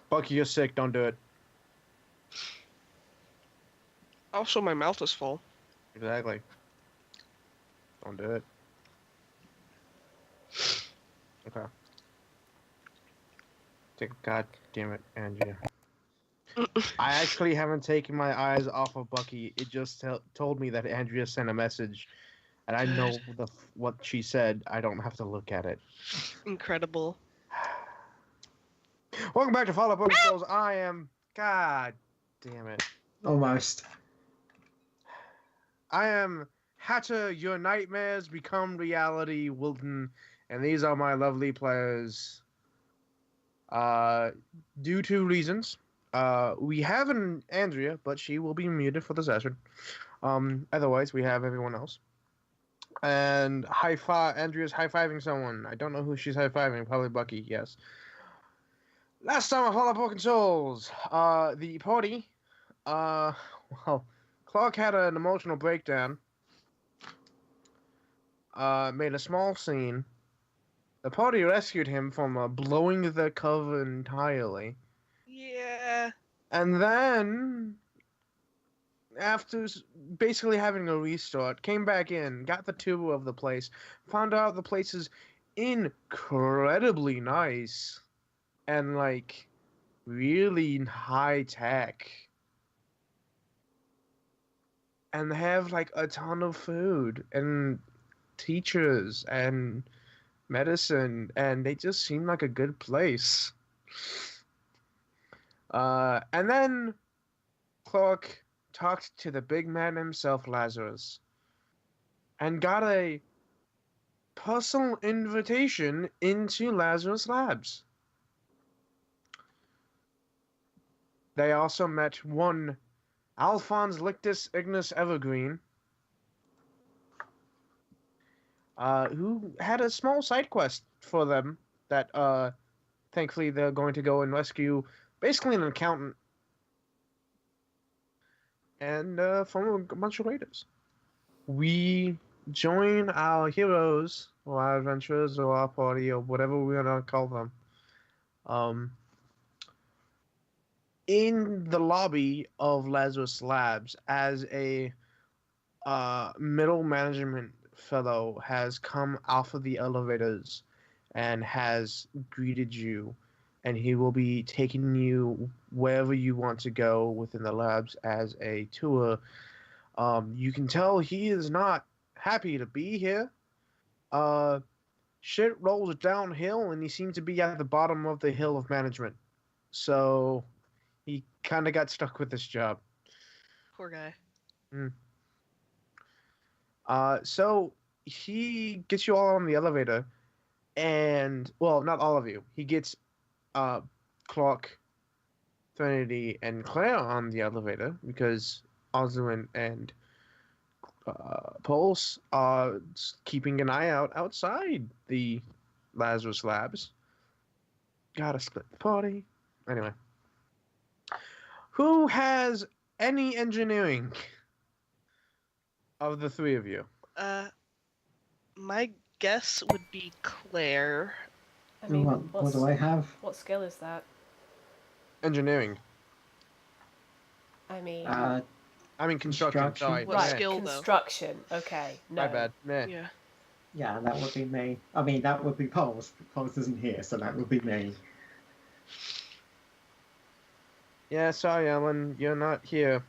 Bucky, you're sick. Don't do it. Also, my mouth is full. Exactly. Don't do it. Okay. God damn it, Andrea. I actually haven't taken my eyes off of Bucky. It just told me that Andrea sent a message, and I know what she said. I don't have to look at it. Incredible. Welcome back to Fallout Pokemon Souls. I am... God damn it. Almost. I am Hatter, your nightmares become reality, Wilton, and these are my lovely players. Due to reasons, we have an Andrea, but she will be muted for the session. Otherwise, we have everyone else. And Andrea's high-fiving someone. I don't know who she's high-fiving. Probably Bucky, yes. Last time on Fallout Pokemon Souls, the party, well, Clark had an emotional breakdown. Made a small scene. The party rescued him from blowing the cover entirely. Yeah. And then, after basically having a restart, came back in, got the tour of the place, found out the place is incredibly nice and, like, really high tech. And they have, like, a ton of food and teachers and medicine, and they just seem like a good place. And then Clark talked to the big man himself, Lazarus, and got a personal invitation into Lazarus Labs. They also met one Alphonse Lictus Ignis Evergreen, who had a small side quest for them that, thankfully, they're going to go and rescue basically an accountant and from a bunch of raiders. We join our heroes, or our adventurers, or our party, or whatever we're going to call them, in the lobby of Lazarus Labs as a middle management fellow has come off of the elevators and has greeted you, and he will be taking you wherever you want to go within the labs as a tour. You can tell he is not happy to be here. Shit rolls downhill, and he seems to be at the bottom of the hill of management. So he kind of got stuck with this job. Poor guy. So he gets you all on the elevator, and, well, not all of you. He gets Clark, Threnody, and Claire on the elevator because Oswin and Pulse are keeping an eye out outside the Lazarus Labs. Gotta split the party. Anyway. Who has any engineering of the three of you? My guess would be Claire. I mean, what do I have? What skill is that? Engineering. I mean... construction. Sorry. What skill, construction. Though? Okay. No. My bad. Meh. Yeah. Yeah, that would be me. I mean, that would be Pulse. Pulse isn't here, so that would be me. Yeah, sorry, Ellen, you're not here.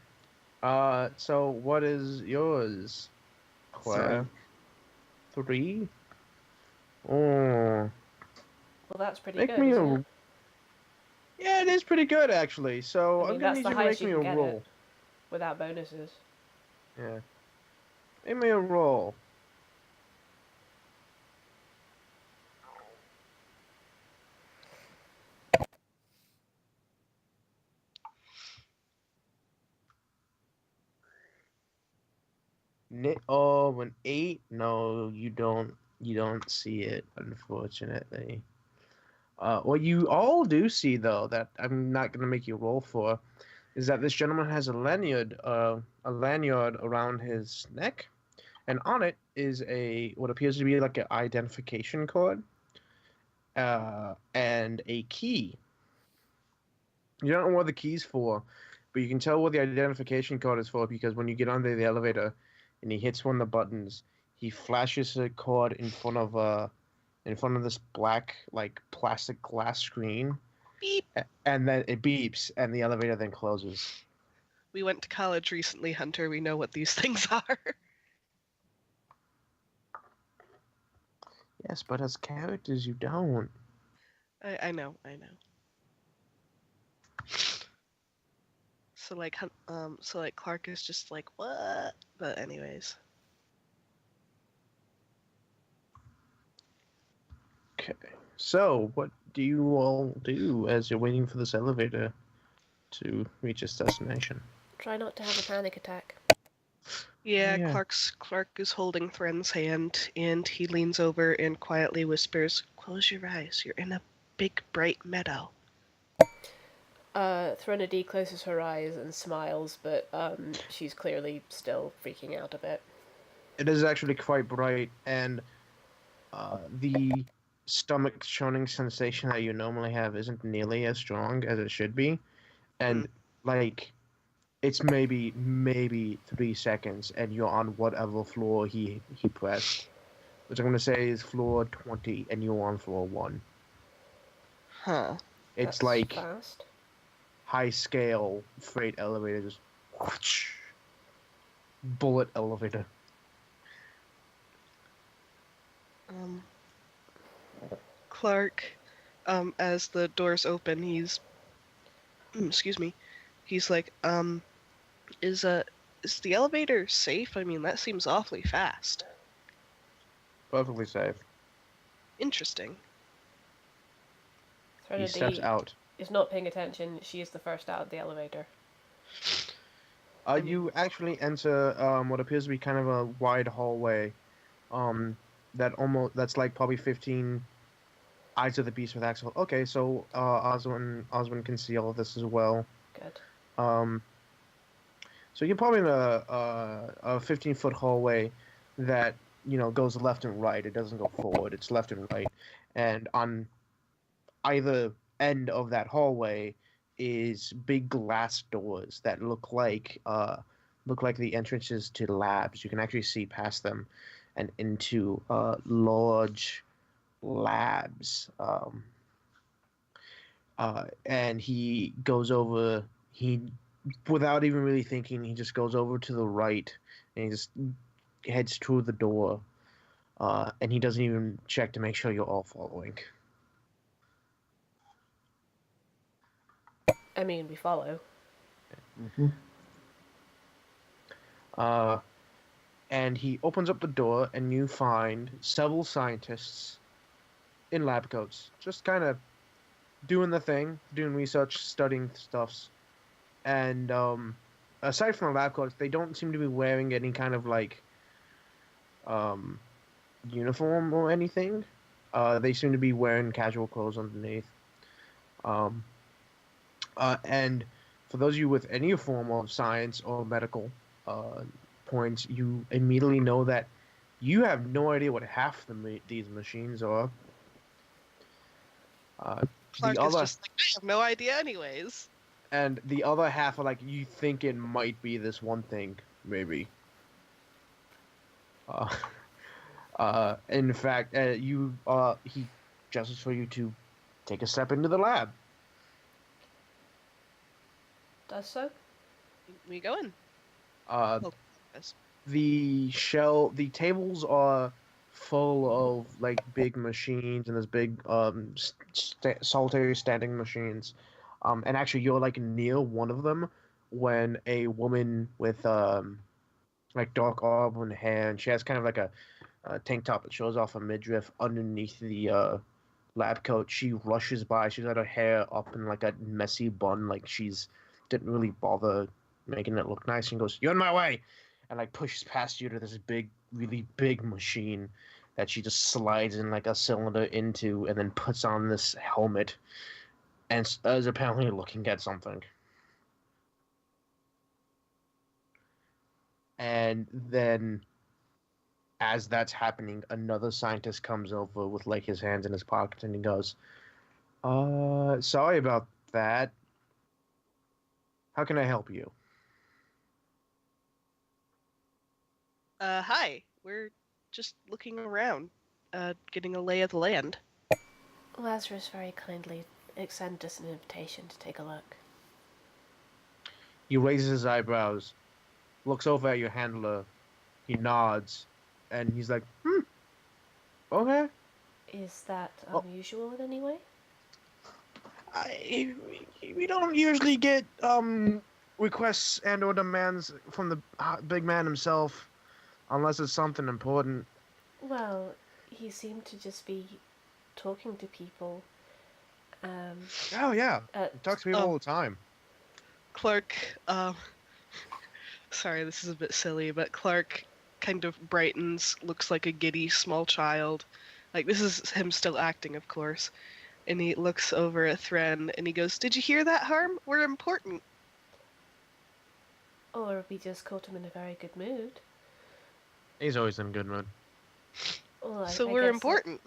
So what is yours, Claire? 3? Oh. Well, that's pretty good, isn't it? Yeah, it is pretty good, actually. So I mean, I'm gonna need you to make me a roll. Without bonuses. Yeah. Make me a roll. An 8? No, you don't. You don't see it, unfortunately. What you all do see, though, that I'm not gonna make you roll for, is that this gentleman has a lanyard around his neck, and on it is what appears to be like an identification card, and a key. You don't know what the key's for, but you can tell what the identification code is for because when you get under the elevator and he hits one of the buttons, he flashes a code in front of this black like plastic glass screen. Beep. And then it beeps and the elevator then closes. We went to college recently, Hunter. We know what these things are. Yes, but as characters you don't. I know. So like Clark is just like, what? But anyways. Okay. So, what do you all do as you're waiting for this elevator to reach its destination? Try not to have a panic attack. Yeah, Clark is holding Thren's hand, and he leans over and quietly whispers, "Close your eyes. You're in a big, bright meadow." Threnody closes her eyes and smiles, but she's clearly still freaking out a bit. It is actually quite bright, and the stomach churning sensation that you normally have isn't nearly as strong as it should be. And like, it's maybe 3 seconds, and you're on whatever floor he pressed. Which I'm gonna say is floor 20, and you're on floor 1. Huh. It's That's like fast. high scale freight elevator, just whoosh, bullet elevator. Clark, as the doors open, excuse me, he's like, is the elevator safe? I mean, that seems awfully fast. Perfectly safe. Interesting. He steps Threnody out. is not paying attention. She is the first out of the elevator. You actually enter what appears to be kind of a wide hallway. That's like probably 15 Eyes of the Beast with Axel. Okay, so Oswin can see all of this as well. Good. So you're probably in a 15-foot hallway that goes left and right. It doesn't go forward. It's left and right, and on either end of that hallway is big glass doors that look like the entrances to labs. You can actually see past them and into large labs. And he goes over. Without even really thinking, he just goes over to the right and he just heads through the door. And he doesn't even check to make sure you're all following. I mean, we follow. Mm-hmm. And he opens up the door, and you find several scientists in lab coats, just kind of doing the thing, doing research, studying stuffs. And aside from the lab coats, they don't seem to be wearing any kind of like uniform or anything. They seem to be wearing casual clothes underneath. And for those of you with any form of science or medical points, you immediately know that you have no idea what half these machines are. Clark is just like, I have no idea anyways. And the other half are like, you think it might be this one thing, maybe. In fact, he gestures for you to take a step into the lab. Does so? We go in. The tables are full of like big machines and there's big solitary standing machines. And actually you're like near one of them when a woman with like dark auburn hair, and she has kind of like a tank top that shows off a midriff underneath the lab coat. She rushes by. She's got her hair up in like a messy bun, like she's didn't really bother making it look nice, and goes, "You're in my way," and like pushes past you to this big, really big machine that she just slides in like a cylinder into, and then puts on this helmet, and is apparently looking at something. And then, as that's happening, another scientist comes over with like his hands in his pockets, and he goes, "Sorry about that. How can I help you? Hi. We're just looking around, getting a lay of the land. Lazarus very kindly extended us an invitation to take a look. He raises his eyebrows, looks over at your handler, he nods, and he's like, okay. Is that Oh. unusual in any way? We don't usually get requests and or demands from the big man himself unless it's something important. Well, he seemed to just be talking to people. Oh yeah, Uh, he talks to people all the time. Clark, sorry, this is a bit silly, but Clark kind of brightens, looks like a giddy small child. Like, this is him still acting, of course. And he looks over at Thren and he goes, "Did you hear that, Harm? We're important." or we just caught him in a very good mood. He's always in a good mood. Well, So I we're guess important.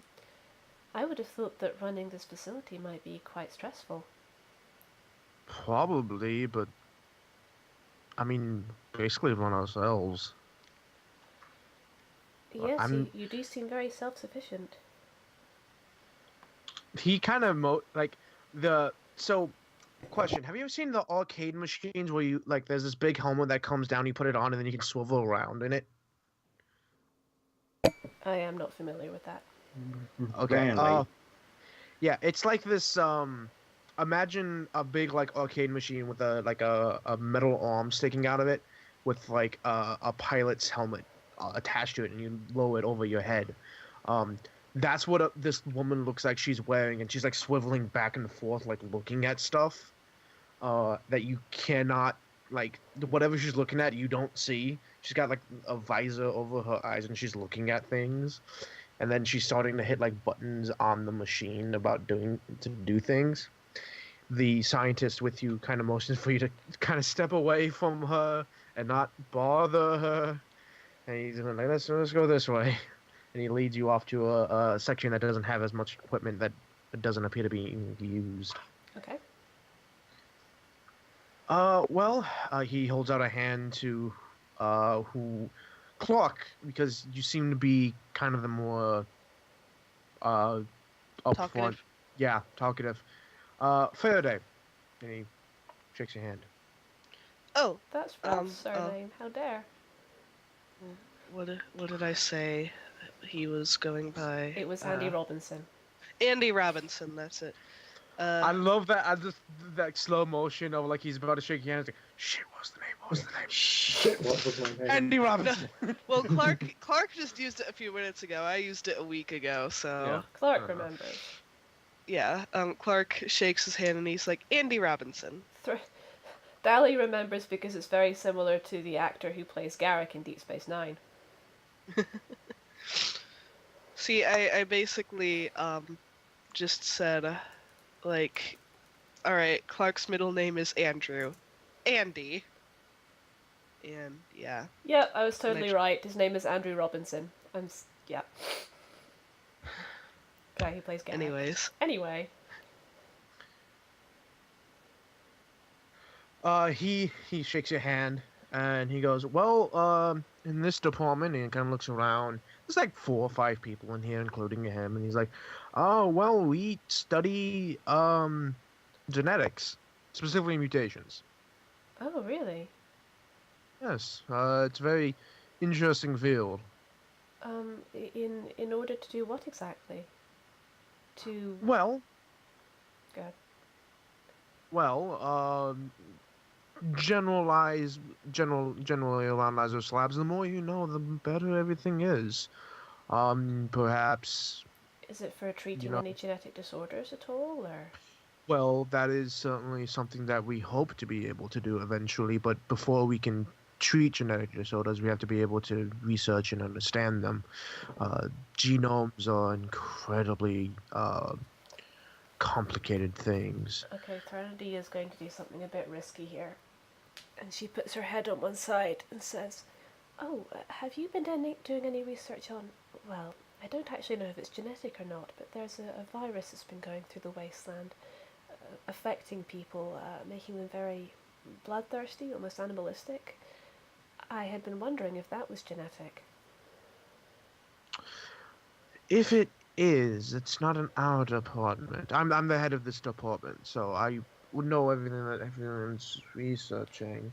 I would have thought that running this facility might be quite stressful. Probably, but I mean, basically run ourselves. Yes, I'm. you do seem very self-sufficient. He kind of so. Question: have you ever seen the arcade machines where you like there's this big helmet that comes down, you put it on, and then you can swivel around in it? I am not familiar with that. Okay. Really? Yeah, it's like this. Imagine a big like arcade machine with a metal arm sticking out of it, with like a pilot's helmet attached to it, and you lower it over your head. Um, that's what this woman looks like she's wearing, and she's like swiveling back and forth, like looking at stuff. That you cannot like whatever she's looking at, you don't see. She's got like a visor over her eyes, and she's looking at things, and then she's starting to hit like buttons on the machine about to do things. The scientist with you kind of motions for you to kind of step away from her and not bother her, and he's like, let's go this way, and he leads you off to a section that doesn't have as much equipment that doesn't appear to be used. Okay. He holds out a hand to Clark, because you seem to be kind of the more upfront. Talkative. Yeah, talkative. Faraday. And he shakes your hand. Oh, That's Ralph's surname. How dare? what did I say he was going by? It was Andy Robinson. Andy Robinson, that's it. I love that. I just that slow motion of like he's about to shake your hand. It's like, shit, what was the name? What was the name? Shit, what was my name? Andy Robinson. Well, Clark just used it a few minutes ago. I used it a week ago, so Yeah. Clark remembers. yeah. Clark shakes his hand and he's like, "Andy Robinson." Dally remembers because it's very similar to the actor who plays Garrick in Deep Space Nine. See, I basically just said like, all right, Clark's middle name is Andrew, Andy, and yeah. Yep, I was totally right. His name is Andrew Robinson. Yeah. Guy who plays Garrick. Anyway. He shakes your hand and he goes, well, in this department, and he kind of looks around. There's like 4 or 5 people in here, including him, and he's like, oh, well, we study genetics, specifically mutations. Oh, really? Yes, it's a very interesting field. In order to do what exactly? To Well, go ahead. Well, generally around Lazarus Labs, the more you know, the better everything is. Perhaps. Is it for treating any genetic disorders at all, or? Well, that is certainly something that we hope to be able to do eventually, but before we can treat genetic disorders, we have to be able to research and understand them. Genomes are incredibly complicated things. Okay, Threnody is going to do something a bit risky here. And she puts her head on one side and says, oh, have you been doing any research on, well, I don't actually know if it's genetic or not, but there's a virus that's been going through the wasteland, affecting people, making them very bloodthirsty, almost animalistic. I had been wondering if that was genetic. If it is, it's not in our department. I'm the head of this department, so I would know everything that everyone's researching.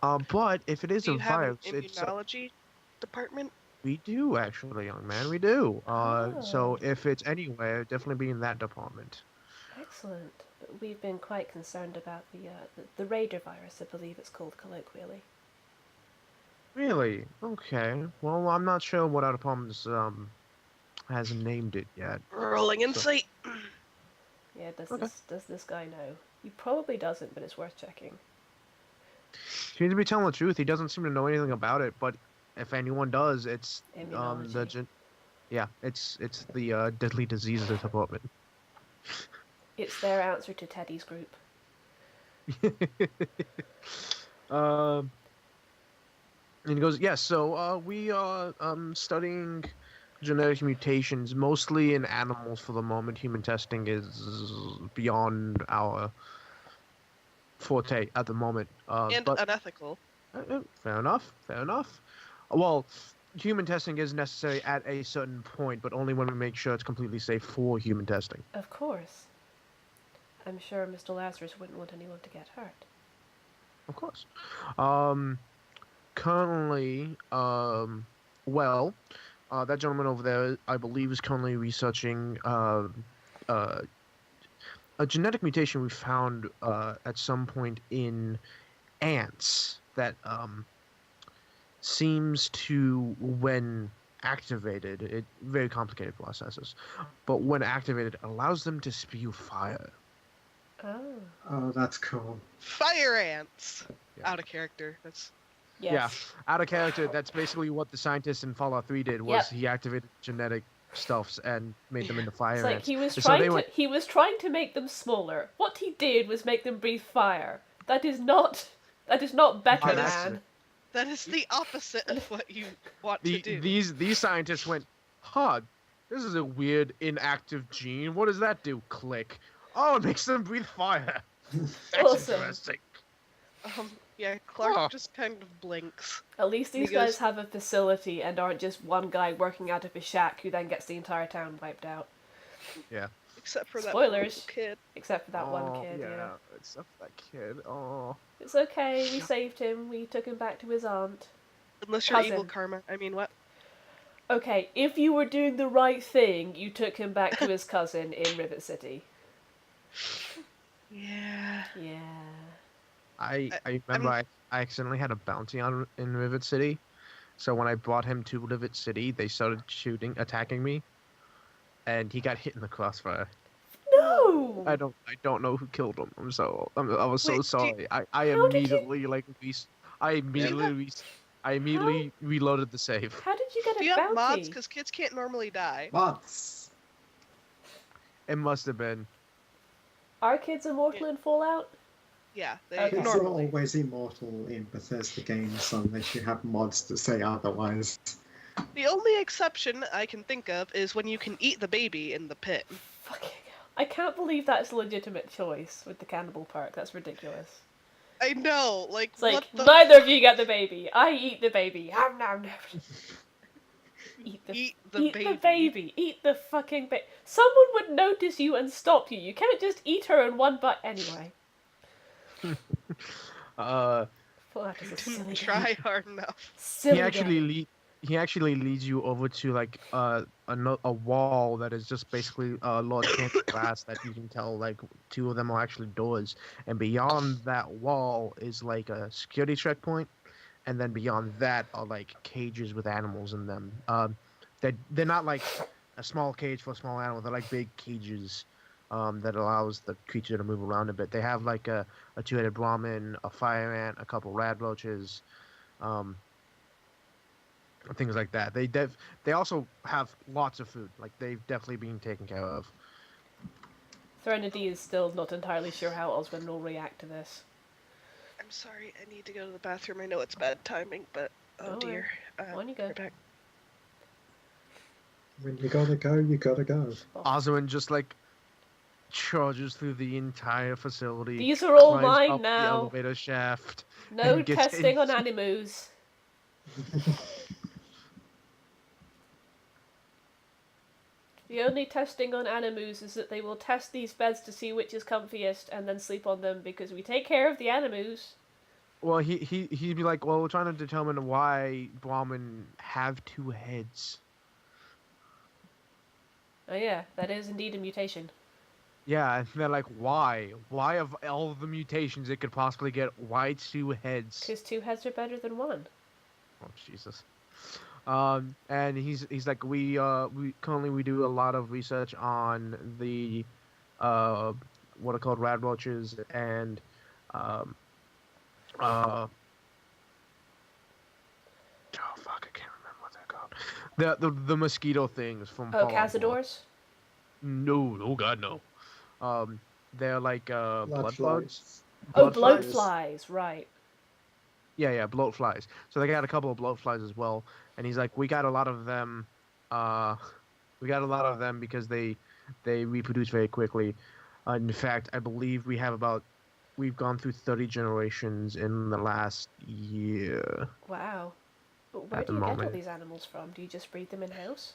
But if it is Do a you have an virus, it's immunology department? we do actually, young man, we do. So Oh. if it's anywhere, it'd definitely be in that department. Excellent. We've been quite concerned about the Raider virus, I believe it's called colloquially. Really? Okay. Well, I'm not sure what our department hasn't named it yet. Rolling insight. Yeah, Okay. does this guy know? He probably doesn't, but it's worth checking. Seems to be telling the truth. He doesn't seem to know anything about it, but if anyone does, it's Immunology. it's the deadly diseases department. It's their answer to Teddy's group. Um, and he goes, yes. So we are studying genetic mutations, mostly in animals for the moment. Human testing is beyond our forte at the moment. And But unethical. fair enough. Fair enough. Well, human testing is necessary at a certain point, but only when we make sure it's completely safe for human testing. Of course. I'm sure Mr. Lazarus wouldn't want anyone to get hurt. Of course. Currently, that gentleman over there, I believe, is currently researching a genetic mutation we found at some point in ants that seems to, when activated, it very complicated processes, but when activated, allows them to spew fire. Oh. Oh, that's cool. Fire ants. Yeah. Out of character. That's Yes. Out of character, that's basically what the scientists in Fallout 3 did, was he activated genetic stuffs and made them into fire It's like ants. he was So trying they to went, he was trying to make them smaller. What he did was make them breathe fire. That is not better, An man. accident. that is the opposite of what you want to do. These scientists went, this is a weird inactive gene. What does that do? Click. Oh, it makes them breathe fire. That's Awesome. interesting. Yeah, Clark Huh. just kind of blinks. At least He these goes- guys have a facility and aren't just one guy working out of a shack who then gets the entire town wiped out. Except for that Spoilers. little kid. Except for that one Oh, kid, yeah. Except for that kid. Oh. It's okay, we saved him, we took him back to his aunt. Unless you're Cousin. evil karma. I mean, what? Okay, if you were doing the right thing, you took him back to his cousin in Rivet City. Yeah. Yeah. I remember I accidentally had a bounty on in Rivet City. So when I brought him to Rivet City, they started attacking me. And he got hit in the crossfire. No! I don't know who killed him. I was so Wait, sorry. I How did you- immediately I immediately reloaded the save. How did you get Do a you have mods? bounty? Because kids can't normally die. Mods. It must have been. Are kids immortal in Fallout? Yeah, they Okay. Kids are normally. always immortal in Bethesda games unless you have mods that say otherwise. The only exception I can think of is when you can eat the baby in the pit. Fucking hell. I can't believe that's a legitimate choice with the cannibal perk. That's ridiculous. I know, like, It's like, what the... neither of you get the baby. I eat the baby. Ham, nom, nom. Eat the baby. Eat the fucking baby. Someone would notice you and stop you. You can't just eat her in one bite. Anyway. Fallout is a silly Didn't game. try hard enough. Silly He actually leads you over to like a wall that is just basically a large pane of glass that you can tell like two of them are actually doors, and beyond that wall is like a security checkpoint, and then beyond that are like cages with animals in them. They're not like a small cage for a small animal. They're like big cages that allows the creature to move around a bit. They have like a two-headed Brahmin, a fire ant, a couple radroaches, things like that. They also have lots of food. Like they've definitely been taken care of. Threnody is still not entirely sure how Oswin will react to this. I'm sorry, I need to go to the bathroom. I know it's bad timing, but oh Don't dear. On you go. We're back. When you gotta go, you gotta go. Oswin just like charges through the entire facility. These are all climbs mine up the now. elevator shaft. No and gets testing on into- animus. The only testing on animus is that they will test these beds to see which is comfiest and then sleep on them because we take care of the animus. Well, he'd be like, well, we're trying to determine why Brahmin have two heads. Oh yeah, that is indeed a mutation. Yeah, and they're like, why? Why of all the mutations it could possibly get, why two heads? Because 2 heads are better than 1. Oh Jesus. And he's like, we currently do a lot of research on the what are called rad roaches and um oh fuck, I can't remember what they're called. The mosquito things from Oh, Fallout 4. Cazadors? No, oh god no. They're like blood bugs. Oh, Bloat bloatflies, right. Yeah, bloat flies. So they got a couple of bloat flies as well. And he's like, we got a lot of them. We got a lot of them because they reproduce very quickly. In fact, I believe we've gone through 30 generations in the last year. Wow. But where At do the you get all moment. these animals from? Do you just breed them in-house?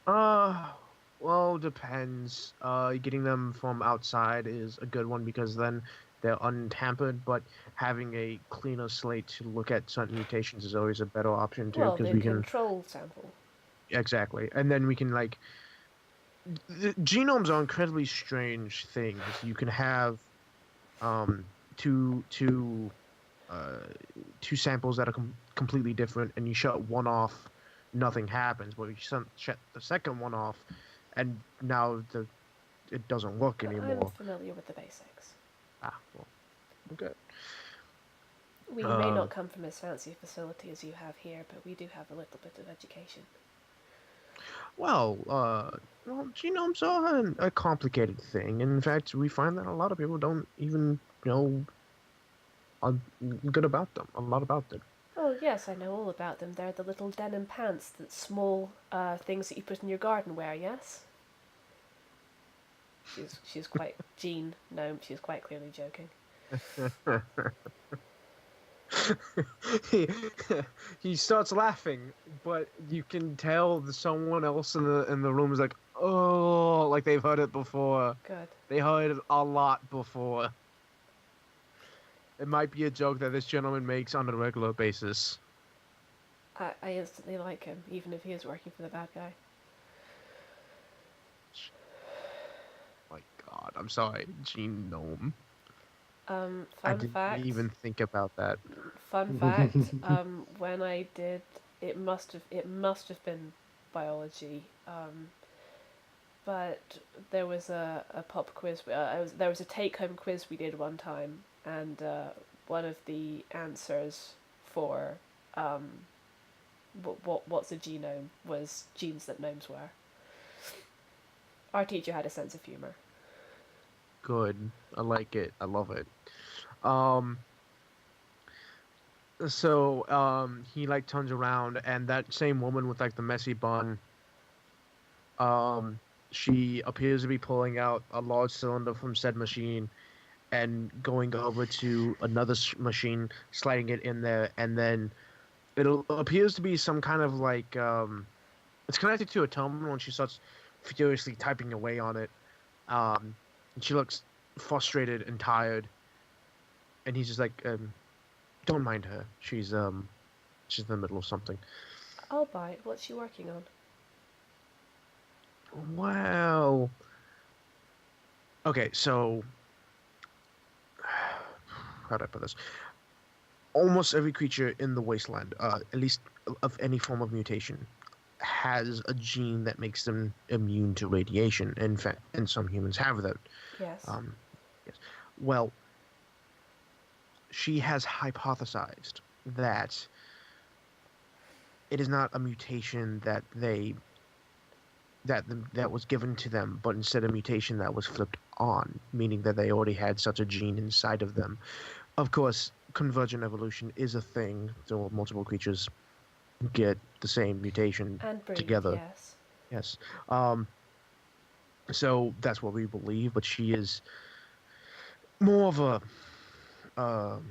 Well, depends. Getting them from outside is a good one because then they're untampered, but having a cleaner slate to look at certain mutations is always a better option too, Well, because the we can control sample. exactly, and then we can like the genomes are incredibly strange things. You can have two samples that are completely different, and you shut one off, nothing happens. But you shut the second one off, and now it doesn't work anymore. I'm familiar with the basics. Well, okay. We may not come from as fancy a facility as you have here, but we do have a little bit of education. Well, genomes are a complicated thing. In fact, we find that a lot of people don't even know a lot about them. Oh, yes, I know all about them. They're the little denim pants, that small things that you put in your garden wear, yes? She's quite... Jean, no, she's quite clearly joking. he starts laughing, but you can tell that someone else in the room is like, oh, like they've heard it before. Good. They heard it a lot before. It might be a joke that this gentleman makes on a regular basis. I instantly like him, even if he is working for the bad guy. My God, I'm sorry, genome. Fun I didn't fact. even think about that. Fun fact. When I did, it must have been biology. But there was a pop quiz. There was a take-home quiz we did one time, and one of the answers for what's a genome was genes that gnomes wear. Our teacher had a sense of humor. Good. I like it. I love it. So he like turns around, and that same woman with like the messy bun, she appears to be pulling out a large cylinder from said machine and going over to another machine, sliding it in there, and then it appears to be some kind of like it's connected to a terminal, and she starts furiously typing away on it. And she looks frustrated and tired, and he's just like, don't mind her. She's in the middle of something. I'll buy it. What's she working on? Well, okay, so how do I put this? Almost every creature in the wasteland, at least of any form of mutation, has a gene that makes them immune to radiation. In fact, and some humans have that. Yes. Yes. Well, she has hypothesized that it is not a mutation that that was given to them, but instead a mutation that was flipped on, meaning that they already had such a gene inside of them. Of course, convergent evolution is a thing, so multiple creatures get the same mutation and breed, together. yes. Yes. So that's what we believe. But she is more of um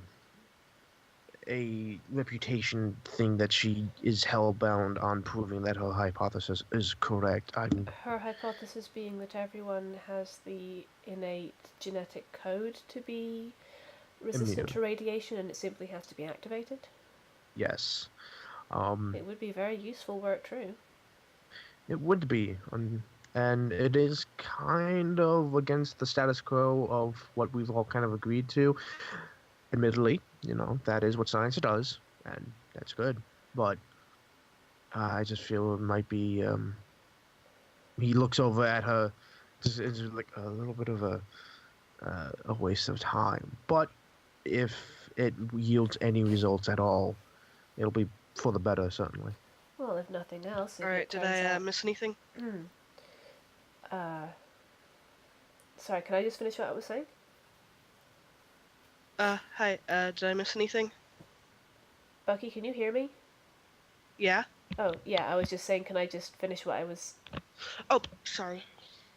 a reputation thing that she is hellbound on proving that her hypothesis is correct. Her hypothesis being that everyone has the innate genetic code to be resistant Immune. to radiation and it simply has to be activated. Yes. It would be very useful were it true. It would be, and it is kind of against the status quo of what we've all kind of agreed to. Admittedly, that is what science does, and that's good. But I just feel it might be. He looks over at her. It's like a little bit of a waste of time. But if it yields any results at all, it'll be for the better, certainly. Well, if nothing else, if All right, it did turns I out... miss anything? Uh, sorry, can I just finish what I was saying? Hi. Did I miss anything? Bucky, can you hear me? Yeah. Oh, yeah, I was just saying, can I just finish what I was... Oh, sorry.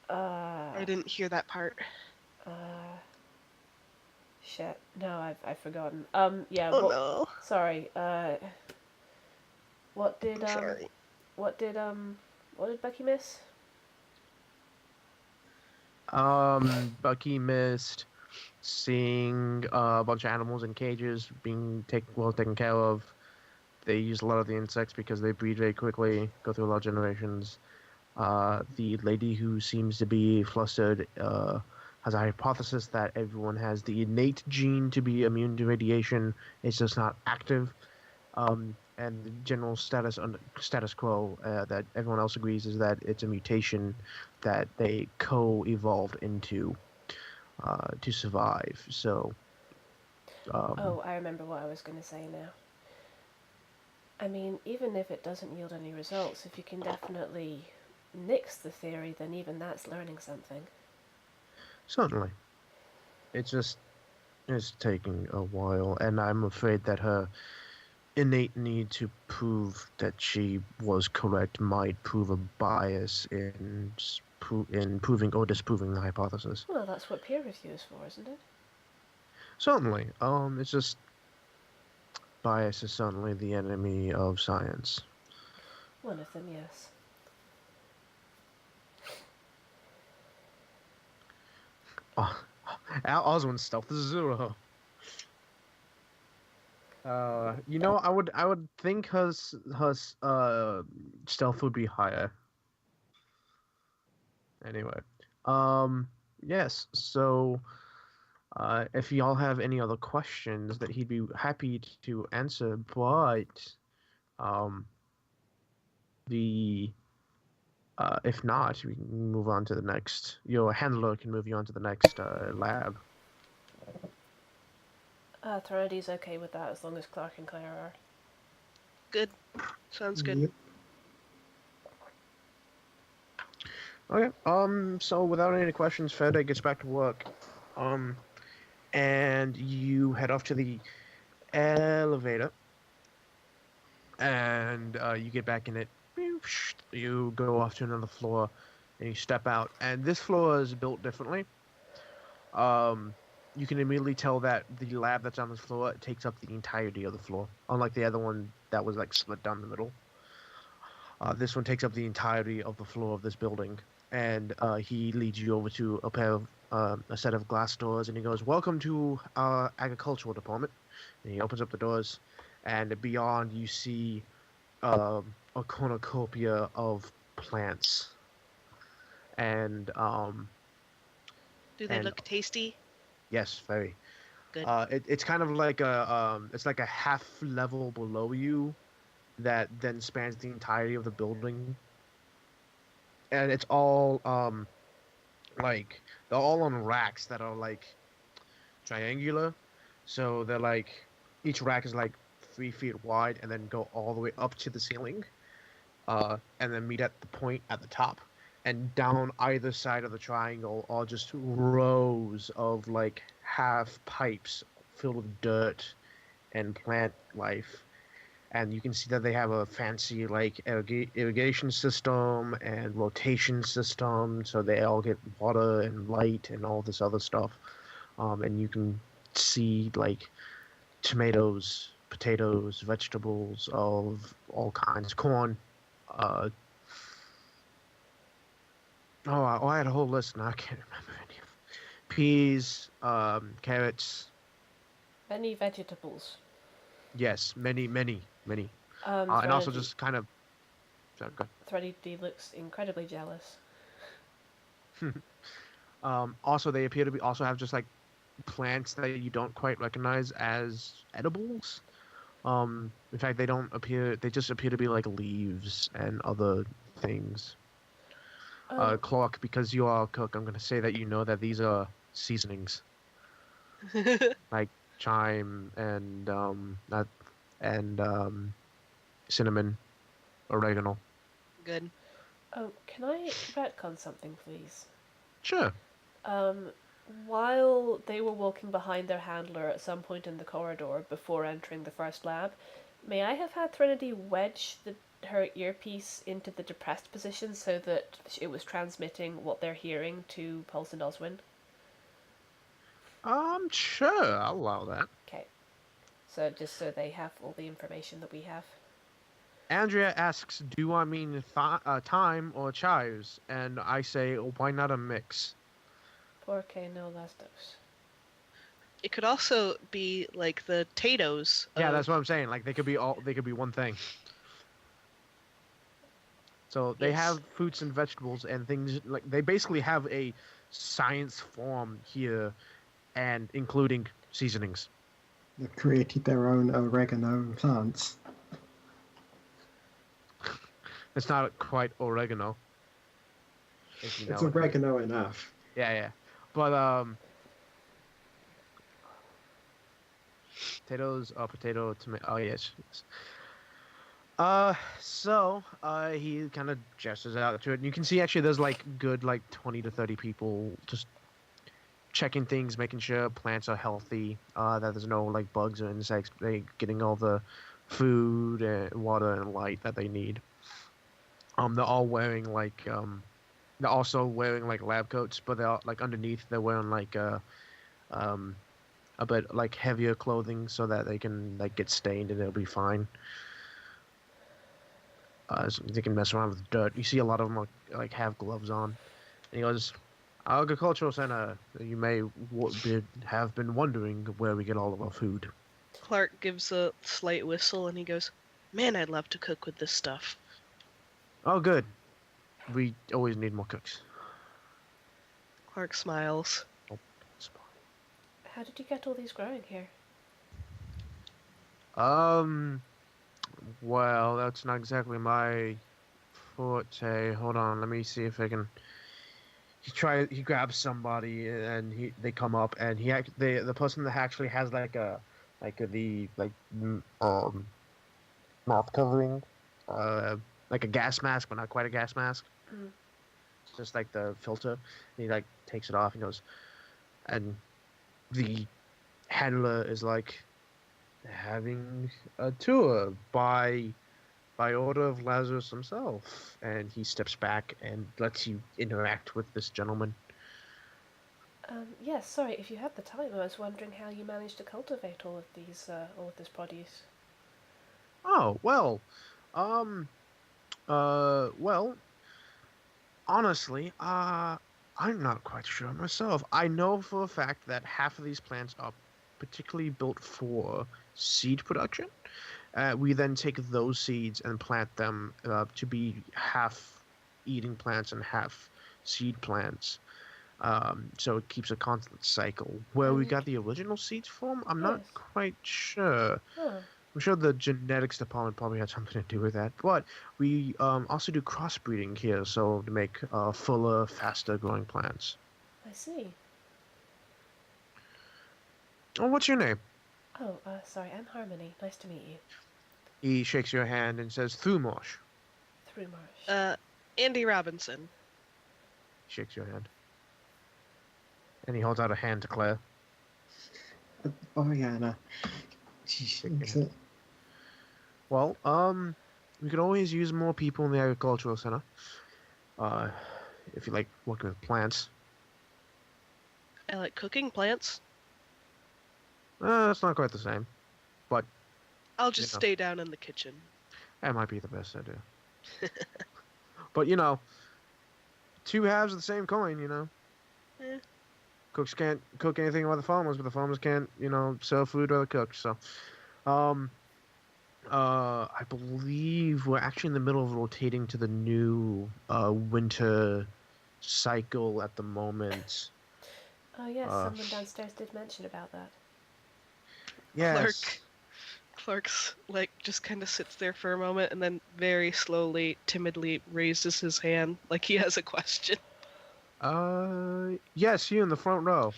I I didn't hear that part. Shit. No, I've forgotten. Yeah, Oh what... no. Sorry, what did, I'm sorry. what did Bucky miss? Bucky missed seeing a bunch of animals in cages being taken care of. They use a lot of the insects because they breed very quickly, go through a lot of generations. The lady who seems to be flustered has a hypothesis that everyone has the innate gene to be immune to radiation. It's just not active. And the general status quo that everyone else agrees is that it's a mutation that they co-evolved into to survive. So, Oh, I remember what I was going to say now. I mean, even if it doesn't yield any results, if you can definitely nix the theory, then even that's learning something. certainly, it's taking a while, and I'm afraid that her innate need to prove that she was correct might prove a bias in proving or disproving the hypothesis. Well, that's what peer review is for, isn't it? Certainly, it's just bias is certainly the enemy of science. One of them, yes. Oswin's stealth is 0. I would think her stealth would be higher. Anyway, yes. So, if y'all have any other questions that he'd be happy to answer, but um, the if not, we can move on to the next. Your handler can move you on to the next lab. Threnody's okay with that as long as Clark and Claire are. Good. Sounds good. Yep. Okay. So without any questions, Fede gets back to work. And you head off to the elevator, and you get back in it. You go off to another floor, and you step out. And this floor is built differently. You can immediately tell that the lab that's on this floor takes up the entirety of the floor, unlike the other one that was like split down the middle. This one takes up the entirety of the floor of this building, and he leads you over to a set of glass doors, and he goes, "Welcome to our agricultural department." And he opens up the doors, and beyond you see a cornucopia of plants, and Do they and look tasty? yes, very. Good. It's kind of like it's like a half level below you that then spans the entirety of the building, and it's all like they're all on racks that are like triangular, so they're like each rack is like 3 feet wide and then go all the way up to the ceiling, and then meet at the point at the top, and down either side of the triangle are just rows of like half pipes filled with dirt and plant life. and you can see that they have a fancy like irrigation system and rotation system, so they all get water and light and all this other stuff. And you can see like tomatoes, potatoes, vegetables of all kinds, corn. Uh, I had a whole list and I can't remember any of them. Peas, carrots. Many vegetables. Yes, many, many, many. And also Threnody, just kind of. Sorry, go Threnody looks incredibly jealous. ahead. Also, they appear to be also have just like plants that you don't quite recognize as edibles. In fact, they don't appear. They just appear to be like leaves and other things. Um, Clark, because you are a cook, I'm gonna say that you know that these are seasonings like thyme and that and cinnamon, oregano. Good. oh, can I retcon something, please? Sure. Um, while they were walking behind their handler at some point in the corridor before entering the first lab, may I have had Threnody wedge her earpiece into the depressed position so that it was transmitting what they're hearing to Pulse and Oswin? Sure, I'll allow that. Okay. So just so they have all the information that we have. Andrea asks, "Do I mean thyme or chives?" And I say, "Why not a mix?" Porque no las dos. It could also be like the potatoes. Yeah, that's what I'm saying. Like they could be all. They could be one thing. So they Yes. have fruits and vegetables and things like they basically have a science form here, and including seasonings. They've created their own oregano plants. It's not quite oregano. If you know It's what I mean. oregano enough. Yeah. But potatoes, potato, tomato. Oh yes. So he kind of gestures out to it, and you can see actually there's like good like 20 to 30 people just checking things, making sure plants are healthy, that there's no like bugs or insects, they getting all the food and water and light that they need. They're all wearing like they're also wearing like lab coats, but they're like underneath they're wearing like um a bit like heavier clothing so that they can like get stained and they'll be fine. So they can mess around with dirt. You see a lot of them like have gloves on. And he goes, "Agricultural center. You may have been wondering where we get all of our food." Clark gives a slight whistle and he goes, "Man, I'd love to cook with this stuff." Oh, good. We always need more cooks. Clark smiles. Oh, it's How did you get all these growing here? fine. Well, that's not exactly my forte. Hold on, let me see if I can. He grabs somebody and they come up and the person that actually has mouth covering, like a gas mask, but not quite a gas mask. Mm. It's just like the filter. And he like takes it off and goes, and the handler is like having a tour by order of Lazarus himself, and he steps back and lets you interact with this gentleman. Yes, sorry, if you had the time, I was wondering how you managed to cultivate all of this produce. Oh, well, honestly, I'm not quite sure myself. I know for a fact that half of these plants are particularly built for seed production. We then take those seeds and plant them to be half eating plants and half seed plants. So it keeps a constant cycle. Where we got the original seeds from, I'm not Yes. quite sure. Oh, I'm sure the genetics department probably had something to do with that. But we also do crossbreeding here, so to make fuller, faster growing plants. I see. Oh, what's your name? Oh, sorry, I'm Harmony. Nice to meet you. He shakes your hand and says, Thumosh. Through Marsh. Andy Robinson. Shakes your hand. And he holds out a hand to Claire. Oriana. She shakes it. Well, we could always use more people in the agricultural center. Uh, if you like working with plants. I like cooking plants. It's not quite the same, but I'll just Yeah. stay down in the kitchen. that might be the best idea. But two halves of the same coin. Eh. Cooks can't cook anything by the farmers, but the farmers can't, sell food or the cooks. So, um, I believe we're actually in the middle of rotating to the new winter cycle at the moment. Oh yes, Uh, someone downstairs did mention about that. Yes. Clark's like just kind of sits there for a moment and then very slowly, timidly raises his hand like he has a question. Yes, you in the front row.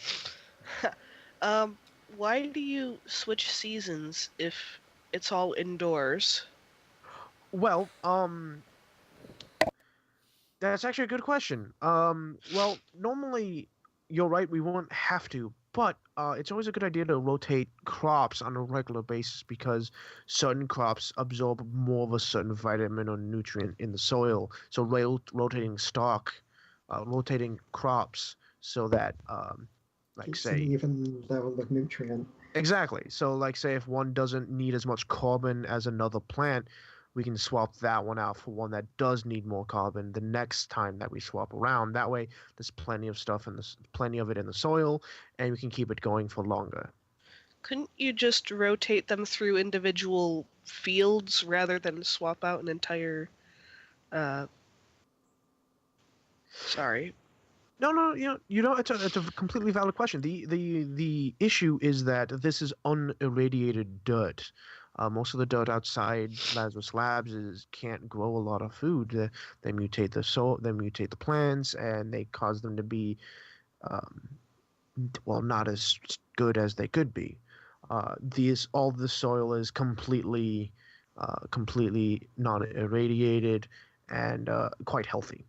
Why do you switch seasons if it's all indoors? Well, that's actually a good question. Well, normally you're right, we won't have to, but it's always a good idea to rotate crops on a regular basis because certain crops absorb more of a certain vitamin or nutrient in the soil. So rotating crops so that, like Keeps an say, even level of nutrient. exactly. So, like, say if one doesn't need as much carbon as another plant, we can swap that one out for one that does need more carbon the next time that we swap around. That way, there's plenty of it in the soil, and we can keep it going for longer. Couldn't you just rotate them through individual fields rather than swap out an entire sorry. No. It's a completely valid question. The issue is that this is unirradiated dirt. Most of the dirt outside Lazarus Labs can't grow a lot of food. They mutate the soil, they mutate the plants, and they cause them to be, um, well, not as good as they could be. All the soil is completely non-irradiated and quite healthy.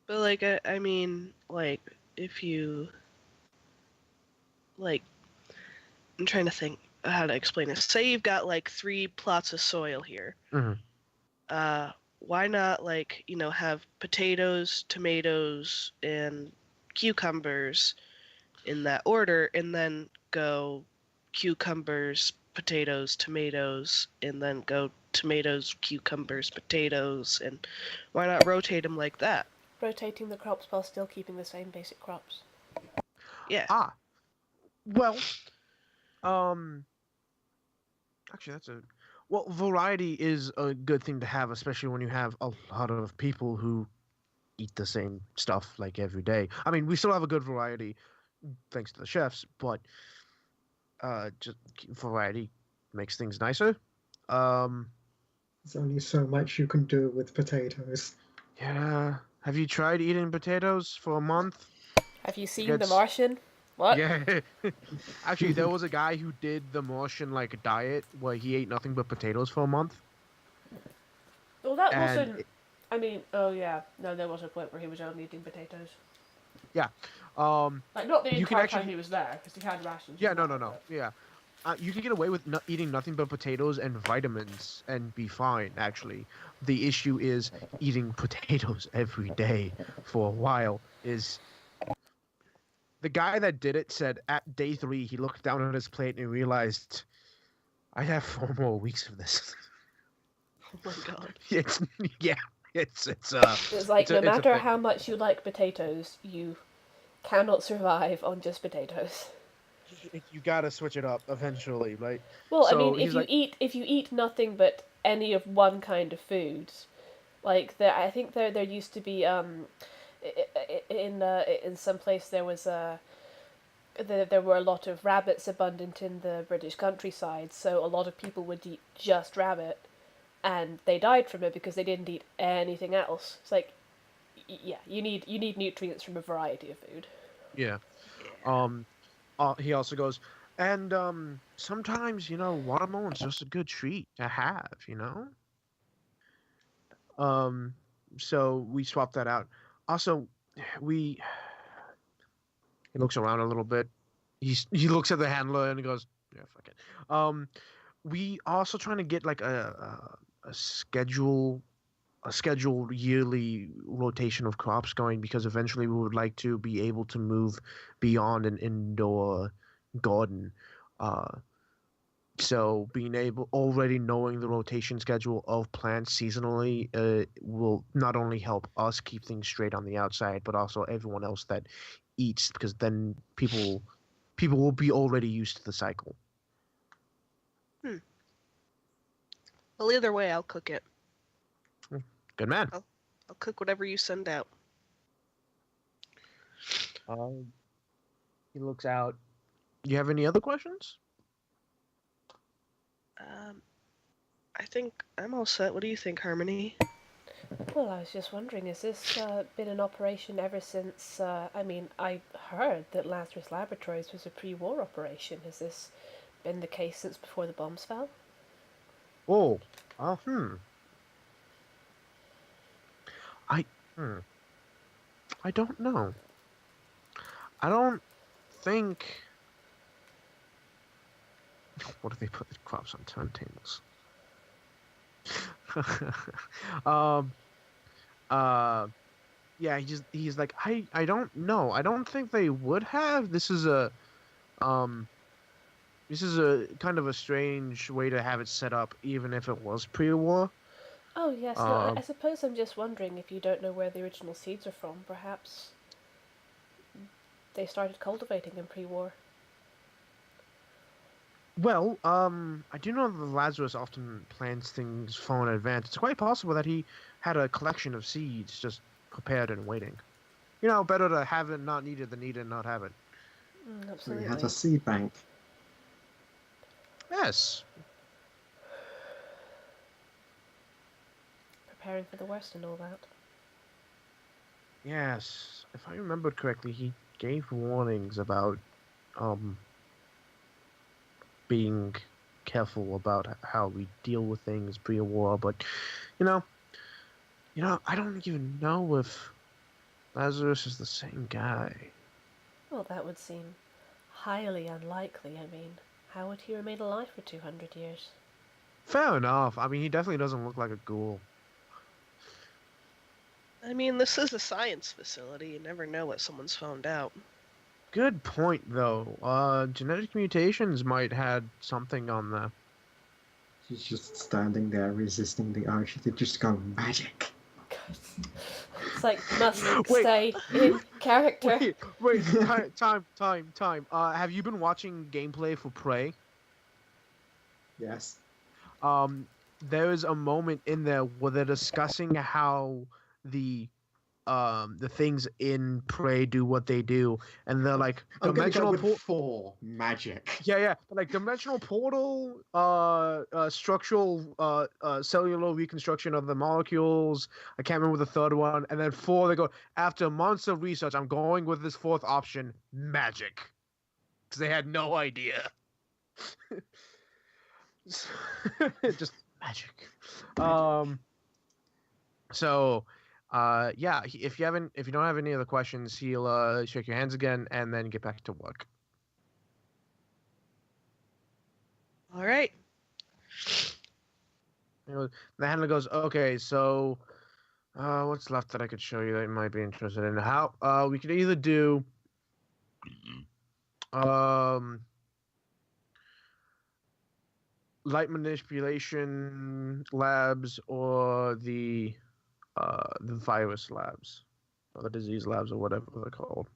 But like I mean, like if you like I'm trying to think how to explain this. Say you've got like 3 plots of soil here. Mhm. Why not have potatoes, tomatoes, and cucumbers in that order, and then go cucumbers, potatoes, tomatoes, and then go tomatoes, cucumbers, potatoes, and why not rotate them like that? Rotating the crops while still keeping the same basic crops. Yeah. Well, um, actually, variety is a good thing to have, especially when you have a lot of people who eat the same stuff like every day. I mean, we still have a good variety thanks to the chefs, but just variety makes things nicer. Um, There's only so much you can do with potatoes. yeah. Have you tried eating potatoes for a month? Have you seen The Gets- Martian? What? Yeah. Actually, there was a guy who did the Martian like diet where he ate nothing but potatoes for a month. Well, that And wasn't. I mean, oh yeah, no, there was a point where he was only eating potatoes. Yeah. Like not the You can entire actually- time he was there, because he had rations. Yeah, and no. that, but- Yeah. You can get away with eating nothing but potatoes and vitamins and be fine, actually. The issue is eating potatoes every day for a while is... The guy that did it said at day 3, he looked down at his plate and he realized, I have 4 more weeks of this. Oh my god. It's It's like it's a no matter thing. how much you like potatoes, you cannot survive on just potatoes. You gotta switch it up eventually, right? Well, I So mean, he's like- if you eat nothing but any of one kind of food, like I think there used to be in some place there was there were a lot of rabbits abundant in the British countryside, so a lot of people would eat just rabbit, and they died from it because they didn't eat anything else. It's like, yeah, you need nutrients from a variety of food. Yeah. He also goes, and sometimes watermelon's just a good treat to have. So we swapped that out. Also, he looks around a little bit. he looks at the handler and he goes, "Yeah, fuck it." We also trying to get like a schedule a scheduled yearly rotation of crops going because eventually we would like to be able to move beyond an indoor garden. Uh, so being able already knowing the rotation schedule of plants seasonally will not only help us keep things straight on the outside, but also everyone else that eats because then people will be already used to the cycle. Well, either way, I'll cook it. Good man. I'll cook whatever you send out. He looks out. You have any other questions? I think I'm all set. What do you think, Harmony? Well, I was just wondering, has this been in operation ever since, I heard that Lazarus Laboratories was a pre-war operation. Has this been the case since before the bombs fell? Oh, I don't know. I don't think. What do they put the crops on turntables? Yeah. He's like I don't know. I don't think they would have. This is a kind of a strange way to have it set up, even if it was pre-war. Oh, yes, no, I suppose I'm just wondering if you don't know where the original seeds are from. Perhaps they started cultivating in pre-war. Well, I do know that Lazarus often plans things far in advance. It's quite possible that he had a collection of seeds just prepared and waiting. You know, better to have it not needed than need it not have it. So Absolutely. he has a seed bank. Yes. Preparing for the worst and all that. Yes. If I remembered correctly, he gave warnings about being careful about how we deal with things pre-war, but you know, I don't even know if Lazarus is the same guy. Well, that would seem highly unlikely. I mean, how would he remain alive for 200 years? Fair enough. I mean, he definitely doesn't look like a ghoul. I mean, this is a science facility. You never know what someone's found out. Good point, though. Genetic mutations might had something on there. She's just standing there resisting the urge to just go magic. It's like, must stay in character. Wait, time. Have you been watching gameplay for Prey? Yes. There's a moment in there where they're discussing how the things in Prey do what they do, and they're like dimensional for magic. Yeah, like dimensional portal, structural, cellular reconstruction of the molecules. I can't remember the third one, and then 4. They go after months of research. I'm going with this 4th option, magic, because they had no idea. Just magic. So. Yeah. If you don't have any other questions, he'll shake your hands again and then get back to work. All right. The handler goes, okay, so what's left that I could show you that you might be interested in? How we could either do light manipulation labs or the virus labs, or the disease labs, or whatever they're called.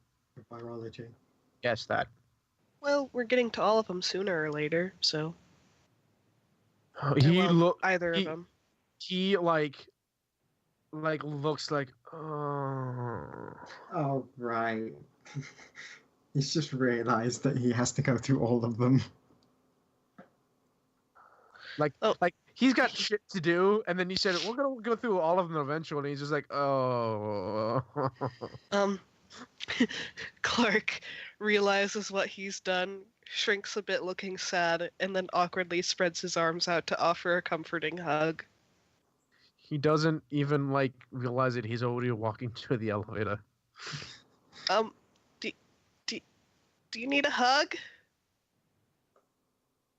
Virology. Yes, that. Well, we're getting to all of them sooner or later, so. Either of them. He like looks like Oh right. He's just realized that he has to go through all of them. Like he's got shit to do, and then he said we're gonna go through all of them eventually. And he's just like, oh. Clark realizes what he's done, shrinks a bit looking sad, and then awkwardly spreads his arms out to offer a comforting hug. He doesn't even realize that he's already walking to the elevator. Do you need a hug?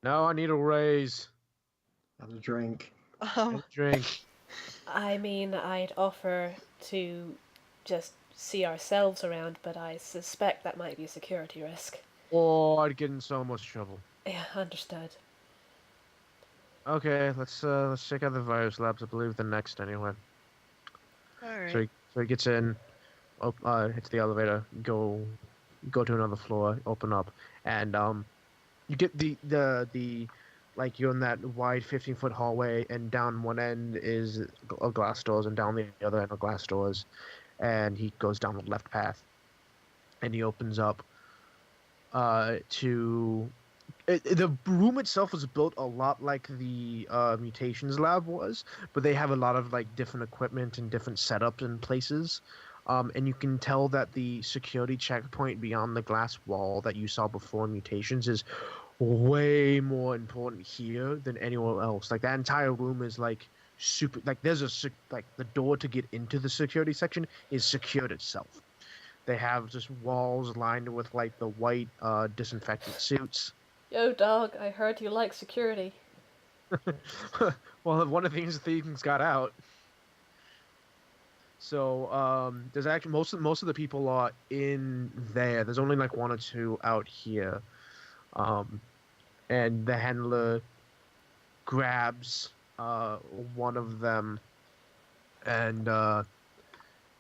No, I need a raise. And a drink. And a drink. I mean, I'd offer to just see ourselves around, but I suspect that might be a security risk. Oh, I'd get in so much trouble. Yeah, understood. Okay, let's check out the virus labs. I believe the next anyway. Alright. So he gets in, hits the elevator, go to another floor, open up, and you get the like you're in that wide 15-foot hallway, and down one end is glass doors, and down the other end are glass doors, and he goes down the left path, and he opens up to the room itself was built a lot like the mutations lab was, but they have a lot of like different equipment and different setups in places. And you can tell that the security checkpoint beyond the glass wall that you saw before in mutations is way more important here than anywhere else. Like that entire room is like super. Like there's like the door to get into the security section is secured itself. They have just walls lined with like the white disinfectant suits. Yo, dog, I heard you like security. Well, one of the things got out. So there's actually most of the people are in there. There's only like one or two out here, and the handler grabs one of them and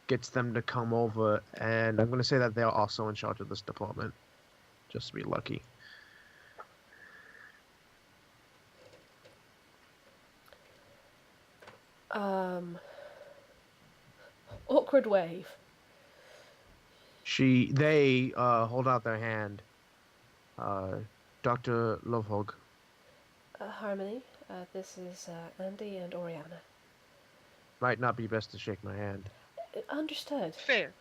gets them to come over. And I'm going to say that they're also in charge of this department, just to be lucky. Awkward wave. They hold out their hand. Dr. Lovehog. Harmony, this is Andy and Oriana. Might not be best to shake my hand. Understood. Fair.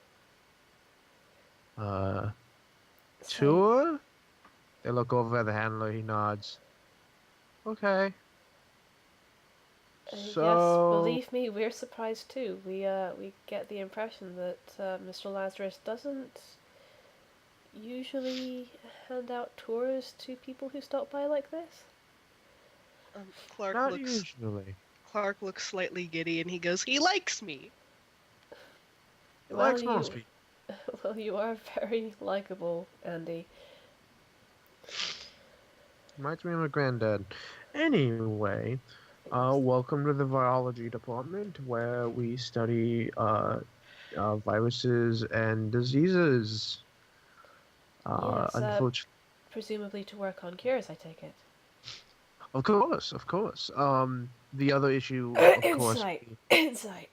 Tour? They look over at the handler, he nods. Okay. Yes, So... believe me, we're surprised too. We get the impression that Mr. Lazarus doesn't usually hand out tours to people who stop by like this. Clark Not looks usually. Clark looks slightly giddy and he goes, "He likes me." He likes most people. Well, you are very likable, Andy. Reminds me of my granddad. Anyway, welcome to the biology department where we study viruses and diseases. Yes, Unfortunately, presumably to work on cures, I take it. of course. The other issue, of course. Insight.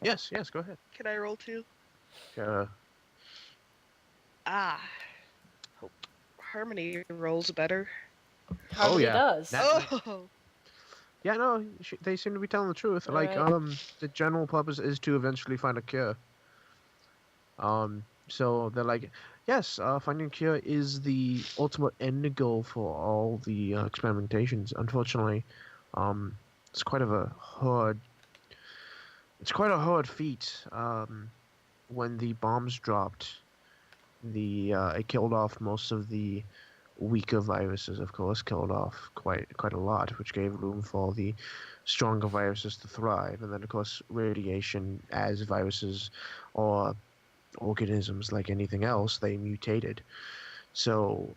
Yes, go ahead. Can I roll too? Sure. Hope Harmony rolls better. Harmony yeah. does. Oh. Yeah, no, they seem to be telling the truth. Right. Like, the general purpose is to eventually find a cure. So they're like, yes, finding a cure is the ultimate end goal for all the experimentations. Unfortunately, it's quite a hard feat. When the bombs dropped, it killed off most of the weaker viruses, of course, killed off quite a lot, which gave room for the stronger viruses to thrive. And then, of course, radiation, as viruses or organisms like anything else, they mutated. So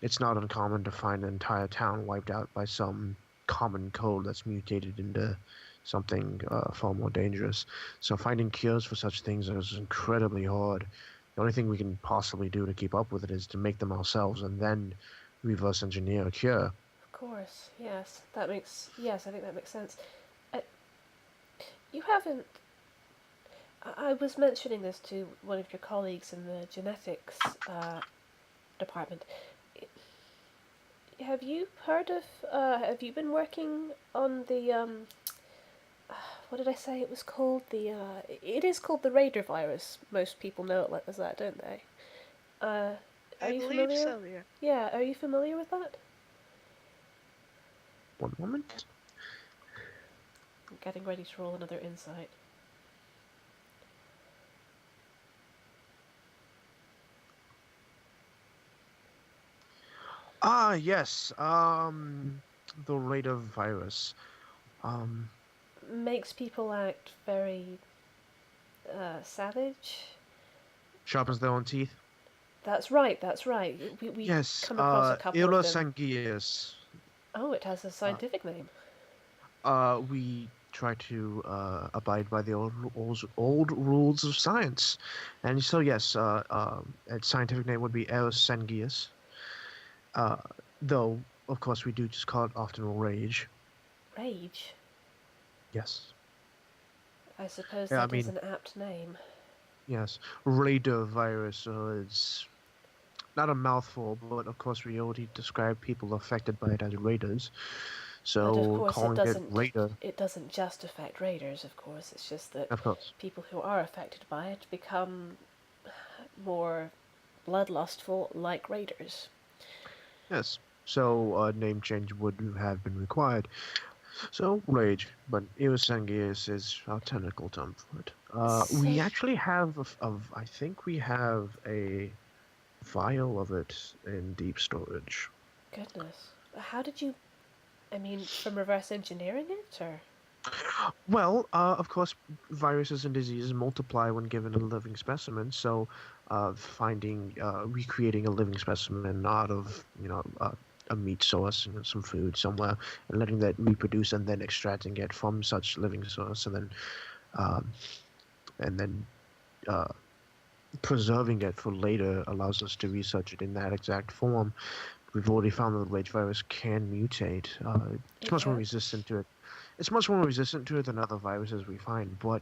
it's not uncommon to find an entire town wiped out by some common code that's mutated into something far more dangerous. So finding cures for such things is incredibly hard. The only thing we can possibly do to keep up with it is to make them ourselves and then reverse engineer a cure. Of course, yes. I think that makes sense. You haven't... I was mentioning this to one of your colleagues in the genetics department. Have you heard of... have you been working on the... what did I say it was called? It is called the Raider virus. Most people know it as that, don't they? Are you believe familiar? so, yeah. Yeah, are you familiar with that? One moment. I'm getting ready to roll another insight. Ah, yes. The rate of virus. Um, Makes people act very savage. sharpens their own teeth. That's right, that's right. We've Yes. come across a couple of Illa them. sanguius. Oh, it has a scientific name. We try to abide by the old rules of science, and so yes, its scientific name would be Eos sanguius. Uh, though of course we do just call it often rage. Rage? Yes. I suppose Yeah, I that is mean, an apt name. yes, raider virus. It's not a mouthful, but of course we already describe people affected by it as raiders. But of So course calling it raider, it doesn't just affect raiders, of course. It's just that of course. people who are affected by it become more bloodlustful like raiders. Yes. So a name change would have been required. So rage, but Eosanguis is our technical term for it. We So, actually have I think we have a vial of it in deep storage. goodness. How did you, I mean, from reverse engineering it, or? Well, of course, viruses and diseases multiply when given a living specimen. So, recreating a living specimen out of, a meat source, some food somewhere, and letting that reproduce, and then extracting it from such living source, um, and then uh, preserving it for later allows us to research it in that exact form. We've already found that the rage virus can mutate. It's It much more can? resistant to it. It's much more resistant to it than other viruses we find, but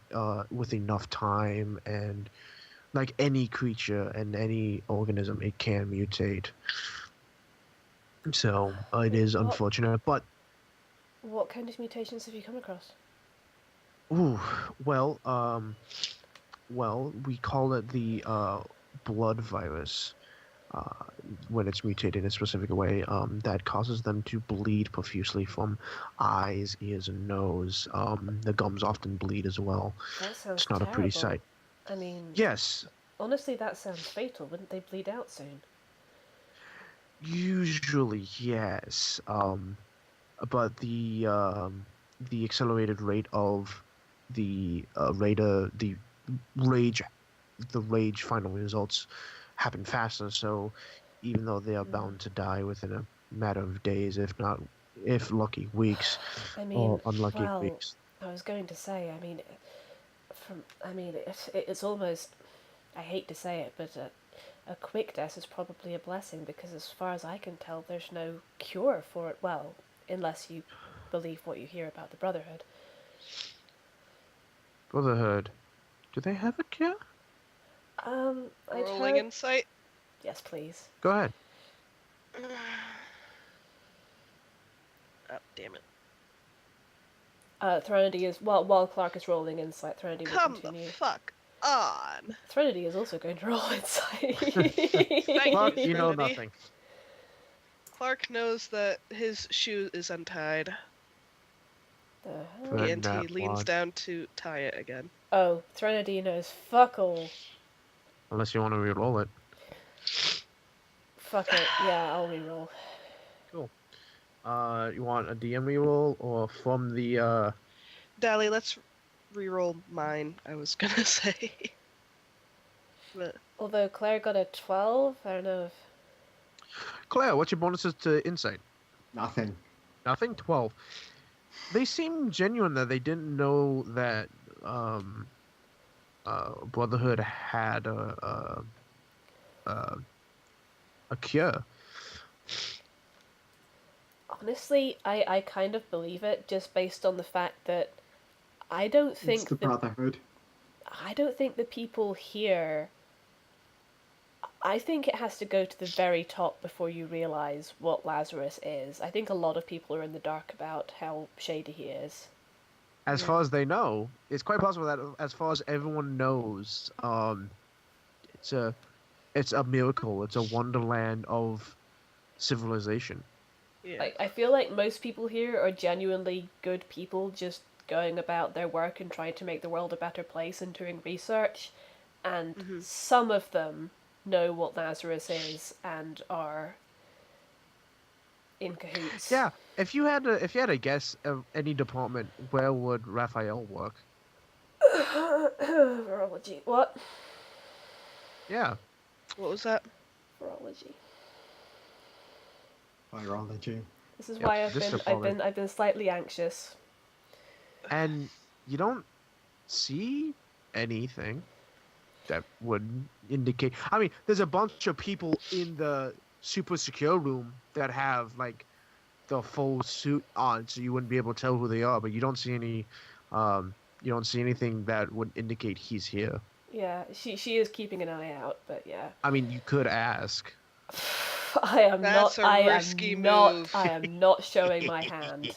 with enough time and like any creature and any organism, it can mutate. So it is What, unfortunate, but what kind of mutations have you come across? ooh, well, we call it the blood virus. Uh, when it's mutated in a specific way, that causes them to bleed profusely from eyes, ears, and nose. The gums often bleed as well. That sounds It's not a pretty terrible. sight. I mean, Yes, honestly, that sounds fatal. Wouldn't they bleed out soon? usually yes. But the accelerated rate of the rage, the rage final results happen faster. So even though they are bound to die within a matter of days, if lucky, weeks, I mean, or unlucky well, weeks. I was going to say, it's almost, I hate to say it, but a quick death is probably a blessing because as far as I can tell, there's no cure for it. Well, unless you believe what you hear about the Brotherhood. Brotherhood, do they have a cure? I'd Rolling heard. insight. Yes, please. Go ahead. Oh, damn it. Threnody is while Clark is rolling insight, Threnody will Come the continue. fuck on. Threnody is also going to roll insight. Thank Clark, you, you know Threnody. nothing. Clark knows that his shoe is untied, The hell? For and he that leans one. down to tie it again. Oh, Threnody knows fuck all. Unless you want to re-roll it. Fuck it. Yeah, I'll reroll. Cool. You want a DM reroll or from the Dally, let's re-roll mine, I was gonna say. But Although Claire got a 12, I don't know if... Claire, what's your bonuses to insight? Nothing. Nothing? 12. They seem genuine that they didn't know that Brotherhood had a cure. Honestly, I kind of believe it just based on the fact that I don't It's think the Brotherhood. I don't think the people here. I think it has to go to the very top before you realize what Lazarus is. I think a lot of people are in the dark about how shady he is. As far as they know, it's quite possible that as far as everyone knows, it's a miracle. It's a wonderland of civilization. yeah. I feel like most people here are genuinely good people just going about their work and trying to make the world a better place and doing research. And some of them know what Lazarus is and are in cahoots. Yeah, if you had to guess any department, where would Raphael work? Virology. What? Yeah, What was that? Virology. Virology. This is yep, why this department. I've been slightly anxious. And you don't see anything that would indicate. I mean, there's a bunch of people in the super secure room that have like the full suit on, so you wouldn't be able to tell who they are. But you don't see any, you don't see anything that would indicate he's here. Yeah, she is keeping an eye out, but yeah. I mean, you could ask. That's a risky move. I am not showing my hand.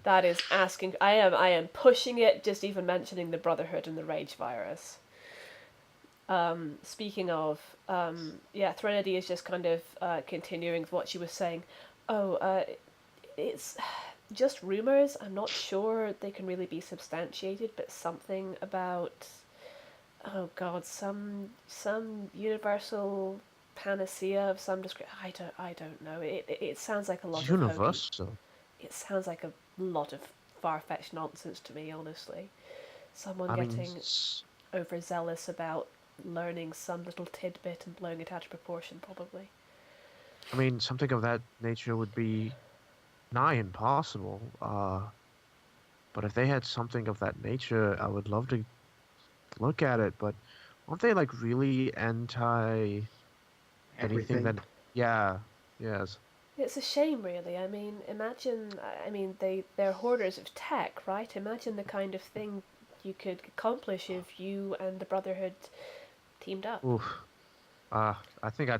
That is asking. I am pushing it. Just even mentioning the Brotherhood and the Rage virus. Speaking of, yeah, Threnody is just kind of continuing what she was saying. Oh, it's just rumors. I'm not sure they can really be substantiated, but something about, oh God, some universal panacea of some description. I don't know. It sounds like a lot of hokey. Universal. It sounds like a lot of far-fetched nonsense to me, honestly. Someone I mean, getting overzealous about learning some little tidbit and blowing it out of proportion, probably. I mean, something of that nature would be nigh impossible. But if they had something of that nature, I would love to look at it. But aren't they like really anti anything Everything. that? Yeah. Yes. It's a shame, really. I mean, imagine. I mean, they're hoarders of tech, right? Imagine the kind of thing you could accomplish if you and the Brotherhood teamed up. Oof. I think I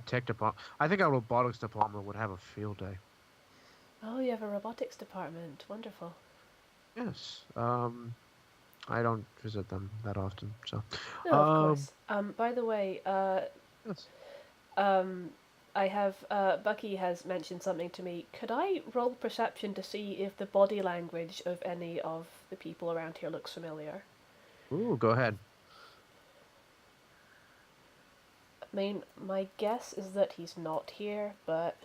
think our robotics department would have a field day. Oh, you have a robotics department. Wonderful. Yes. I don't visit them that often, so. No, of course. By the way, Yes. I have Bucky has mentioned something to me. Could I roll perception to see if the body language of any of the people around here looks familiar? Ooh, go ahead. I mean, my guess is that he's not here, but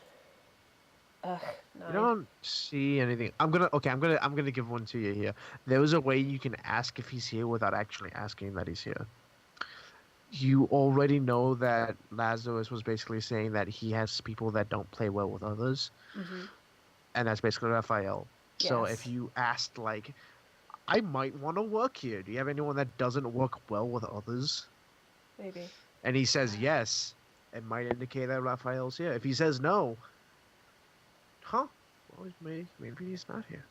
You 9. don't see anything. I'm gonna give one to you here. There was a way you can ask if he's here without actually asking that he's here. You already know that Lazarus was basically saying that he has people that don't play well with others, Mm-hmm. and that's basically Raphael. So Yes. if you asked like, I might want to work here. Do you have anyone that doesn't work well with others? Maybe. And he says yes, it might indicate that Raphael's here. If he says no, well, maybe he's not here.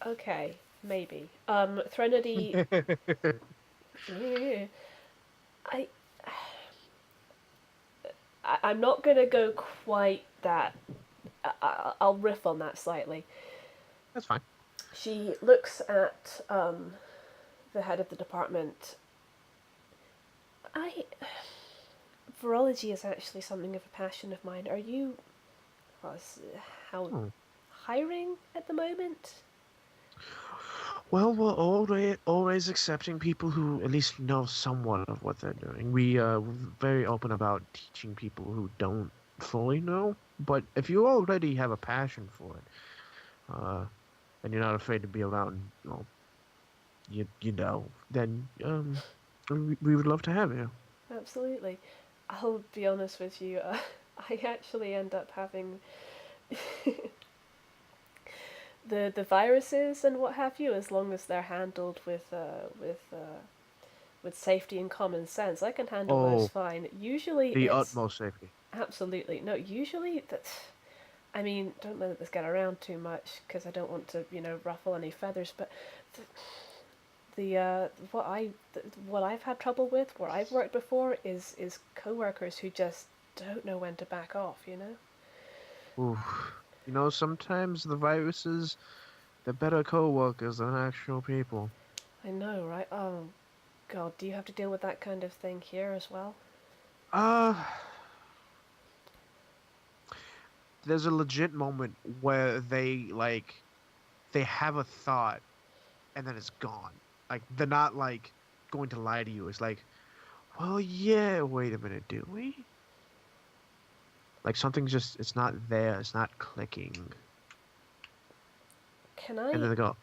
Okay, maybe. Threnody. I, I'm not gonna go quite that. I'll riff on that slightly. That's fine. She looks at the head of the department. Virology is actually something of a passion of mine. Are you, how, hiring at the moment? Well, we're always accepting people who at least know somewhat of what they're doing. We're very open about teaching people who don't fully know. But if you already have a passion for it, and you're not afraid to be around, you know, then we would love to have you. Absolutely. I'll be honest with you. I actually end up having the viruses and what have you, as long as they're handled with safety and common sense. I can handle those fine. Usually, The it's utmost safety. absolutely no. Usually, that's. I mean, don't let this get around too much because I don't want to, ruffle any feathers. But what I've had trouble with, where I've worked before, is coworkers who just don't know when to back off. Oof. Sometimes the viruses, they're better co-workers than actual people. I know, right? Oh, God, do you have to deal with that kind of thing here as well? There's a legit moment where they have a thought and then it's gone. Like they're not like going to lie to you. It's like, well, yeah, wait a minute, do we? Like something's just, it's not there. It's not clicking. Can And then I? they go,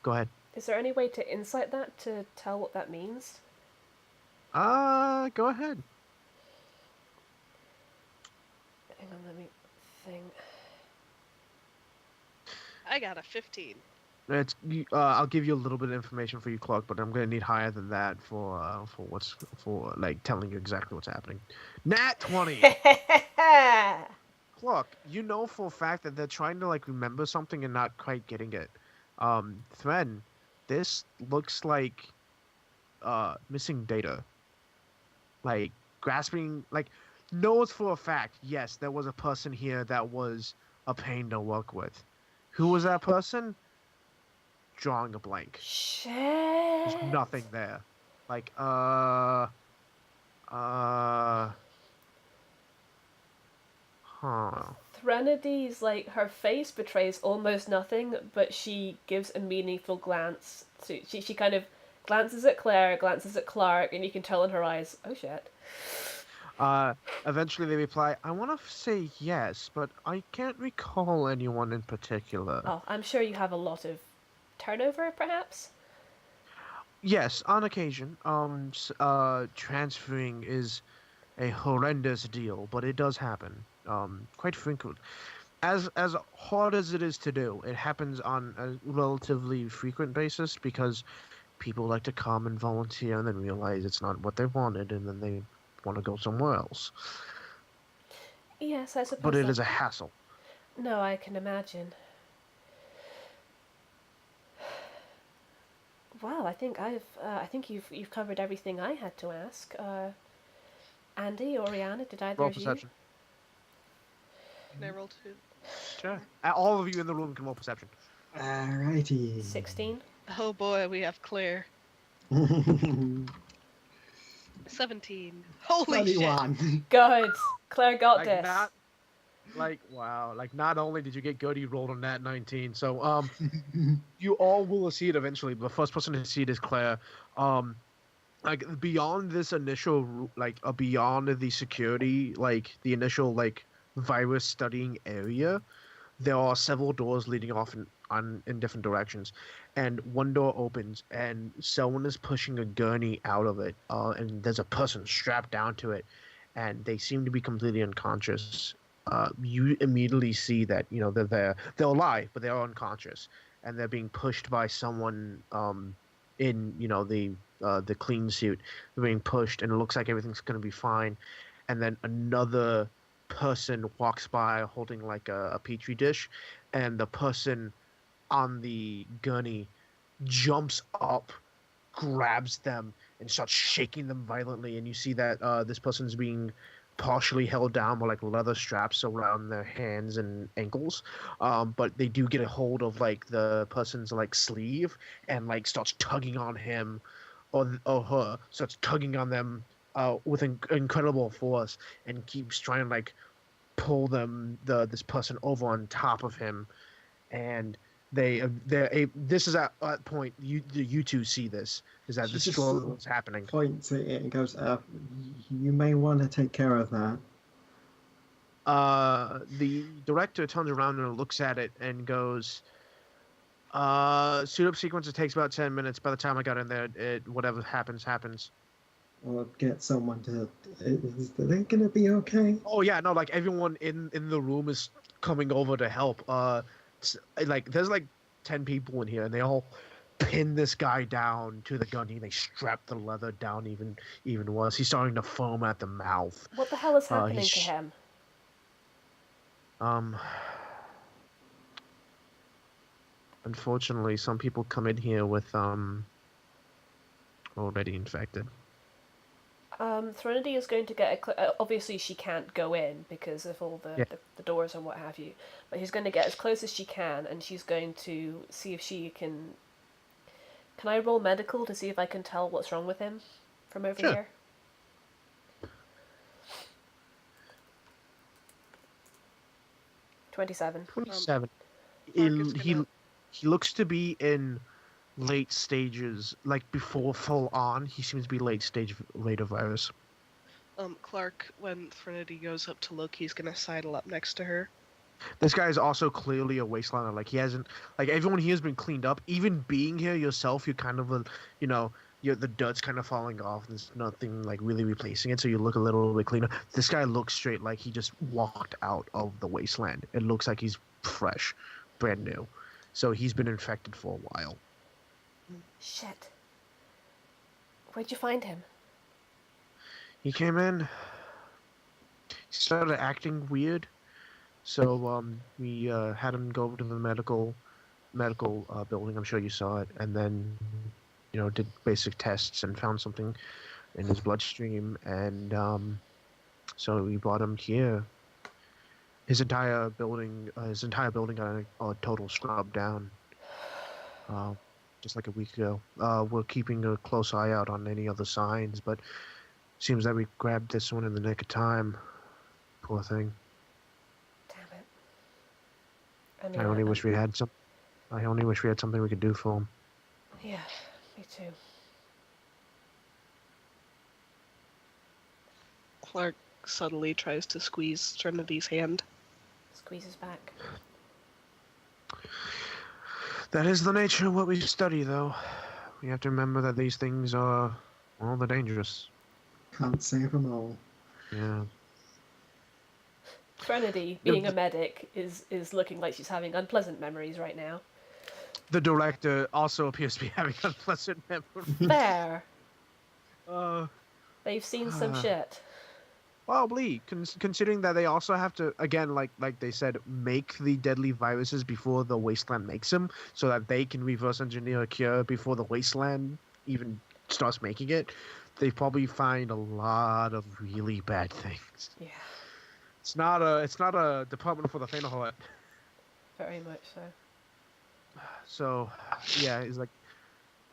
go ahead. Is there any way to insight that to tell what that means? Go ahead. Hang on, let me think. I got a 15. I'll give you a little bit of information for you, Clark, but I'm gonna need higher than that for like telling you exactly what's happening. Nat 20. Clark, you know for a fact that they're trying to like remember something and not quite getting it. Thren, this looks like missing data. Like grasping, like knows for a fact. Yes, there was a person here that was a pain to work with. Who was that person? Drawing a blank. Shit. There's nothing there. Like, huh. Threnodi's like her face betrays almost nothing, but she gives a meaningful glance to. She kind of glances at Claire, glances at Clark, and you can tell in her eyes, oh shit. Eventually they reply, I want to say yes, but I can't recall anyone in particular. Oh, I'm sure you have a lot of turnover, perhaps? Yes, on occasion. Transferring is a horrendous deal, but it does happen. Quite frequent. As hard as it is to do, it happens on a relatively frequent basis because people like to come and volunteer and then realize it's not what they wanted, and then they want to go somewhere else. Yes, I suppose. But it is a hassle. No, I can imagine. Wow, I think I think you've covered everything I had to ask. Andy, Oriana, did either Roll of perception. Can I roll 2? Sure. All of you in the room can roll perception. Alrighty. 16? Oh boy, we have Claire. 17. Holy shit. 21. Good. Claire got Like this. wow. Like not only did you get good, you rolled on that 19. So you all will see it eventually. The first person to see it is Claire. Like beyond this initial beyond the security, like the initial like virus studying area, there are several doors leading off in different directions, and one door opens and someone is pushing a gurney out of it, and there's a person strapped down to it, and they seem to be completely unconscious. You immediately see that they're there, they're alive, but they're unconscious, and they're being pushed by someone in the clean suit. They're being pushed, and it looks like everything's going to be fine, and then another person walks by holding like a petri dish, and the person on the gurney jumps up, grabs them, and starts shaking them violently. And you see that this person's being partially held down by like leather straps around their hands and ankles, but they do get a hold of like the person's like sleeve and like starts tugging on him or her, starts tugging on them with incredible force, and keeps trying to like pull this person over on top of him. And this is at point you two see this, is that She this just struggle is happening. Points at it and goes, you may want to take care of that. The director turns around and looks at it and goes, suit up sequence, it takes about 10 minutes. By the time I got in there, whatever happens. Or get someone to... Is they going to be okay? Oh yeah, no, like everyone in the room is coming over to help. Like there's like 10 people in here, and they all pin this guy down to the gunny. They strap the leather down even worse. He's starting to foam at the mouth. What the hell is happening to him? Unfortunately, some people come in here with already infected. Threnody is going to get obviously she can't go in because of all the doors and what have you, but she's going to get as close as she can, and she's going to see if she can I roll medical to see if I can tell what's wrong with him from over here? 27. 27. He He looks to be in late stages, like before full on. He seems to be late stage radiovirus. Clark, when Threnody goes up to look, he's gonna sidle up next to her. This guy is also clearly a wasteliner. Like he hasn't, like everyone here has been cleaned up. Even being here yourself, you're kind of a, you know, the dirt's kind of falling off. There's nothing like really replacing it, so you look a little bit cleaner. This guy looks straight like he just walked out of the wasteland. It looks like he's fresh, brand new. So he's been infected for a while. Shit. Where'd you find him? He came in. He started acting weird. So we had him go over to the medical building. I'm sure you saw it, and then did basic tests and found something in his bloodstream, and so we brought him here. His entire building got a total scrub down, just like a week ago. We're keeping a close eye out on any other signs, but seems that we grabbed this one in the nick of time. Poor thing. Damn it. I only wish we had something we could do for him. Yeah, me too. Clark subtly tries to squeeze Trinity's hand. Squeezes back. That is the nature of what we study, though. We have to remember that these things are, well, they're dangerous. Can't save them all. Yeah. Threnody, being a medic, is looking like she's having unpleasant memories right now. The director also appears to be having unpleasant memories. Fair. Uh, They've seen some shit. Probably, considering that they also have to, again, like they said, make the deadly viruses before the wasteland makes them, so that they can reverse engineer a cure before the wasteland even starts making it. They probably find a lot of really bad things. Yeah. It's not a department for the faint of heart. Very much so. So, yeah, he's like,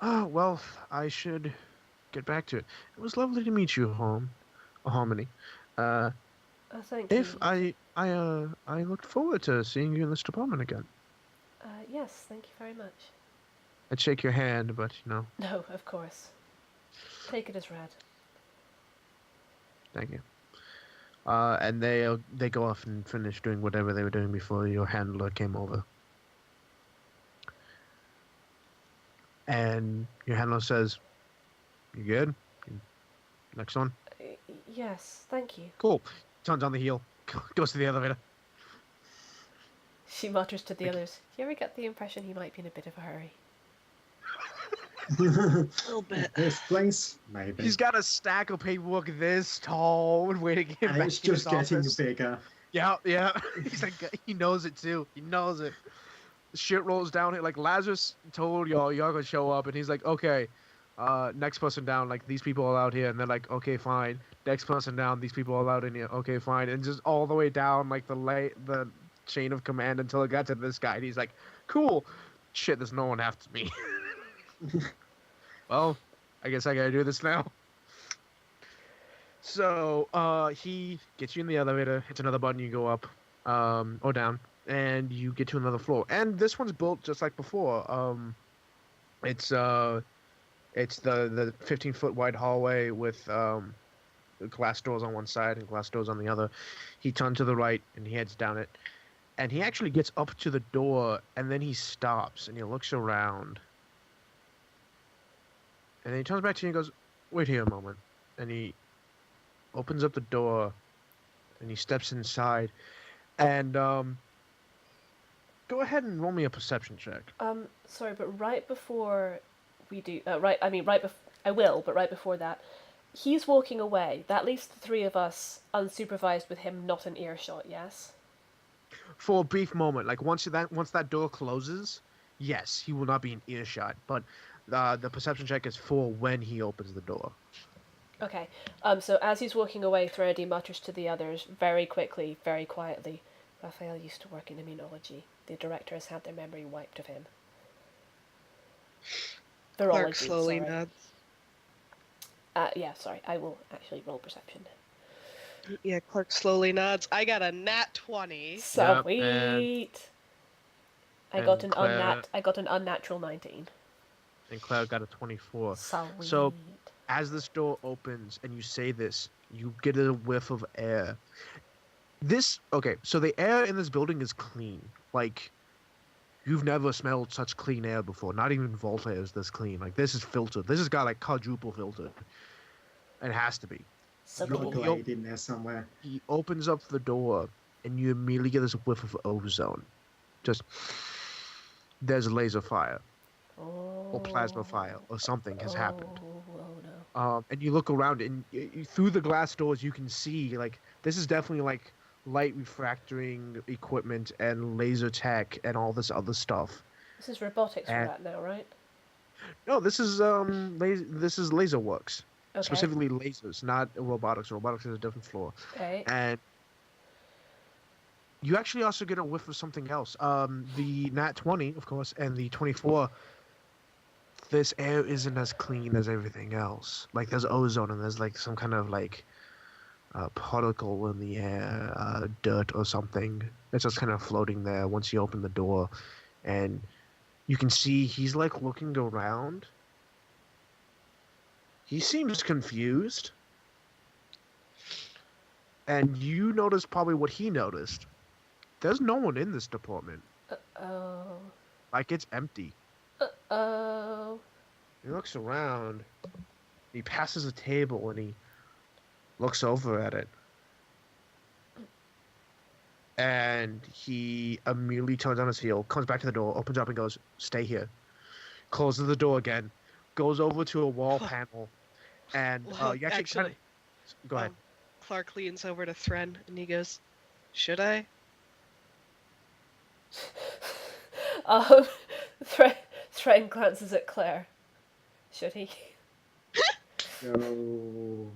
oh, well, I should get back to it. It was lovely to meet you, Harmony. Thank you. I looked forward to seeing you in this department again. Yes, thank you very much. I'd shake your hand, but, No, of course. Take it as read. Thank you. And they go off and finish doing whatever they were doing before your handler came over. And your handler says, "You good? Next one." Yes, thank you. Cool. Turns on the heel, goes to the elevator. She mutters to the others. Do you ever get the impression he might be in a bit of a hurry? A little bit. This place, maybe. He's got a stack of paperwork this tall and waiting him And back it's in his just getting office. bigger. Yeah. He's like, he knows it too. He knows it. Shit rolls down here. Like Lazarus told y'all gonna show up, and he's like, okay, next person down. Like these people are out here, and they're like, okay, fine. Next person down. These people are allowed in here. Okay, fine. And just all the way down, like the chain of command until it got to this guy. And he's like, cool. Shit, there's no one after me. Well, I guess I gotta do this now. So, he gets you in the elevator. Hits another button. You go up, or down, and you get to another floor. And this one's built just like before. It's the 15-foot wide hallway with glass doors on one side and glass doors on the other. He turns to the right and he heads down it. And he actually gets up to the door, and then he stops and he looks around. And then he turns back to you and goes, "Wait here a moment." And he opens up the door and he steps inside. And go ahead and roll me a perception check. Sorry, but right before we do, I will, but right before that, he's walking away. That leaves the three of us unsupervised with him not in earshot, yes? For a brief moment, like once that door closes, yes, he will not be in earshot. But the perception check is for when he opens the door. Okay. So as he's walking away, Threnody mutters to the others very quickly, very quietly, "Raphael used to work in immunology. The director has had their memory wiped of him." Clark Virology, slowly sorry. nods. Yeah, sorry. I will actually roll perception. Yeah, Clark slowly nods. I got a nat 20. Sweet. I got and an unnatural 19. And Claire got a 24. Sweet. So As this door opens and you say this, you get a whiff of air. So the air in this building is clean. Like, you've never smelled such clean air before. Not even Vault air is this clean. Like, this is filtered. This has got like quadruple filtered. It has to be. There's got a Somebody, glade in there somewhere. He opens up the door, and you immediately get this whiff of ozone. Just there's laser fire or plasma fire or something has happened. Oh no. And you look around, and through the glass doors, you can see like this is definitely like light refracting equipment and laser tech and all this other stuff. This is robotics And- for that now, right? No, this is laser works. Okay. Specifically lasers, not robotics. Robotics is a different floor. Okay. And you actually also get a whiff of something else. The Nat 20, of course, and the 24. This air isn't as clean as everything else. Like there's ozone and there's like some kind of like particle in the air, dirt or something. It's just kind of floating there once you open the door, and you can see he's like looking around. He seems confused. And you notice probably what he noticed. There's no one in this department. Oh. Like, it's empty. Oh. He looks around. He passes a table and he looks over at it. And he immediately turns on his heel, comes back to the door, opens up and goes, "Stay here." Closes the door again, goes over to a wall panel, and Well, you actually go ahead. Clark leans over to Thren and he goes, "Should I?" Thren glances at Claire. Should he? No.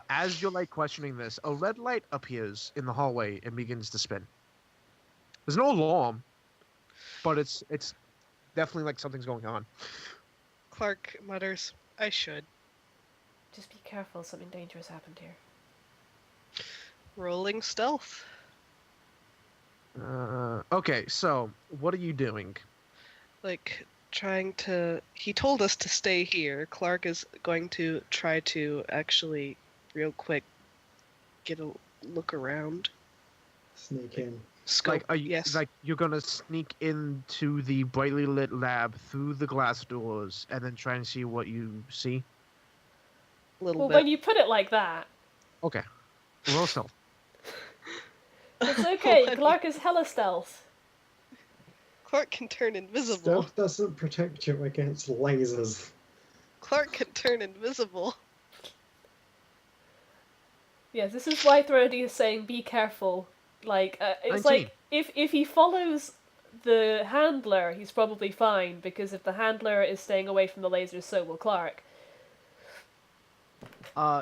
As you're like questioning this, a red light appears in the hallway and begins to spin. There's no alarm, but it's definitely like something's going on. Clark mutters, "I should." Just be careful, something dangerous happened here. Rolling stealth. Okay, so what are you doing? Like, trying to... He told us to stay here. Clark is going to try to actually, real quick, get a look around. Sneak in. Scope, Like, are you yes. like you're gonna sneak into the brightly lit lab through the glass doors and then try and see what you see? A little Well, bit. when you put it like that, Okay, roll stealth. it's okay. When- Clark is hella stealth. Clark can turn invisible. Stealth doesn't protect you against lasers. Clark can turn invisible. Yes, this is why Threnody is saying be careful. Like, it's 19. like, if he follows the handler, he's probably fine, because if the handler is staying away from the lasers, so will Clark.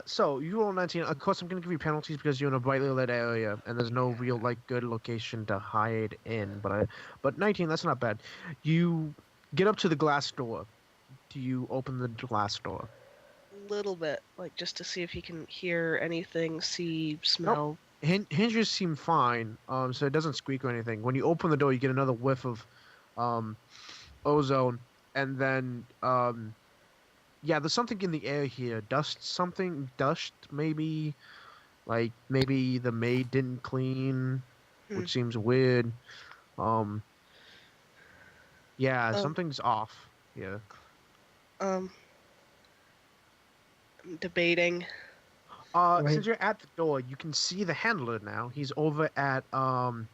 So you roll 19. Of course, I'm gonna give you penalties because you're in a brightly lit area and there's no real like good location to hide in. But 19, that's not bad. You get up to the glass door. Do you open the glass door? A little bit. Like, just to see if he can hear anything, see, smell. Hinges seem fine, so it doesn't squeak or anything. When you open the door, you get another whiff of ozone, and then yeah, there's something in the air here. Dust, maybe. Like maybe the maid didn't clean, which seems weird. Yeah, something's off here. I'm debating. Right. Since you're at the door, you can see the handler now. He's over at the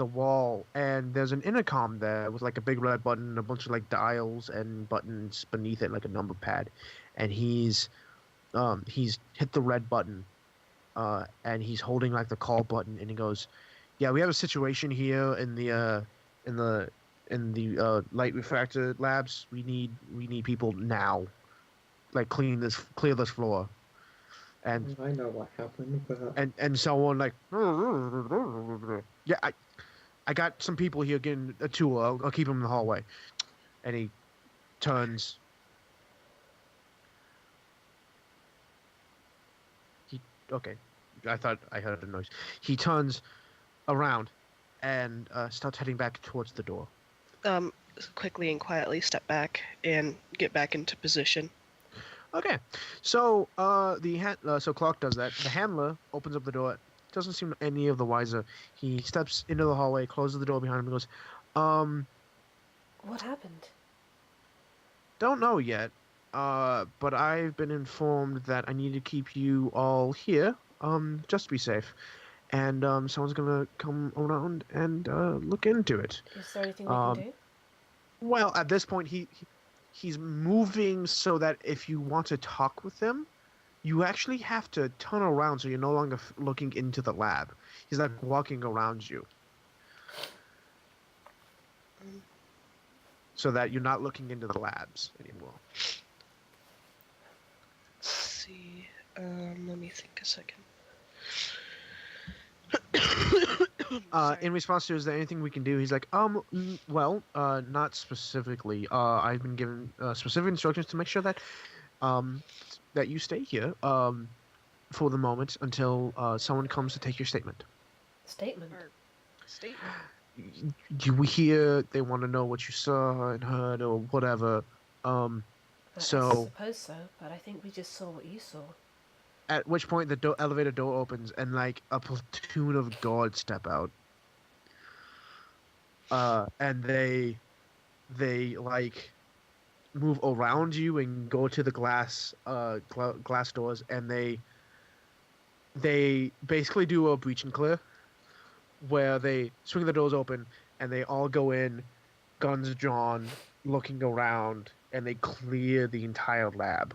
wall, and there's an intercom there with like a big red button, and a bunch of like dials and buttons beneath it, like a number pad. And he's hit the red button, and he's holding like the call button, and he goes, "Yeah, we have a situation here in the light refractor labs. We need people now, like clear this floor." And I know what happened, but and someone like, "Yeah, I got some people here getting a tour. I'll keep them in the hallway." And he turns. Okay, I thought I heard a noise. He turns around and starts heading back towards the door. quickly and quietly step back and get back into position. Okay, so so Clark does that. The handler opens up the door. Doesn't seem any of the wiser. He steps into the hallway, closes the door behind him, and goes, What happened? "Don't know yet. But I've been informed that I need to keep you all here. Just to be safe. And someone's gonna come around and look into it. Is there anything we can do? Well, at this point, he's moving so that if you want to talk with him, you actually have to turn around so you're no longer looking into the lab. He's like walking around you. So that you're not looking into the labs anymore. Let's see. Let me think a second. In response to, is there anything we can do? He's like, well, not specifically. I've been given specific instructions to make sure that, that you stay here, for the moment until someone comes to take your statement. Statement? You hear they want to know what you saw and heard or whatever. I suppose so, but I think we just saw what you saw. At which point the elevator door opens and like a platoon of guards step out. And they like move around you and go to the glass doors, and they basically do a breach and clear where they swing the doors open and they all go in, guns drawn, looking around, and they clear the entire lab.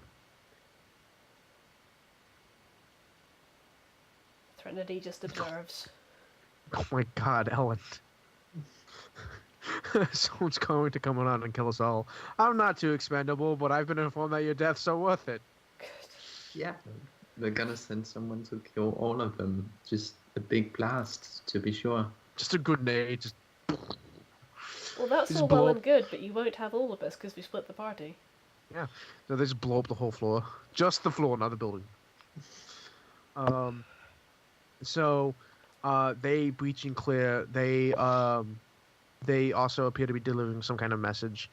Threnody just observes. Oh my god, Ellen. Someone's going to come around and kill us all. I'm not too expendable, but I've been informed that your deaths are worth it. Yeah, they're gonna send someone to kill all of them. Just a big blast, to be sure. Just a grenade. Just... Well, that's all well and good, but you won't have all of us because we split the party. Yeah, so they just blow up the whole floor. Just the floor, not the building. So, they breach and clear. They also appear to be delivering some kind of message,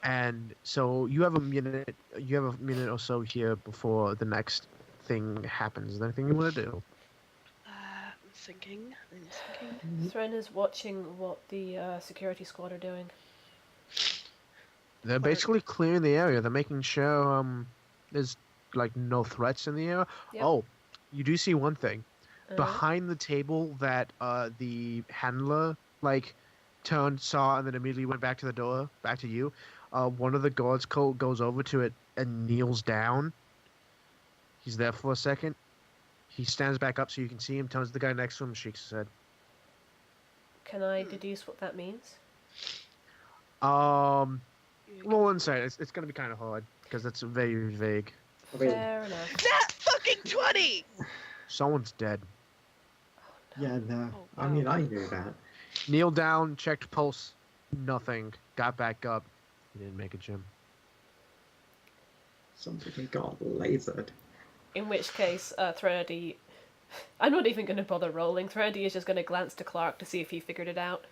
and so you have a minute. You have a minute or so here before the next thing happens. Is there anything you want to do? I'm thinking. Thren is watching what the security squad are doing. They're basically clearing the area. They're making sure there's like no threats in the area. Yep. Oh, you do see one thing. Behind the table that the handler like saw and then immediately went back to the door, back to you. One of the guards goes over to it and kneels down. He's there for a second. He stands back up so you can see him, turns to the guy next to him, shakes his head. Can I deduce what that means? Roll insight. It's going to be kind of hard because it's very vague. Fair enough. That fucking 20! Someone's dead. Yeah, no. Oh, I mean, wow. I knew that. Kneel down, checked pulse, nothing. Got back up. He didn't make it, Jim. Somebody got lasered. In which case, Threnody... I'm not even going to bother rolling. Threnody is just going to glance to Clark to see if he figured it out.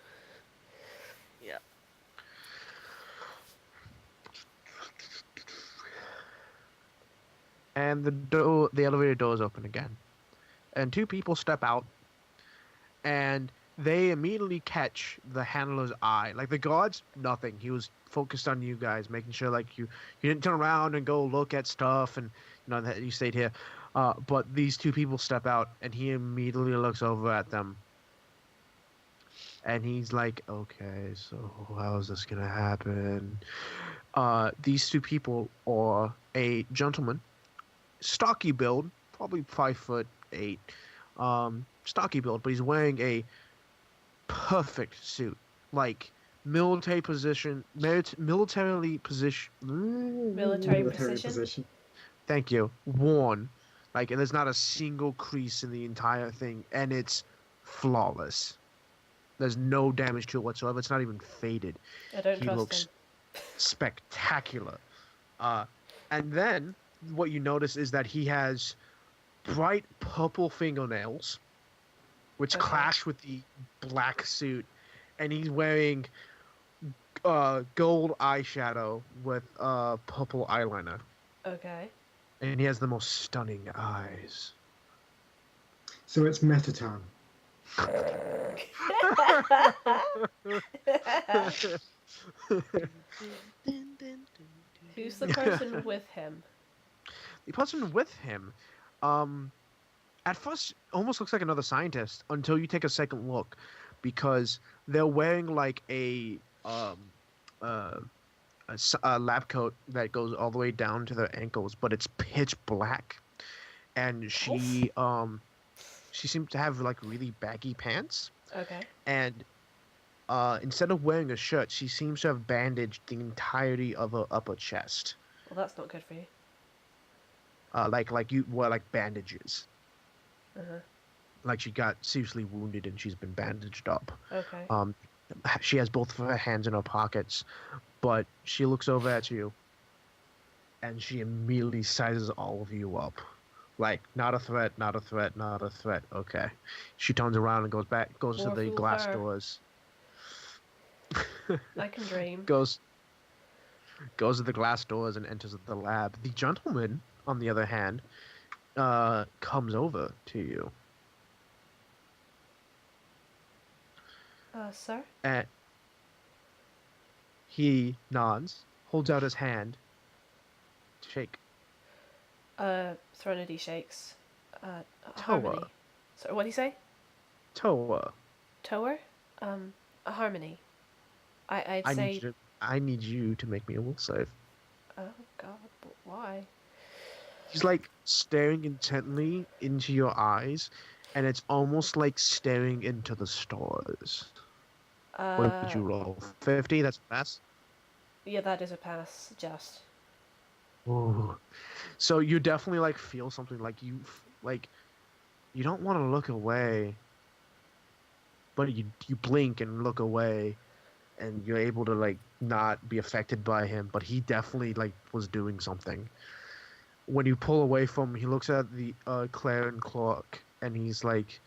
Yeah. And the elevator doors open again. And two people step out, and they immediately catch the handler's eye. Like, the guards, nothing. He was focused on you guys, making sure, like, you didn't turn around and go look at stuff, and, you know, that you stayed here. But these two people step out, and he immediately looks over at them. And he's like, okay, so how is this going to happen? These two people are a gentleman, stocky build, probably 5'8", stocky build, but he's wearing a perfect suit, like military precision. Thank you. Worn, like, and there's not a single crease in the entire thing, and it's flawless. There's no damage to it whatsoever. It's not even faded. I don't He trust looks him. spectacular. And then what you notice is that he has bright purple fingernails, which Okay. clash with the black suit, and he's wearing gold eyeshadow with purple eyeliner, Okay. and he has the most stunning eyes. So it's Metaton. Who's the person with him? The person with him, um, at first almost looks like another scientist until you take a second look, because they're wearing like uh, a lab coat that goes all the way down to their ankles, but it's pitch black, and she seems to have like really baggy pants, Okay. and instead of wearing a shirt, she seems to have bandaged the entirety of her upper chest, Well, that's not good for you. like you wear like bandages. Uh-huh. Like she got seriously wounded and she's been bandaged up. Okay. She has both of her hands in her pockets, but she looks over at you and she immediately sizes all of you up. Like, not a threat, not a threat, not a threat. Okay. She turns around and goes to More the fool glass her. doors. I can dream. goes to the glass doors and enters the lab. The gentleman, on the other hand, comes over to you. Sir? And he nods, holds out his hand to shake. Threnody shakes. Toa. Harmony. So, what do you say? Toa, Tower? A harmony. I'd say... I need you to make me a will save. Oh, God, but why? He's like staring intently into your eyes, and it's almost like staring into the stars. What did you roll? 50? That's a pass? Yeah, that is a pass, just. Ooh. So you definitely like feel something like you don't want to look away, but you blink and look away, and you're able to like not be affected by him, but he definitely like was doing something. When you pull away from him, he looks at the Claire and Clark, and he's like,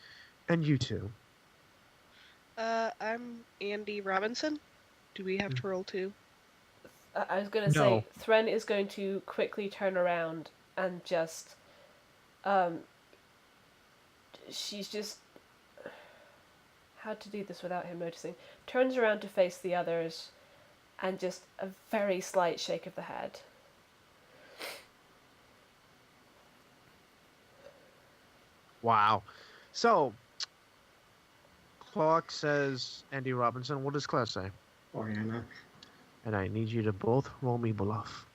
"And you two." I'm Andy Robinson. Do we have to roll too? I was going to No. say, Thren is going to quickly turn around and just... she's just... How to do this without him noticing? Turns around to face the others, and just a very slight shake of the head. Wow. So, Clark says, Andy Robinson. What does Claire say? Oriana. And I need you to both roll me bluff.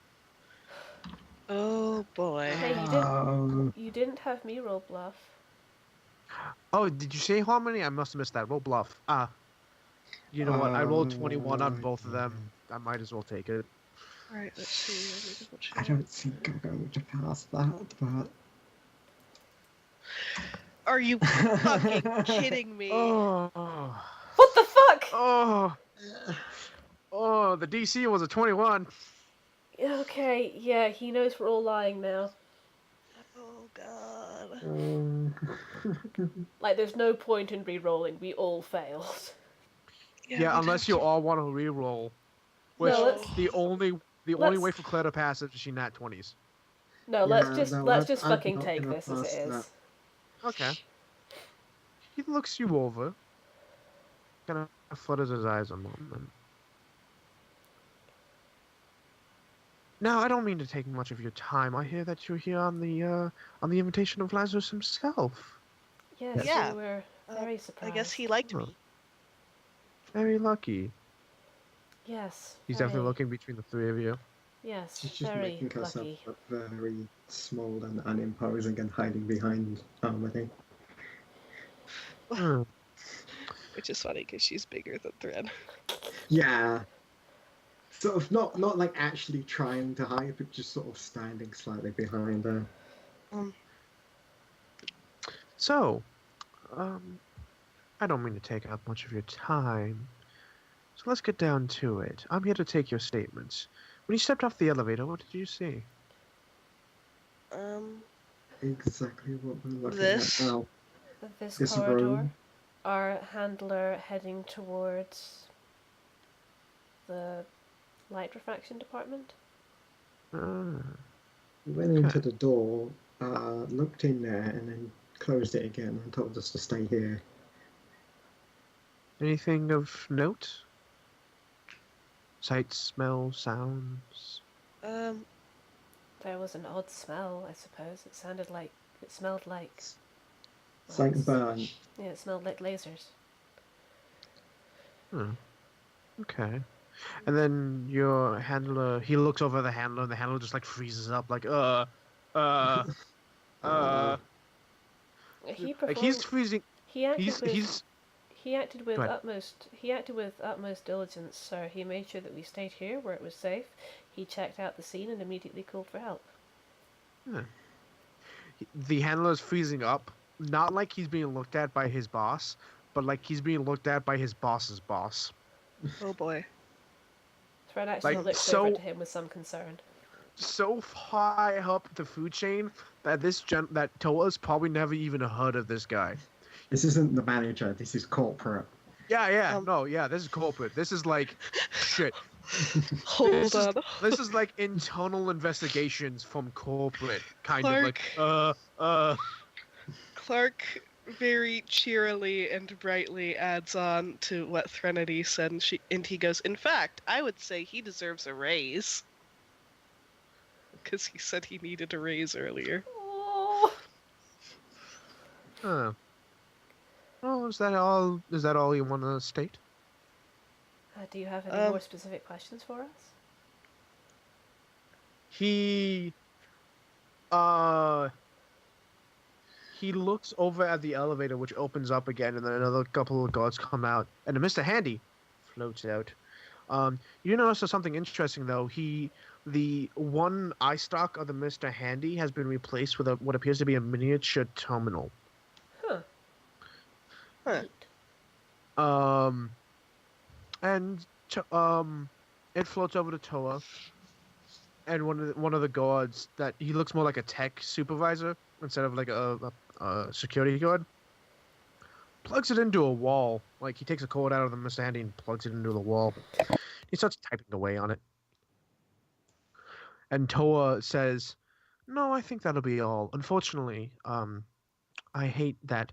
Oh boy. Hey, you didn't have me roll bluff. Oh, did you say harmony? I must have missed that. Roll bluff. You know what? I rolled 21 on both of them. I might as well take it. Alright, let's see. Let me double check. I don't think I'm going to pass that, but... Are you fucking kidding me? Oh. What the fuck? Oh, the DC was a 21. Okay, yeah, he knows we're all lying now. Oh god. Like, there's no point in re-rolling. We all failed. Yeah, unless you all want to re-roll. Which the only way for Claire to pass is if she nat 20s. No, let's just I'm fucking not take gonna this as pass it is. that. Okay. He looks you over. Kind of flutters his eyes a moment. Now, I don't mean to take much of your time. I hear that you're here on the invitation of Lazarus himself. Yes, Yeah. we were very surprised. I guess he liked me. Very lucky. Yes. He's very, definitely looking between the three of you. Yes, She's just very making herself lucky. look very small and unimposing and hiding behind Harmony. Hmm. Which is funny because she's bigger than Thread. Yeah. Sort of not like actually trying to hide, but just sort of standing slightly behind her. So, I don't mean to take up much of your time. So let's get down to it. I'm here to take your statements. When you stepped off the elevator, what did you see? Exactly what we're looking This? at now. This This corridor, room. our handler heading towards the light refraction department. Ah, We went into Okay. the door, looked in there, and then closed it again and told us to stay here. anything of note? Sight, smell, sounds. Um, There was an odd smell, I suppose. It smelled like, It's well, like burn. yeah, it smelled like lasers. Hmm. Okay. And then your handler, he looks over the handler, and the handler just like freezes up, like uh, Uh, He like he's performed. freezing. He acted with. He's. He acted Go with ahead. utmost. He acted with utmost diligence, sir. He made sure that we stayed here where it was safe. He checked out the scene and immediately called for help. Huh. The handler is freezing up, not like he's being looked at by his boss, but like he's being looked at by his boss's boss. oh boy. Fred actually Like looks over so, to him with some concern. so high up the food chain that that Toa's probably never even heard of this guy. this isn't the manager. This is corporate. Yeah, Um, no, yeah, this is corporate. This is like shit. Hold This is on. this is like internal investigations from corporate, kind of like Clark very cheerily and brightly adds on to what Threnody said, and he goes, "In fact, I would say he deserves a raise." Because he said he needed a raise earlier. Oh. Oh, is that all? Is that all you want to state? Do you have any more specific questions for us? He he looks over at the elevator, which opens up again, and then another couple of guards come out, and then Mr. Handy floats out. You notice there's something interesting though. The one eye stalk of the Mr. Handy has been replaced with what appears to be a miniature terminal. Huh. Huh. Neat. And it floats over to Toa, and one of the guards that he looks more like a tech supervisor instead of like a security guard. Plugs it into a wall. Like he takes a cord out of the Mr. Handy and plugs it into the wall. He starts typing away on it. And Toa says, "No, I think that'll be all. Unfortunately, I hate that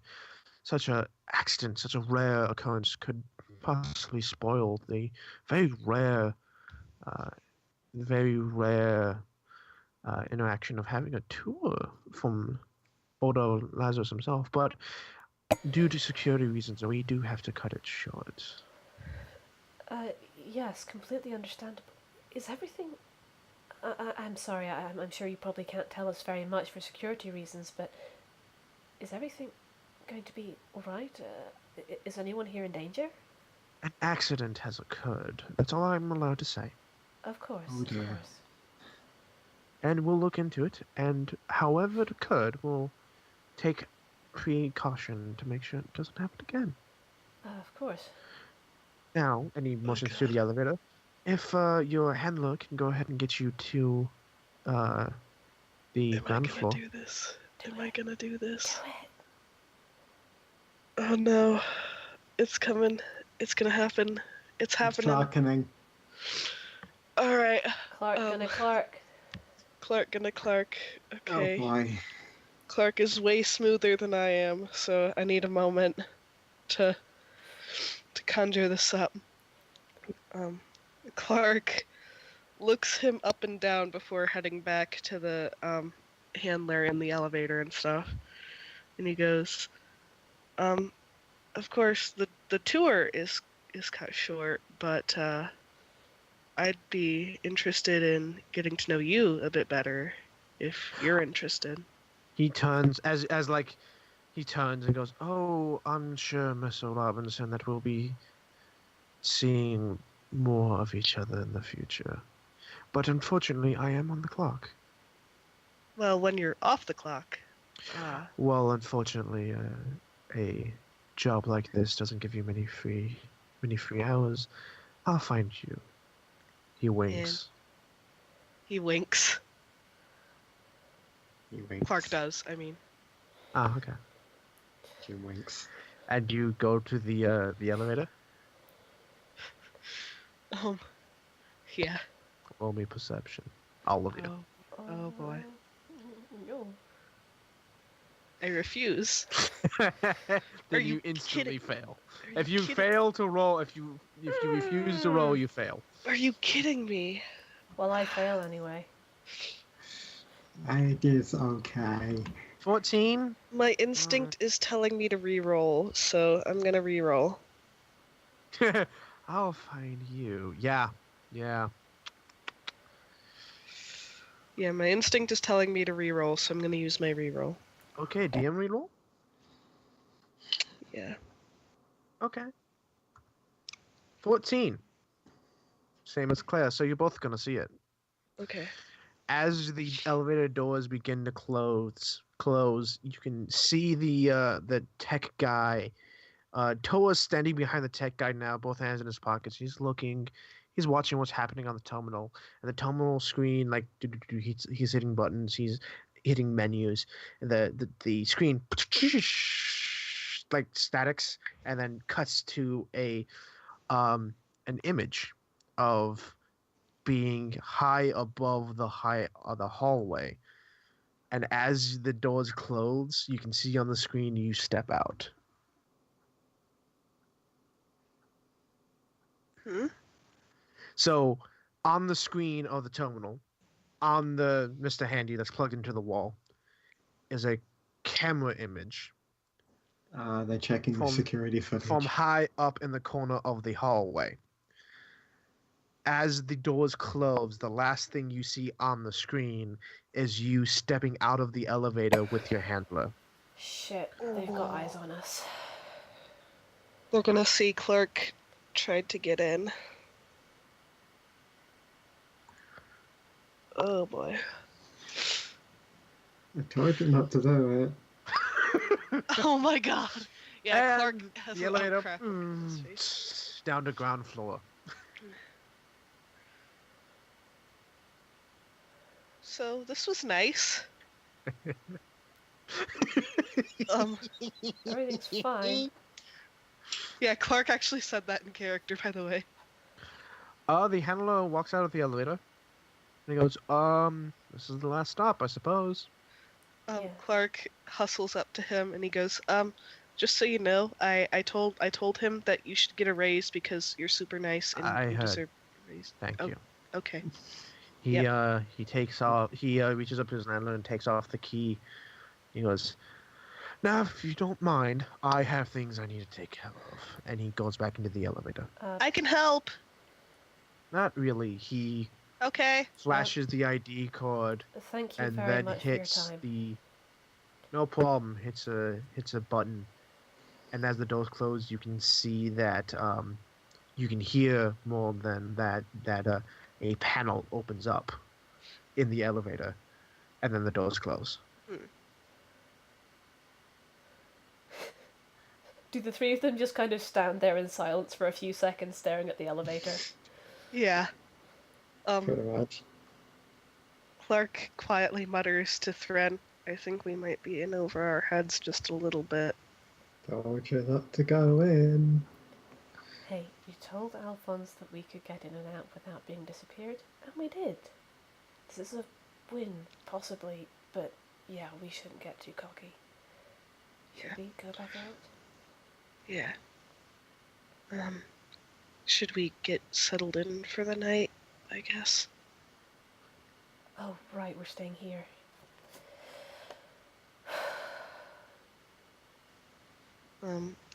such a accident, such a rare occurrence could possibly spoil the very rare, uh, very rare interaction of having a tour from Odo Lazarus himself. But due to security reasons, we do have to cut it short." Yes, completely understandable. Is everything... I'm sorry, I'm sure you probably can't tell us very much for security reasons, but is everything going to be alright? Is anyone here in danger? An accident has occurred. That's all I'm allowed to say. Of course, Oh of dear. course. And we'll look into it, and however it occurred, we'll take precaution to make sure it doesn't happen again. Of course. Now, and he motions to the elevator. If your handler can go ahead and get you to the ground floor. Do this? Am I gonna do this? Do it. Oh no. It's coming. It's gonna happen. It's happening. Clarkening. Alright. Clark gonna Clark. Clark gonna Clark. Okay. Oh boy. Clark is way smoother than I am, so I need a moment to conjure this up. Clark looks him up and down before heading back to the handler in the elevator and stuff. And he goes, of course the tour is cut short, but I'd be interested in getting to know you a bit better if you're interested. He turns he turns and goes, "Oh, I'm sure, Mr. Robinson, that we'll be seeing more of each other in the future. But unfortunately, I am on the clock." Well, when you're off the clock. Well, unfortunately, a job like this doesn't give you many free hours. I'll find you. He winks. He winks. He winks. Clark does, I mean. Ah, okay. He winks. And you go to the elevator? Yeah. Roll me perception. All of you. Oh boy. No. I refuse. Then Are you you instantly kidding? fail. Are If you kidding? fail to roll, if you refuse to roll, you fail. Are you kidding me? Well, I fail anyway. I guess okay. 14. My instinct is telling me to re-roll, so I'm gonna re-roll. I'll find you. Yeah. Yeah, my instinct is telling me to re-roll, so I'm gonna use my re-roll. Okay, DM reroll. Yeah. Okay. 14. Same as Claire, so you're both gonna see it. Okay. As the elevator doors begin to close, you can see the tech guy. Toa's standing behind the tech guy now, both hands in his pockets. He's watching what's happening on the terminal, and the terminal screen, like, he's hitting buttons, he's hitting menus, and the screen like statics, and then cuts to an image of being high above the hallway, and as the doors close, you can see on the screen you step out. Hmm? So on the screen of the terminal, on the Mr. Handy that's plugged into the wall, is a camera image They're checking the From- security from footage. high up in the corner of the hallway. As the doors close, the last thing you see on the screen is you stepping out of the elevator with your handler. Shit, they've got eyes on us. They're gonna see Clark tried to get in. Oh boy. I told you not to do it. Oh my god. Yeah, Clark And has the an elevator crap look in his face. down to ground floor. So this was nice. Everything's fine. Yeah, Clark actually said that in character, by the way. The handler walks out of the elevator, and he goes, this is the last stop, I suppose. Yeah. Clark hustles up to him and he goes, just so you know, I told him that you should get a raise because you're super nice and I you heard. deserve a raise. Thank Oh. you. Okay. He takes off. He reaches up to his handler and takes off the key. He goes, "Now, if you don't mind, I have things I need to take care of." And he goes back into the elevator. I can help. Not really. He Okay. flashes the ID card Thank you and very then much for your hits time. the. No problem. Hits a button, and as the doors close, you can see that you can hear more than that a panel opens up in the elevator, and then the doors close. Do the three of them just kind of stand there in silence for a few seconds staring at the elevator? Yeah. Pretty much. Clark quietly mutters to Thren, I think we might be in over our heads just a little bit. Told you not to go in. Hey, you told Alphonse that we could get in and out without being disappeared, and we did. This is a win, possibly, but yeah, we shouldn't get too cocky. Should we go back out? Yeah. Should we get settled in for the night, I guess? Oh, right, we're staying here.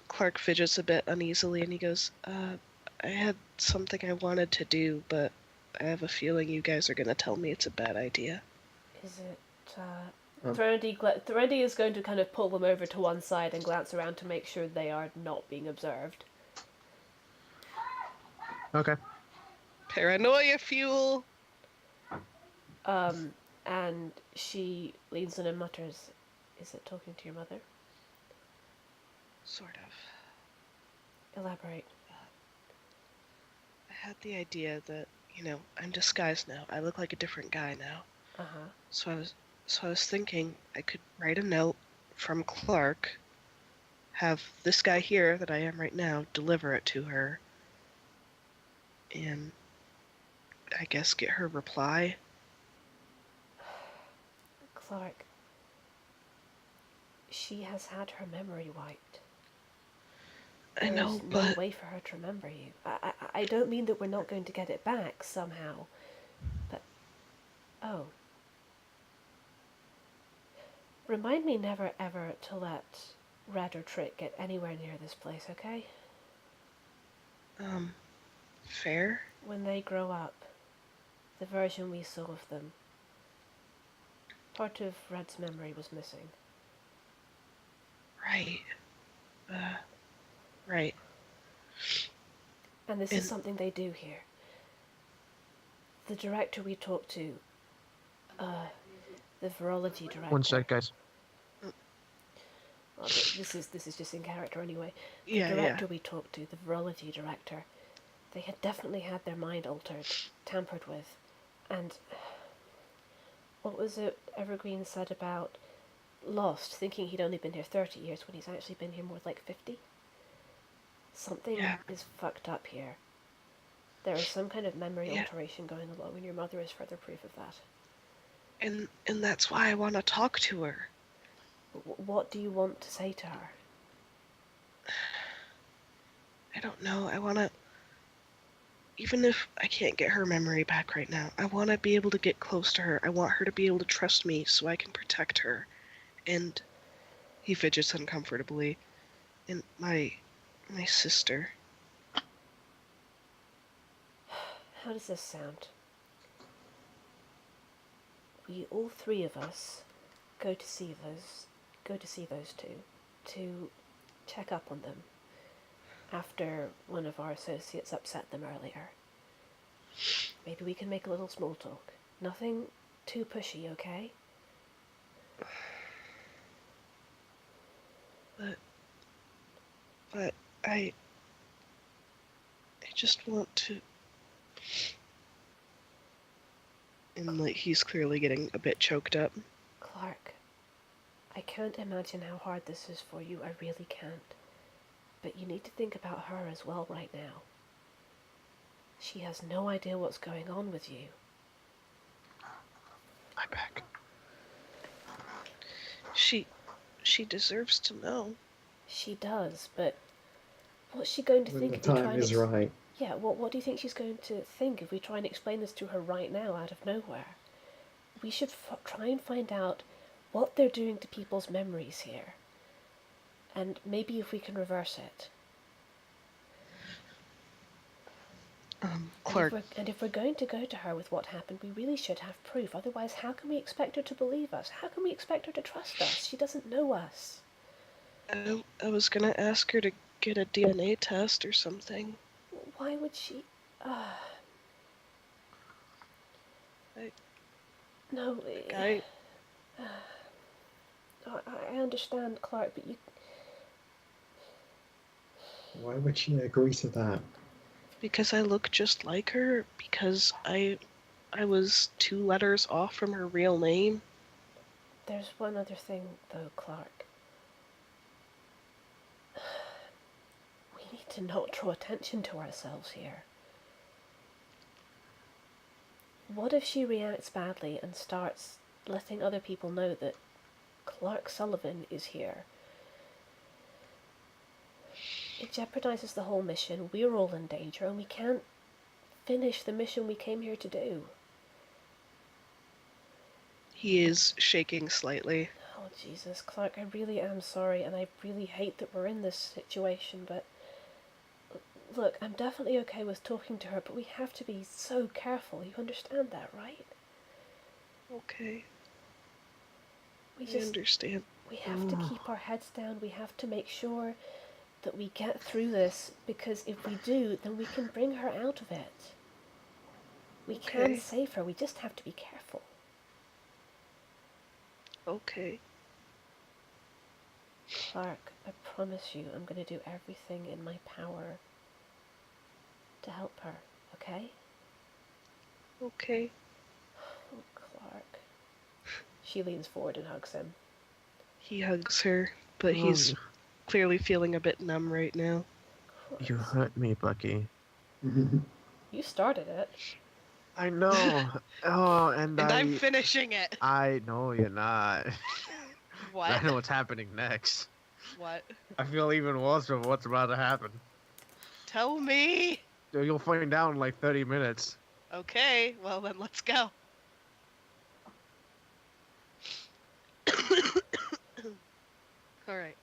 Clark fidgets a bit uneasily and he goes, I had something I wanted to do, but I have a feeling you guys are gonna tell me it's a bad idea. Is it, Threnody is going to kind of pull them over to one side and glance around to make sure they are not being observed. Okay. Paranoia fuel! And she leans in and mutters, is it talking to your mother? Sort of. Elaborate. I had the idea that, I'm disguised now. I look like a different guy now. Uh-huh. So I was thinking I could write a note from Clark, have this guy here that I am right now deliver it to her, and I guess, get her reply. Clark, she has had her memory wiped. I There know, is no but way for her to remember you. I don't mean that we're not going to get it back somehow, but... Oh. Remind me never ever to let Red or Trick get anywhere near this place, okay? fair? When they grow up, the version we saw of them, part of Red's memory was missing. Right. Right. And this is something they do here. The director we talked to, the virology director... One sec, guys. Well, this is just in character anyway. The Yeah, director we talked to, the virology director, they had definitely had their mind altered, tampered with. And what was it Evergreen said about Lost, thinking he'd only been here 30 years when he's actually been here more like 50? Something is fucked up here. There is some kind of memory alteration going along, and your mother is further proof of that. And that's why I want to talk to her. What do you want to say to her? I don't know. I want to... Even if I can't get her memory back right now, I want to be able to get close to her. I want her to be able to trust me so I can protect her. And he fidgets uncomfortably. And my sister. How does this sound? We, all three of us, go to see those two, to check up on them, after one of our associates upset them earlier. Maybe we can make a little small talk. Nothing too pushy, okay? But I just want to... And, like, he's clearly getting a bit choked up. Clark, I can't imagine how hard this is for you. I really can't. But you need to think about her as well right now. She has no idea what's going on with you. I'm back. She deserves to know. She does, but what's she going to When think the if we try time and is right. Yeah, what do you think she's going to think if we try and explain this to her right now out of nowhere? We should try and find out what they're doing to people's memories here. And maybe if we can reverse it. Clark, And if we're going to go to her with what happened, we really should have proof. Otherwise, how can we expect her to believe us? How can we expect her to trust us? She doesn't know us. I was gonna ask her to get a DNA test or something. Why would she... No, I understand, Clark, but you... Why would she agree to that? Because I look just like her, because I was 2 letters off from her real name. There's one other thing, though, Clark. We need to not draw attention to ourselves here. What if she reacts badly and starts letting other people know that Clark Sullivan is here? It jeopardizes the whole mission. We're all in danger, and we can't finish the mission we came here to do. He is shaking slightly. Oh, Jesus, Clark, I really am sorry, and I really hate that we're in this situation, but... Look, I'm definitely okay with talking to her, but we have to be so careful. You understand that, right? Okay. I understand. We have to keep our heads down. We have to make sure that we get through this, because if we do, then we can bring her out of it. We can save her. We just have to be careful. Okay. Clark, I promise you I'm going to do everything in my power to help her, okay? Okay. Oh, Clark. She leans forward and hugs him. He hugs her, but he's clearly feeling a bit numb right now. You hurt me, Bucky. You started it. I know. Oh, and I'm finishing it. I know you're not. What? I know what's happening next. What? I feel even worse of what's about to happen. Tell me. You'll find out in like 30 minutes. Okay, well then let's go. Alright.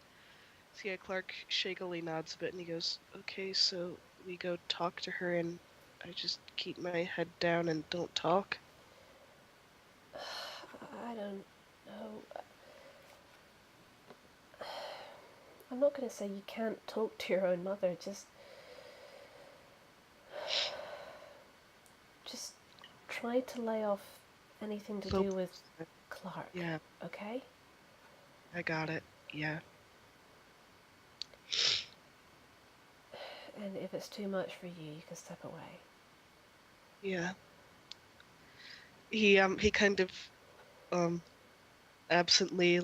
So yeah, Clark shakily nods a bit and he goes, okay, so we go talk to her and I just keep my head down and don't talk? I don't know. I'm not going to say you can't talk to your own mother, just try to lay off anything to So- do with Clark. Yeah, Okay? I got it. Yeah. And if it's too much for you, you can step away. Yeah. He kind of absently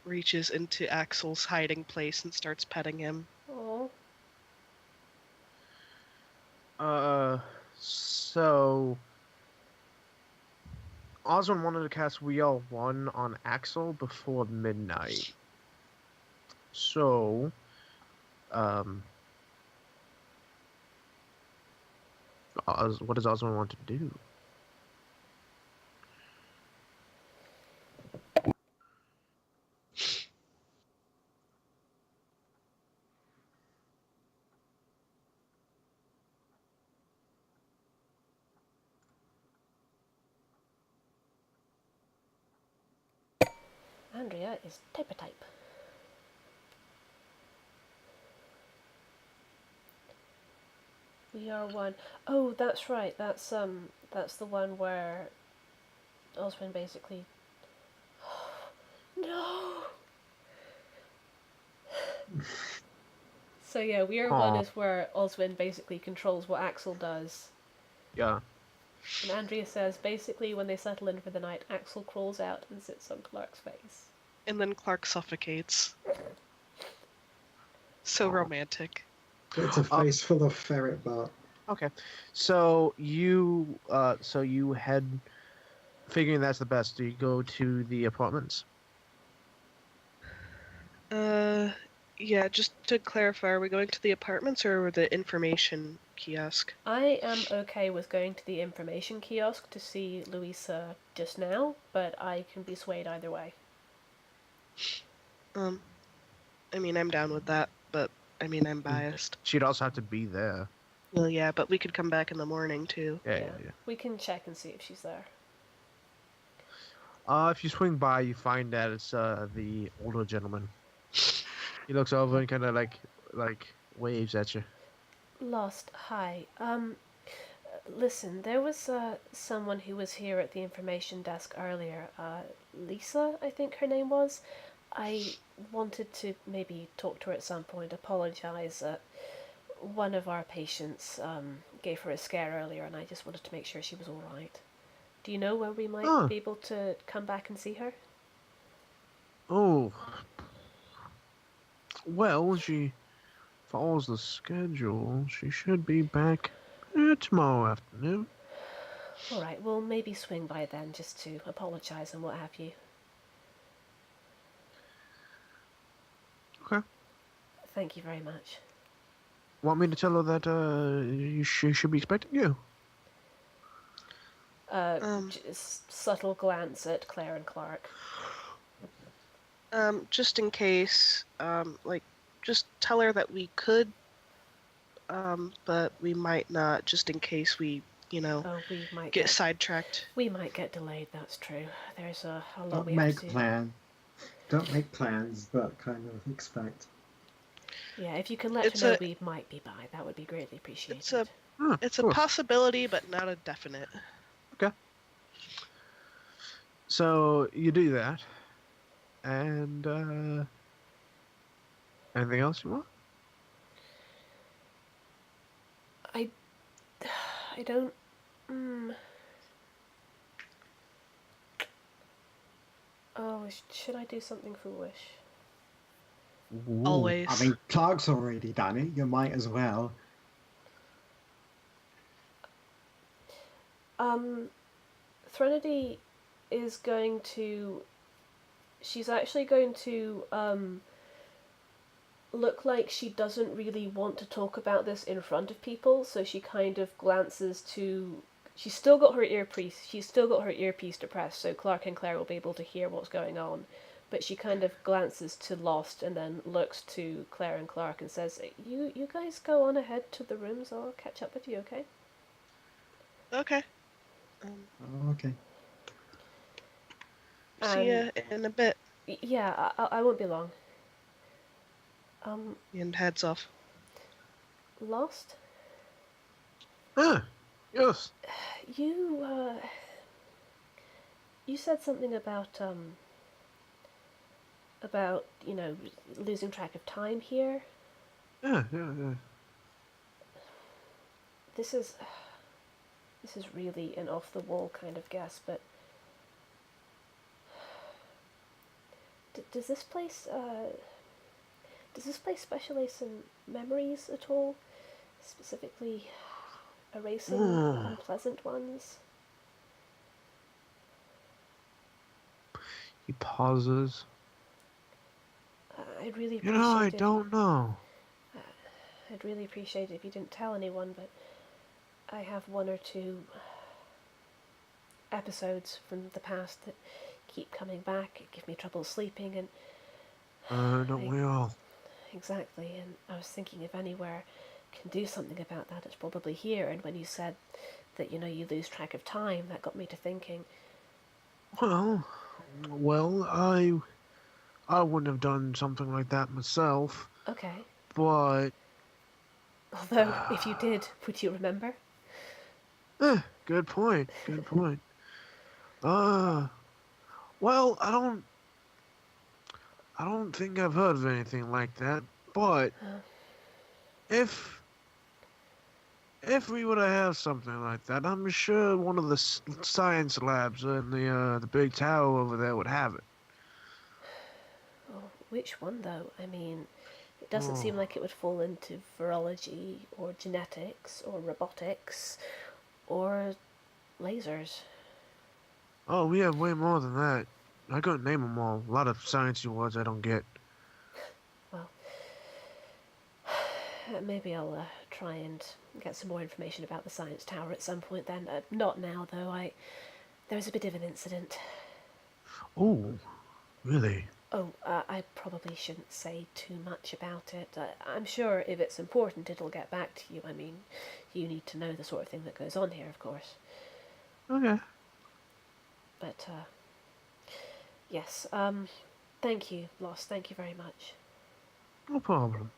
reaches into Axel's hiding place and starts petting him. Oh, So Oswin wanted to cast We Are One on Axel before midnight. So, what does Oswin want to do? Andrea is type. We are one. Oh, that's right. That's the one where Oswin basically. No. So yeah, We Are One Aw. is where Oswin basically controls what Axel does. Yeah. And Andrea says basically when they settle in for the night, Axel crawls out and sits on Clark's face. And then Clark suffocates. So romantic. It's a face full of ferret bark. Okay. So you head, figuring that's the best. Do you go to the apartments? Yeah, just to clarify, are we going to the apartments or the information kiosk? I am okay with going to the information kiosk to see Louisa just now, but I can be swayed either way. I mean, I'm down with that, but I mean, I'm biased. She'd also have to be there. Well, yeah, but we could come back in the morning too. Yeah. We can check and see if she's there. If you swing by, you find that it's the older gentleman. He looks over and kind of like waves at you. Lost, hi. Listen, there was someone who was here at the information desk earlier. Lisa, I think her name was. I wanted to maybe talk to her at some point, apologize. One of our patients gave her a scare earlier, and I just wanted to make sure she was all right. Do you know where we might be able to come back and see her? Oh. Well, she follows the schedule. She should be back tomorrow afternoon. All right, we'll maybe swing by then just to apologize and what have you. Okay. Thank you very much. Want me to tell her that she should be expecting you? Just subtle glance at Claire and Clark. Just in case, just tell her that we could, but we might not, just in case we, We might get sidetracked. We might get delayed, that's true. There's a lot Don't we have make to do. Don't make plans, but kind of expect. Yeah, if you can let her know we might be by, that would be greatly appreciated. It's a possibility, but not a definite. Okay. So you do that, and anything else you want? I don't. Oh, should I do something foolish? Ooh. Always. I mean, Clark's already done it. You might as well. Threnody is going to... She's actually going to, look like she doesn't really want to talk about this in front of people, so she kind of glances to... She's still got her earpiece depressed, so Clark and Claire will be able to hear what's going on. But she kind of glances to Lost and then looks to Claire and Clark and says, You guys go on ahead to the rooms, I'll catch up with you, okay? Okay. Okay. See ya in a bit. Yeah, I won't be long. And heads off. Lost? Yes. You said something about, losing track of time here. Yeah. This is really an off-the-wall kind of guess, but does this place specialize in memories at all? Specifically, erasing unpleasant ones? He pauses. I'd really You know, I appreciate it. don't know. I'd really appreciate it if you didn't tell anyone, but I have one or two episodes from the past that keep coming back, give me trouble sleeping, and Don't we all? exactly, and I was thinking if anywhere can do something about that, it's probably here. And when you said that, you lose track of time, that got me to thinking. Well, I wouldn't have done something like that myself, Okay. but Although, if you did, would you remember? good point. Well, I don't think I've heard of anything like that, but if we were to have something like that, I'm sure one of the science labs in the big tower over there would have it. Oh, which one, though? I mean, it doesn't seem like it would fall into virology, or genetics, or robotics, or lasers. Oh, we have way more than that. I couldn't name them all. A lot of sciencey words I don't get. Well, maybe I'll try and get some more information about the science tower at some point then. Not now, though. There was a bit of an incident. Oh, really? Oh, I probably shouldn't say too much about it. I'm sure if it's important, it'll get back to you. I mean, you need to know the sort of thing that goes on here, of course. Okay. But, yes, thank you, Lost. Thank you very much. No problem.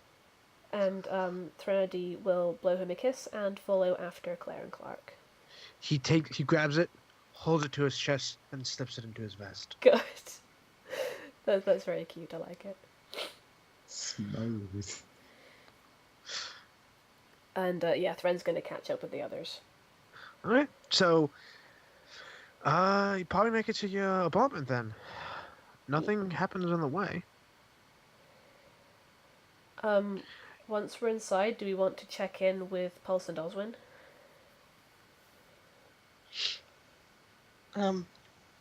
And, Threnody will blow him a kiss and follow after Claire and Clark. He grabs it, holds it to his chest, and slips it into his vest. Good. That's very cute, I like it. Smooth. And, Thren's gonna catch up with the others. Alright, so, you probably make it to your apartment then. Nothing happens on the way. Once we're inside, do we want to check in with Pulse and Oswin?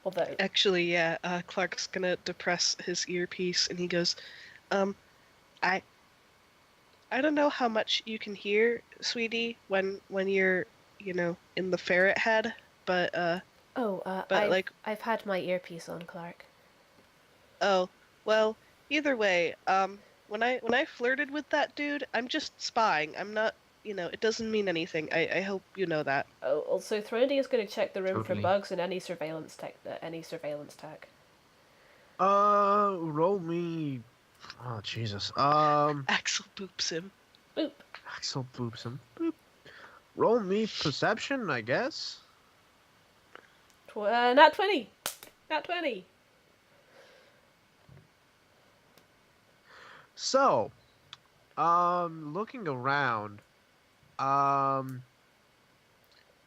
Although... Actually, yeah, Clark's gonna depress his earpiece, and he goes, I don't know how much you can hear, sweetie, when you're, in the ferret head, but I've had my earpiece on, Clark. Oh, well, either way, when I flirted with that dude, I'm just spying. I'm not, it doesn't mean anything. I hope you know that. Oh, also, Threnody is going to check the room Totally. for bugs and any surveillance tech. Roll me... Oh, Jesus. Axel boops him. Boop. Axel boops him. Boop. Roll me perception, I guess. Nat 20! Nat 20! So, looking around,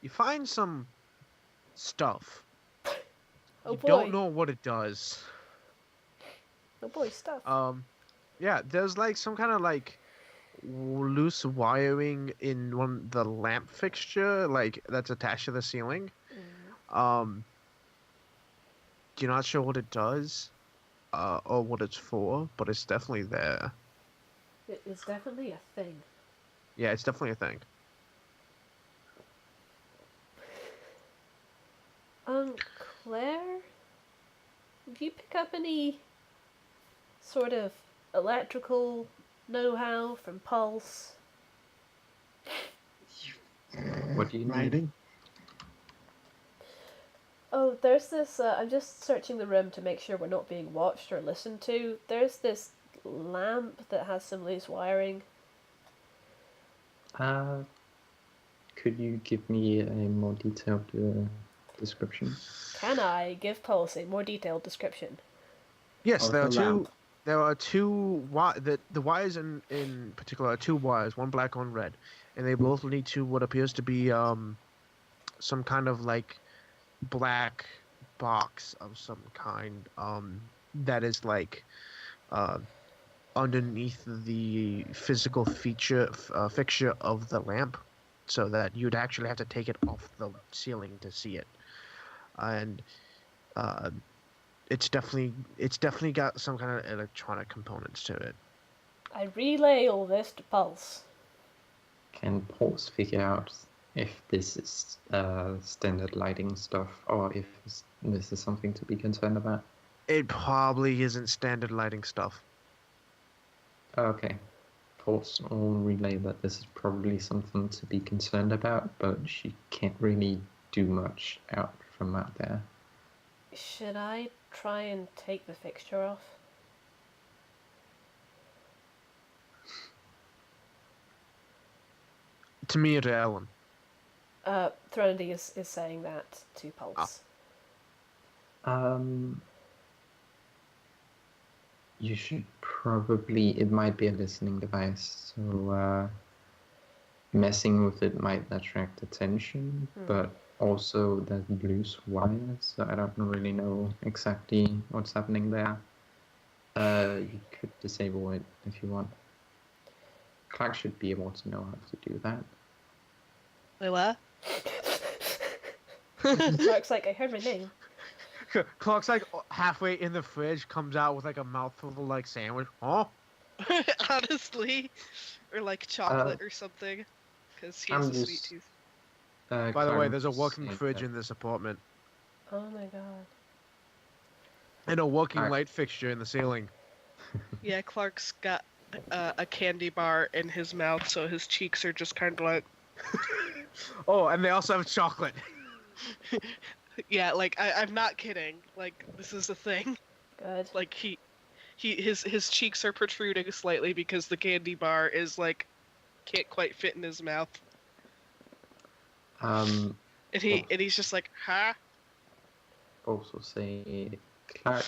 you find some stuff. Oh You boy. don't know what it does. Oh boy, stuff. Yeah, there's like some kind of like loose wiring in the lamp fixture, like that's attached to the ceiling. Um, you're not sure what it does, or what it's for, but it's definitely there. It's definitely a thing. Yeah, it's definitely a thing. Claire, do you pick up any sort of electrical know-how from Pulse? What do you need? Writing? Oh, there's this. I'm just searching the room to make sure we're not being watched or listened to. There's this lamp that has some loose wiring. Could you give me a more detailed description? Can I give Pulse a more detailed description? Yes, Of there are the two. lamp. There are two. The wires in particular are two wires, one black, one red, and they both lead to what appears to be some kind of like black box of some kind that is like uh underneath the physical fixture of the lamp, so that you'd actually have to take it off the ceiling to see it, and uh it's definitely got some kind of electronic components to it. I relay all this to Pulse. Can Pulse figure out if this is standard lighting stuff or if this is something to be concerned about? It probably isn't standard lighting stuff. Okay. Pulse will relay that this is probably something to be concerned about, but she can't really do much out from out there. Should I try and take the fixture off? To me or to Ellen? Threnody is saying that to Pulse. You should probably, it might be a listening device, so messing with it might attract attention, but also there's loose wires, so I don't really know exactly what's happening there. You could disable it if you want. Clark should be able to know how to do that. Wait, what? Clark's like, I heard my name. Clark's like halfway in the fridge, comes out with like a mouthful of like sandwich. Huh? Honestly. Or like chocolate or something. Because he has a sweet tooth. By the way, there's a working fridge in this apartment. Oh my god. And a working light fixture in the ceiling. Yeah, Clark's got a candy bar in his mouth, so his cheeks are just kind of like... Oh, and they also have chocolate. Yeah, like, I'm not kidding. Like, this is a thing. Good. Like, his cheeks are protruding slightly because the candy bar is, like, can't quite fit in his mouth. And he's just like, huh? Also say, Clark,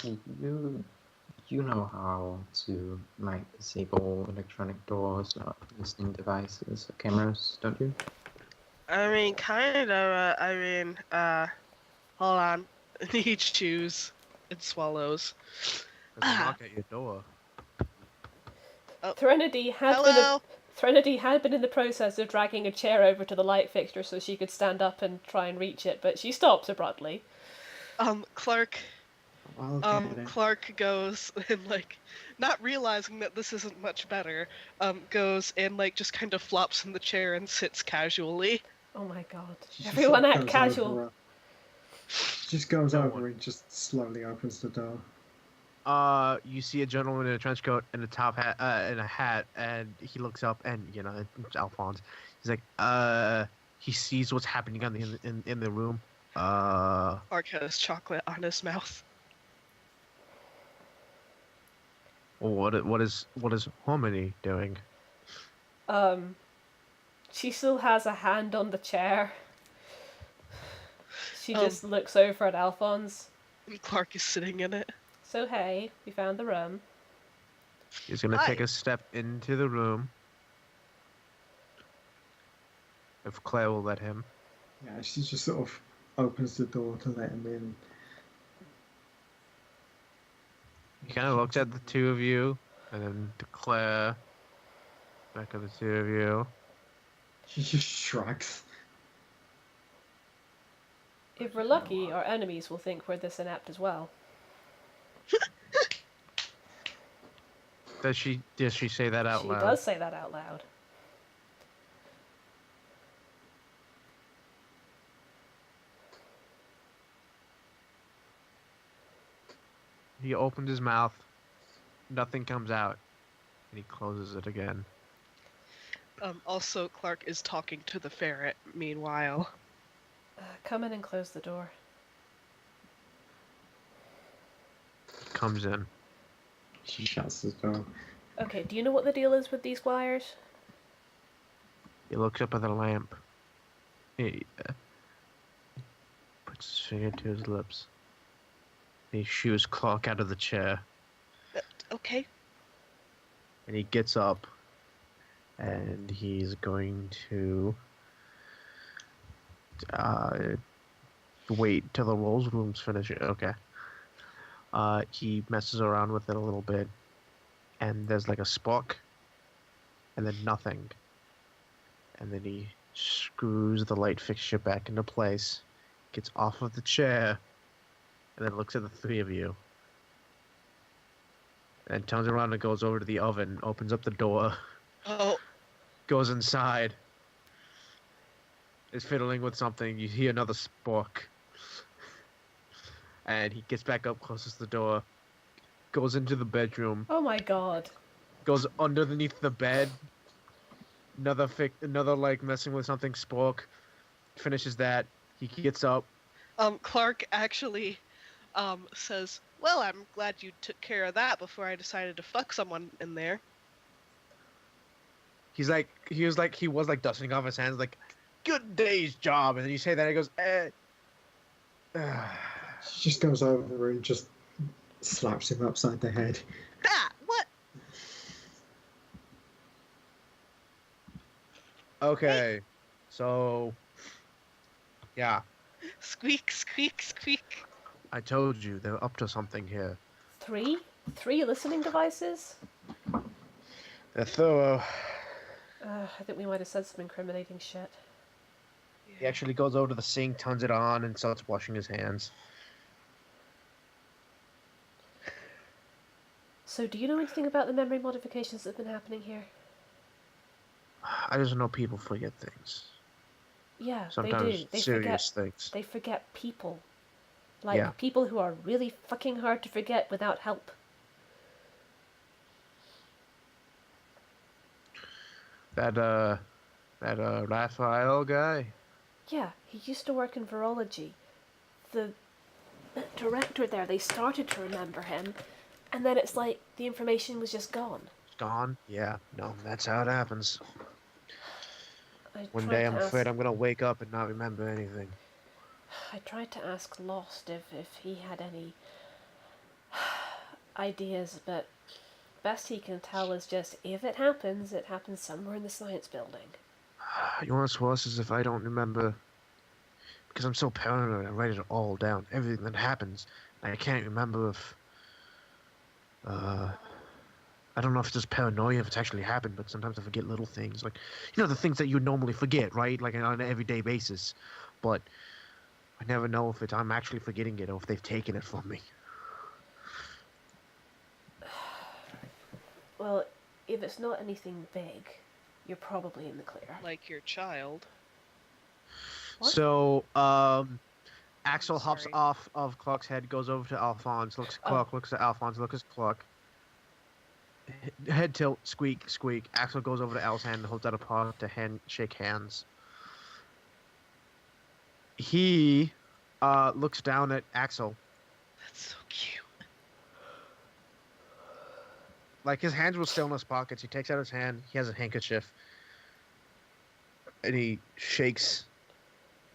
you know how to like disable electronic doors or listening devices or cameras, don't you? I mean, kind of. Hold on. He chews and swallows. There's a knock at your door. Oh, Threnody had been in the process of dragging a chair over to the light fixture so she could stand up and try and reach it, but she stops abruptly. Clark goes and, like, not realizing that this isn't much better, goes and, like, just kind of flops in the chair and sits casually. Oh my god. Everyone act casual. Just goes over and just slowly opens the door. You see a gentleman in a trench coat and a top hat, and a hat, and he looks up, and you know, it's Alphonse. He's like, he sees what's happening in the room. Clark has chocolate on his mouth. What is Harmony doing? She still has a hand on the chair. She just looks over at Alphonse. And Clark is sitting in it. So hey, we found the room. He's gonna take a step into the room. If Claire will let him. Yeah, she just sort of opens the door to let him in. He kind of looks at the two of you, and then to Claire. Back at the two of you. She just shrugs. If we're lucky, our enemies will think we're this inept as well. Does she say that out She loud? does say that out loud. He opened his mouth. Nothing comes out. And he closes it again. Also, Clark is talking to the ferret, meanwhile. Come in and close the door. Comes in. She shuts the door. Okay, do you know what the deal is with these wires? He looks up at the lamp. He puts his finger to his lips. He shoos Clark out of the chair. Okay. And he gets up. And he's going to wait till the rolls room's finished. Okay. He messes around with it a little bit. And there's like a spark. And then nothing. And then he screws the light fixture back into place. Gets off of the chair. And then looks at the three of you. And turns around and goes over to the oven. Opens up the door. Oh, Goes inside. Is fiddling with something. You hear another spark. And he gets back up, closes the door. Goes into the bedroom. Oh my god. Goes underneath the bed. Another like messing with something spark. Finishes that. He gets up. Clark actually says, "Well, I'm glad you took care of that before I decided to fuck someone in there." He was dusting off his hands, like, good day's job. And then you say that, and he goes, She just goes over and just slaps him upside the head. Ah, what? Okay, so, yeah, Squeak, squeak, squeak. I told you they're up to something here. Three listening devices? They're thorough. I think we might have said some incriminating shit. He actually goes over to the sink, turns it on, and starts washing his hands. So do you know anything about the memory modifications that have been happening here? I just know people forget things. Yeah, Sometimes they do. They serious forget, things. They forget people. Like, Yeah. people who are really fucking hard to forget without help. That Raphael guy? Yeah, he used to work in virology. The director there, they started to remember him, and then it's like the information was just gone. Gone? Yeah, no, that's how it happens. One tried day to I'm ask- afraid I'm gonna wake up and not remember anything. I tried to ask Lost if he had any ideas, but best he can tell is just, if it happens somewhere in the science building. You want what's worse is if I don't remember, because I'm so paranoid, I write it all down, everything that happens, and I can't remember if, I don't know if it's just paranoia, if it's actually happened, but sometimes I forget little things, like, you know, the things that you would normally forget, right, like on an everyday basis, but I never know if I'm actually forgetting it or if they've taken it from me. Well, if it's not anything big, you're probably in the clear. Like your child. What? So, Axel hops Sorry. off of Clark's head, goes over to Alphonse, looks at Clark, looks at Alphonse, looks at Clark. Head tilt, squeak, squeak. Axel goes over to Al's hand and holds out a paw to shake hands. He looks down at Axel. That's so cute. Like, his hands were still in his pockets. He takes out his hand. He has a handkerchief. And he shakes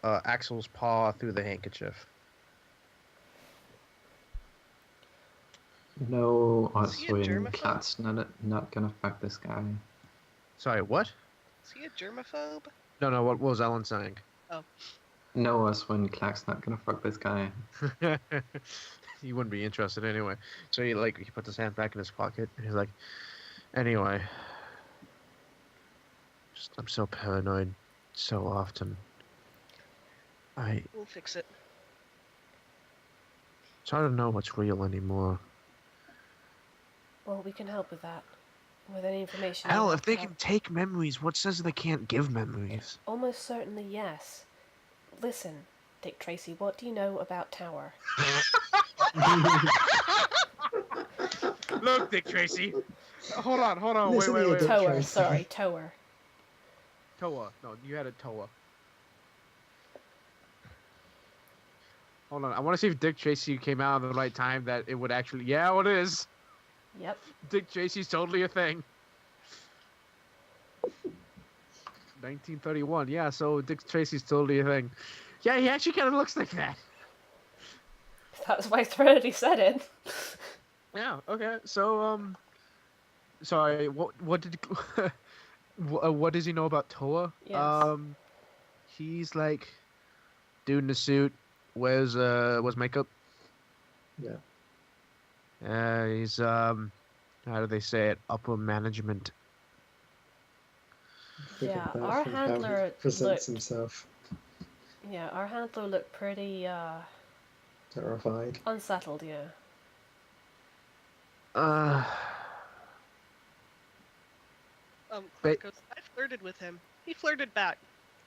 Axel's paw through the handkerchief. No, Is he a Oswin, germaphobe? Cat's not gonna fuck this guy. Sorry, what? Is he a germaphobe? No, what was Ellen saying? No, Oswin, Clark's not gonna fuck this guy. He wouldn't be interested anyway. So he puts his hand back in his pocket and he's like, anyway, I'm so paranoid so often. We'll fix it. It's hard to know what's real anymore. Well, we can help with that. With any information Hell, you if have they to help. can take memories, what says they can't give memories? Almost certainly yes. Listen, Dick Tracy, what do you know about Tower? Look, Dick Tracy. Hold on. Listen here, Dick Tower, Tracy. sorry, Tower. Toa. No, you had a Toa. Hold on. I want to see if Dick Tracy came out at the right time that it would actually... Yeah, it is. Yep. Dick Tracy's totally a thing. 1931. Yeah, so Dick Tracy's totally a thing. Yeah, he actually kind of looks like that. That's why Threnody said it. Yeah, okay. So, sorry, what did... what does he know about Toa? Yes. He's like... Dude in the suit, wears makeup. Yeah. He's how do they say it? Upper management. Figured Yeah, that our from how he handler presents looked... himself. Yeah, our handler looked pretty, Terrified. unsettled, yeah. Clark goes, I flirted with him. He flirted back.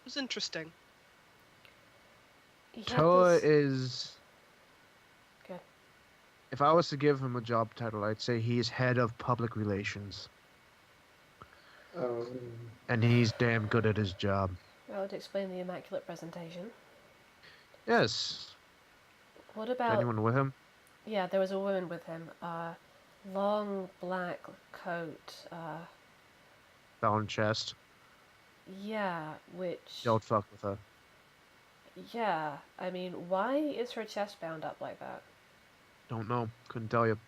It was interesting. He had Toa this... is. Good. If I was to give him a job title, I'd say he's head of public relations, Oh, and he's damn good at his job. That would explain the immaculate presentation. Yes. What Is about... anyone with him? Yeah, there was a woman with him. Long black coat. Bone chest. Yeah, which... Don't fuck with her. Yeah, I mean, why is her chest bound up like that? Don't know. Couldn't tell you.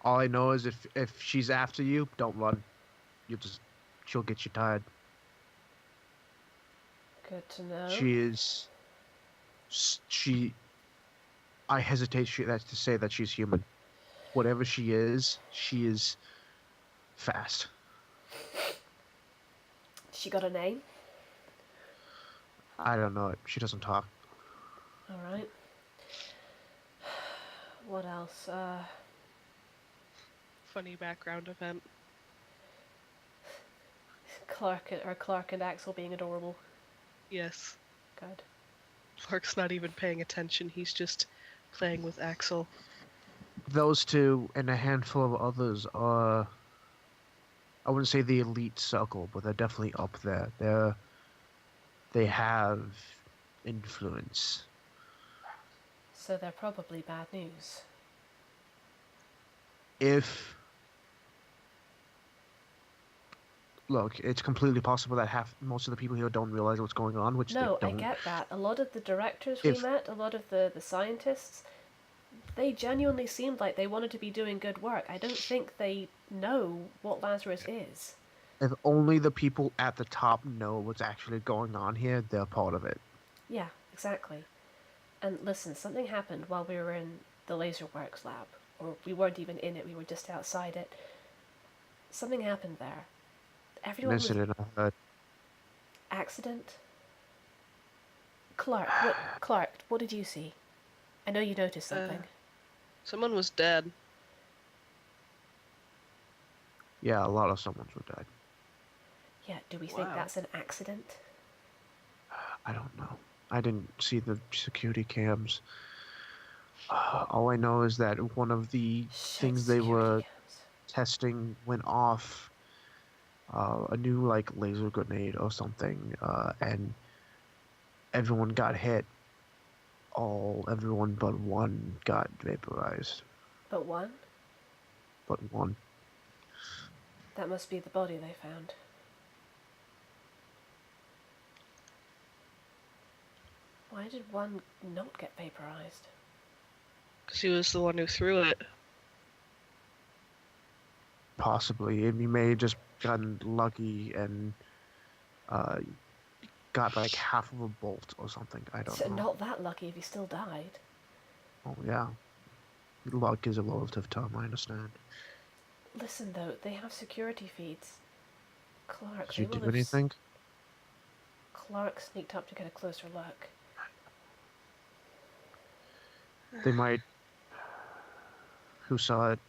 All I know is if she's after you, don't run. She'll get you tired. Good to know. I hesitate to say that she's human. Whatever she is fast. She got a name? I don't know. She doesn't talk. Alright. What else? Funny background event. Clark and Axel being adorable. Yes. Good. Clark's not even paying attention. He's just playing with Axel. Those two and a handful of others are, I wouldn't say the elite circle, but they're definitely up there. They have influence. So they're probably bad news. Look, it's completely possible that most of the people here don't realize what's going on, which No, they I don't. get that. A lot of the directors we met, a lot of the scientists, they genuinely seemed like they wanted to be doing good work. I don't think they know what Lazarus is. If only the people at the top know what's actually going on here, they're part of it. Yeah, exactly. And listen, something happened while we were in the Laserworks lab. Or we weren't even in it, we were just outside it. Something happened there. Everyone was... Incident, I heard. Accident? Clark, what did you see? I know you noticed something. Someone was dead. Yeah, a lot of someone's were dead. Yeah, do we think that's an accident? I don't know. I didn't see the security cams. All I know is that one of the things they were testing went off. A new laser grenade or something, and everyone got hit. Everyone but one got vaporized. But one? But one. That must be the body they found. Why did one not get vaporized? Because he was the one who threw it. Possibly. He may have just gotten lucky and got half of a bolt or something. I don't know. Not that lucky if he still died. Oh, yeah. Luck is a relative term, I understand. Listen, though, they have security feeds. Clark, Did you do anything? Clark sneaked up to get a closer look. They might Who saw it?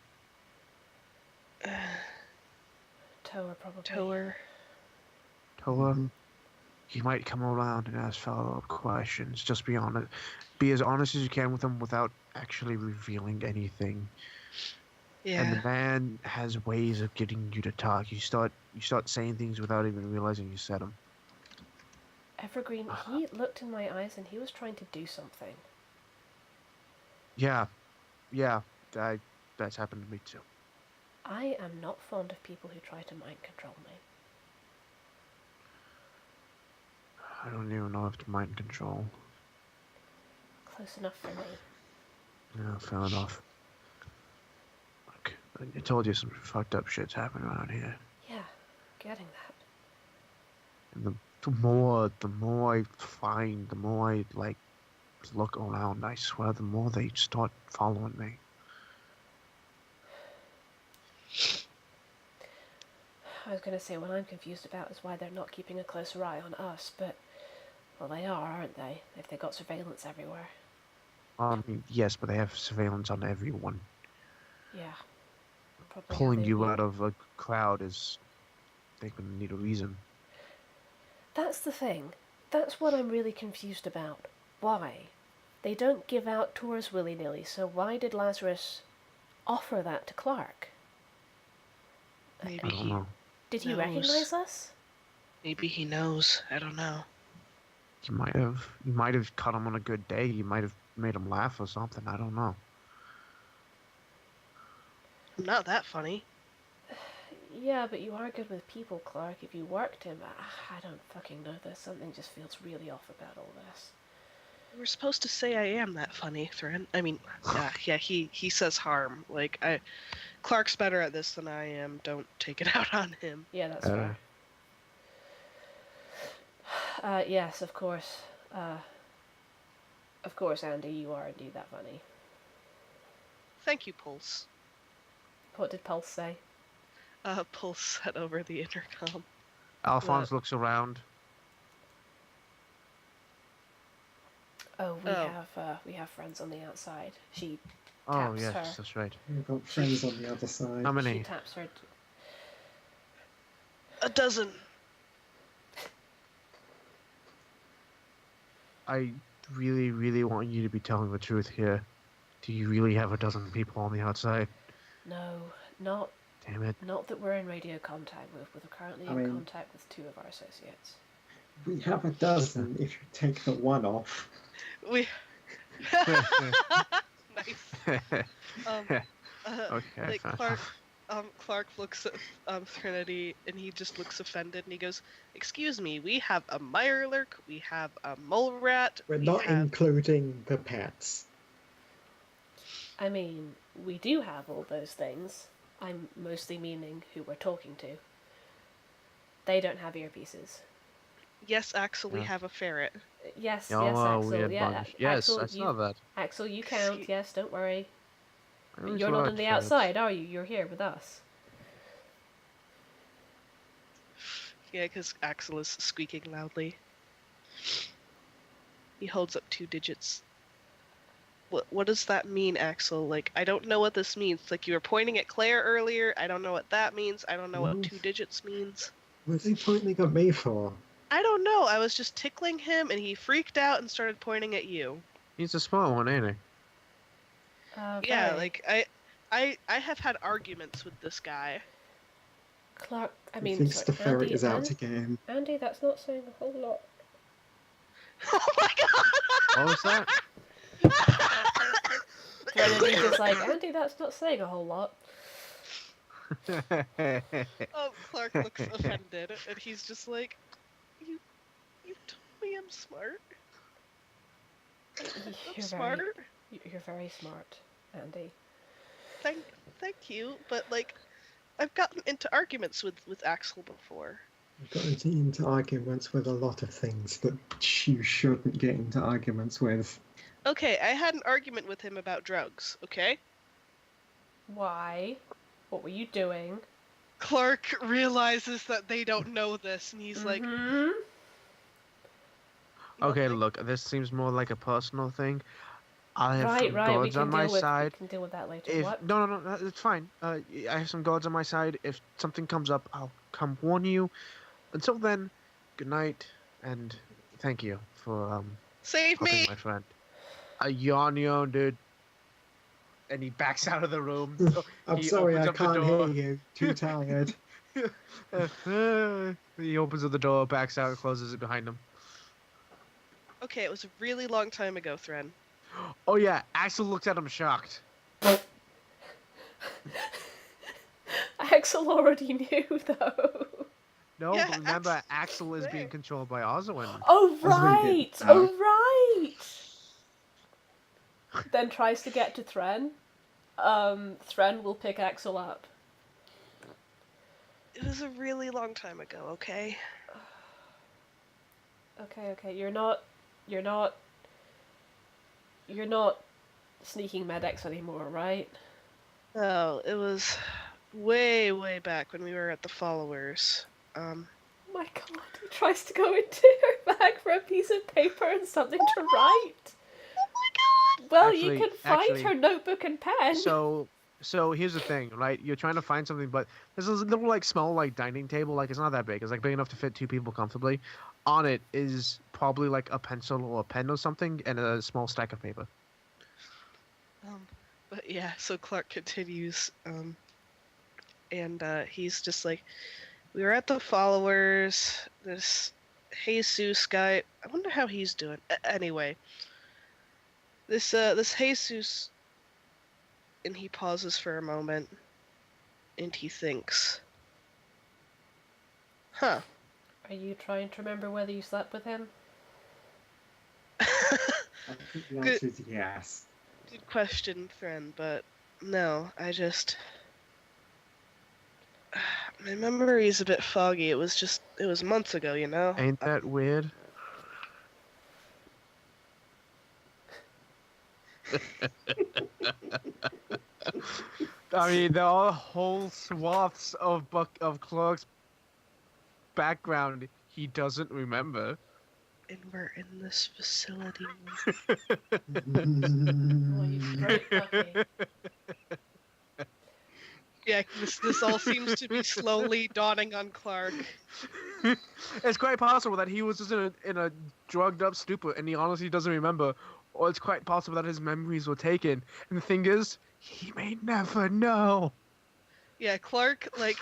Tower, probably. Tower. Toa? Mhm. He might come around and ask follow-up questions. Just be honest. Be as honest as you can with him without actually revealing anything. And the Yeah. man has ways of getting you to talk. You start saying things without even realizing you said them. Evergreen, he looked in my eyes and he was trying to do something. Yeah, that's happened to me too. I am not fond of people who try to mind control me. I don't even know if it's mind control. Close enough for me. Yeah, fair enough. Look, I told you some fucked up shit's happening around here. Yeah, getting that. And the more I find, the more I like look around, I swear, the more they start following me. I was going to say, what I'm confused about is why they're not keeping a closer eye on us, but, well, they are, aren't they? If they've got surveillance everywhere. I mean, yes, but they have surveillance on everyone. Yeah. Probably Pulling how they you view- out of a crowd is, they can need a reason. That's the thing. That's what I'm really confused about. Why? They don't give out tours willy-nilly, so why did Lazarus offer that to Clark? Maybe I don't he know. Did he knows. recognize us? Maybe he knows. I don't know. You might have caught him on a good day. You might have made him laugh or something. I don't know. I'm not that funny. Yeah, but you are good with people, Clark. If you worked him, I don't fucking know this. Something just feels really off about all this. We're supposed to say I am that funny, Thren. I mean, yeah, he says harm. Like, Clark's better at this than I am. Don't take it out on him. Yeah, that's fair. Yes, of course. Of course, Andy, you are indeed that funny. Thank you, Pulse. What did Pulse say? Pulse said over the intercom. Alphonse looks around. Oh, we have friends on the outside. She Oh, taps yes, her. that's right. We've got friends on the other side. How She many? taps her. A dozen. I really, really want you to be telling the truth here. Do you really have a dozen people on the outside? No, not Damn it. not that we're in radio contact with. We're currently I in mean- contact with 2 of our associates. We have a dozen if you take the one off. We. Nice. Okay, Like fair Clark, enough. Clark looks at Threnody and he just looks offended and he goes, "Excuse me, we have a Mirelurk, we have a mole rat. We're we not have... including the pets. I mean, we do have all those things. I'm mostly meaning who we're talking to. They don't have earpieces. Yes, Axel, we Yeah. have a ferret. Yes, Oh, yes, Axel. weird Yeah, bunch. Yes, Axel, I saw that. Axel, you count. Yes, don't worry. I always You're not on liked the ferrets. outside, are you? You're here with us. Yeah, because Axel is squeaking loudly. He holds up 2 digits. What does that mean, Axel? Like, I don't know what this means. Like, you were pointing at Claire earlier. I don't know what that means. I don't know what 2 digits means. What's he pointing at me for? I don't know. I was just tickling him, and he freaked out and started pointing at you. He's a smart one, ain't he? Okay. Yeah, like I have had arguments with this guy. Clark, I He mean, thinks sorry, the ferret Andy, is out to get him. Andy, that's not saying a whole lot. Oh my What was that? Threnody is like, Andy, that's not saying a whole lot. Oh, Clark looks offended, and he's just like, you told me I'm smart. I'm smart. You're very smart, Andy. Thank you, but like, I've gotten into arguments with Axel before. I've got into arguments with a lot of things that you shouldn't get into arguments with. Okay, I had an argument with him about drugs, okay? Why? What were you doing? Clark realizes that they don't know this, and he's like, Okay, look, this seems more like a personal thing. I have Right, some right. We gods can on my deal with side. we can deal with that later. If What? no, it's fine. I have some gods on my side. If something comes up, I'll come warn you. Until then, good night, and thank you for Save helping me! my friend. Yawn, dude. And he backs out of the room. I'm He sorry, opens I up the can't hear door. you. Too tired. He opens up the door, backs out, closes it behind him. Okay, it was a really long time ago, Thren. Oh yeah, Axel looks at him shocked. Axel already knew though. No, Yeah, but remember, Axel is being there. controlled by Oswin. Oh Oswin did right! that. Oh right! Then tries to get to Thren. Thren will pick Axel up. It was a really long time ago, okay? Okay. You're not sneaking medics anymore, right? No, it was way, way back when we were at the Followers. Oh my god, he tries to go into her bag for a piece of paper and something to write. Oh my god! Well, Actually- you can find actually, her notebook and pen. So here's the thing, right? You're trying to find something, but there's a little like small like dining table, like it's not that big. It's like big enough to fit 2 people comfortably. On it is probably like a pencil or a pen or something, and a small stack of paper. But yeah, so Clark continues, and he's just like, we were at the Followers, this Jesus guy, I wonder how he's doing. Anyway, this Jesus, and he pauses for a moment, and he thinks, huh. Are you trying to remember whether you slept with him? I think the answer is yes. Good question, friend, but no, I just... My memory is a bit foggy. It was months ago, you know? Ain't that weird? I mean, there are whole swaths of Clark's background he doesn't remember. And we're in this facility. Oh, you great puppy. Yeah, this all seems to be slowly dawning on Clark. It's quite possible that he was just in a drugged up stupor and he honestly doesn't remember, or it's quite possible that his memories were taken. And the thing is, he may never know. Yeah, Clark, like,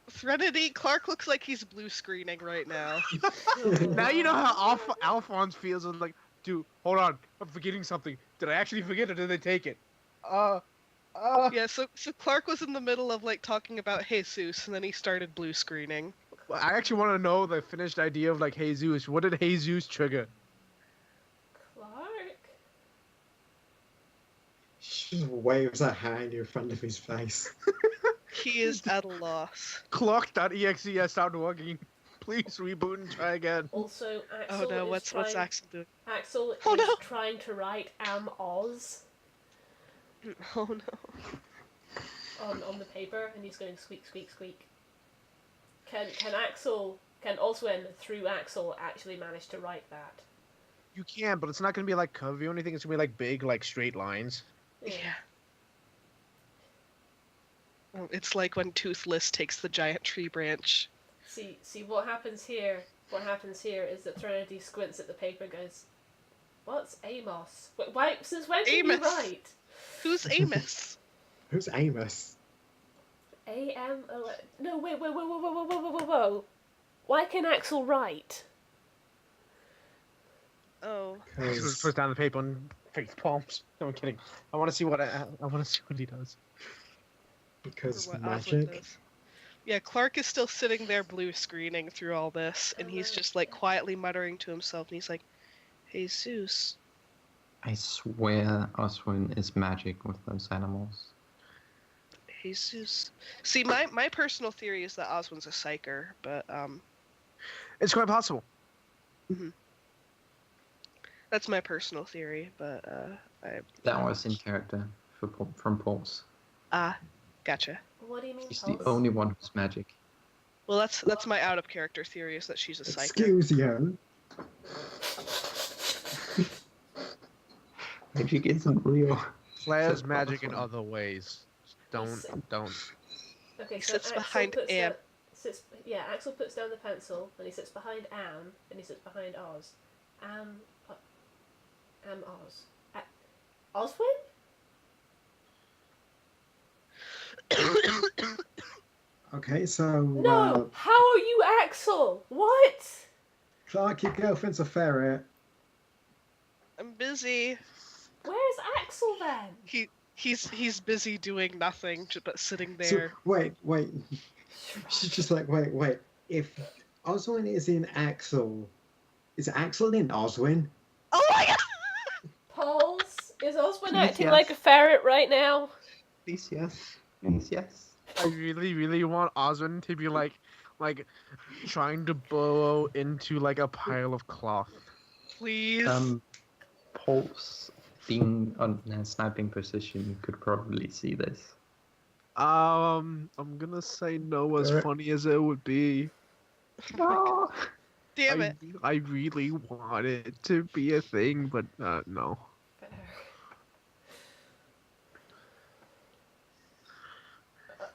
Threnody, Clark looks like he's blue screening right now. Now you know how Alphonse feels. And like, dude, hold on, I'm forgetting something. Did I actually forget or did they take it? Yeah, so Clark was in the middle of, like, talking about Jesus, and then he started blue screening. I actually want to know the finished idea of like Jesus. What did Jesus trigger? Clark? She just waves her hand in front of his face. He is at a loss. Clock.exe stopped working. Please reboot and try again. Also, Oh Axel no, is what's trying... Axel doing? Axel Oh, is no. trying to write Am Oz Oh no. on the paper, and he's going squeak, squeak, squeak. Can Oswin, through Axel, actually manage to write that? You can, but it's not gonna be like curvy or anything. It's gonna be like big, like straight lines. Yeah. Well, it's like when Toothless takes the giant tree branch. See what happens here. What happens here is that Threnody squints at the paper and goes, "What's Amos? Why? Since when can you Amos. write? Who's Amos? Who's Amos? A-M-O... No, wait, whoa. Why can Axel write? Oh. Just puts down the paper and face palms. No, I'm kidding. I want to see what he does. Because For what Oswald magic. does. Yeah, Clark is still sitting there blue screening through all this, and he's just like quietly muttering to himself, and he's like, Jesus. I swear Oswin is magic with those animals. Jesus. See, my personal theory is that Oswin's a psyker, but It's quite possible. that's my personal theory, but That was in character from Pulse. Gotcha. What do you mean, He's the Pulse? only one who's magic. Well, that's my out of character theory, is that she's a psyker. Excuse you. Magic isn't real. Claire's Except for magic in Oswin. other ways. Don't. Okay, He so sits Axel behind puts Anne. Axel puts down the pencil and he sits behind Anne and he sits behind Oz. Oz. Oswin? Okay, so No! How are you Axel? What? Clark, your girlfriend's a ferret. I'm busy. Where's Axel then? He's busy doing nothing but sitting So there. wait. She's just like, wait. If Oswin is in Axel, is Axel in Oswin? Oh my god! Pulse? Is Oswin Please, acting yes. like a ferret right now? Please, yes. Please, yes. I really, really want Oswin to be like trying to burrow into like a pile of cloth. Please. Pulse being on a sniping position, you could probably see this. I'm gonna say no, as funny as it would be. No. Damn it. I really want it to be a thing, but no.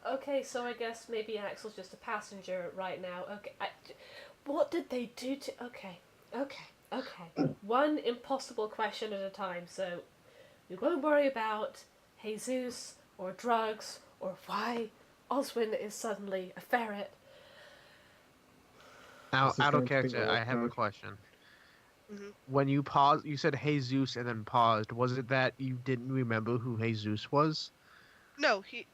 Okay, so I guess maybe Axel's just a passenger right now. Okay, what did they do to... Okay. One impossible question at a time, so we won't worry about Jesus or drugs or why Oswin is suddenly a ferret. Now, This is out of going to be character, I have a awkward. question. Mhm. When you paused, you said Jesus and then paused. Was it that you didn't remember who Jesus was? No, He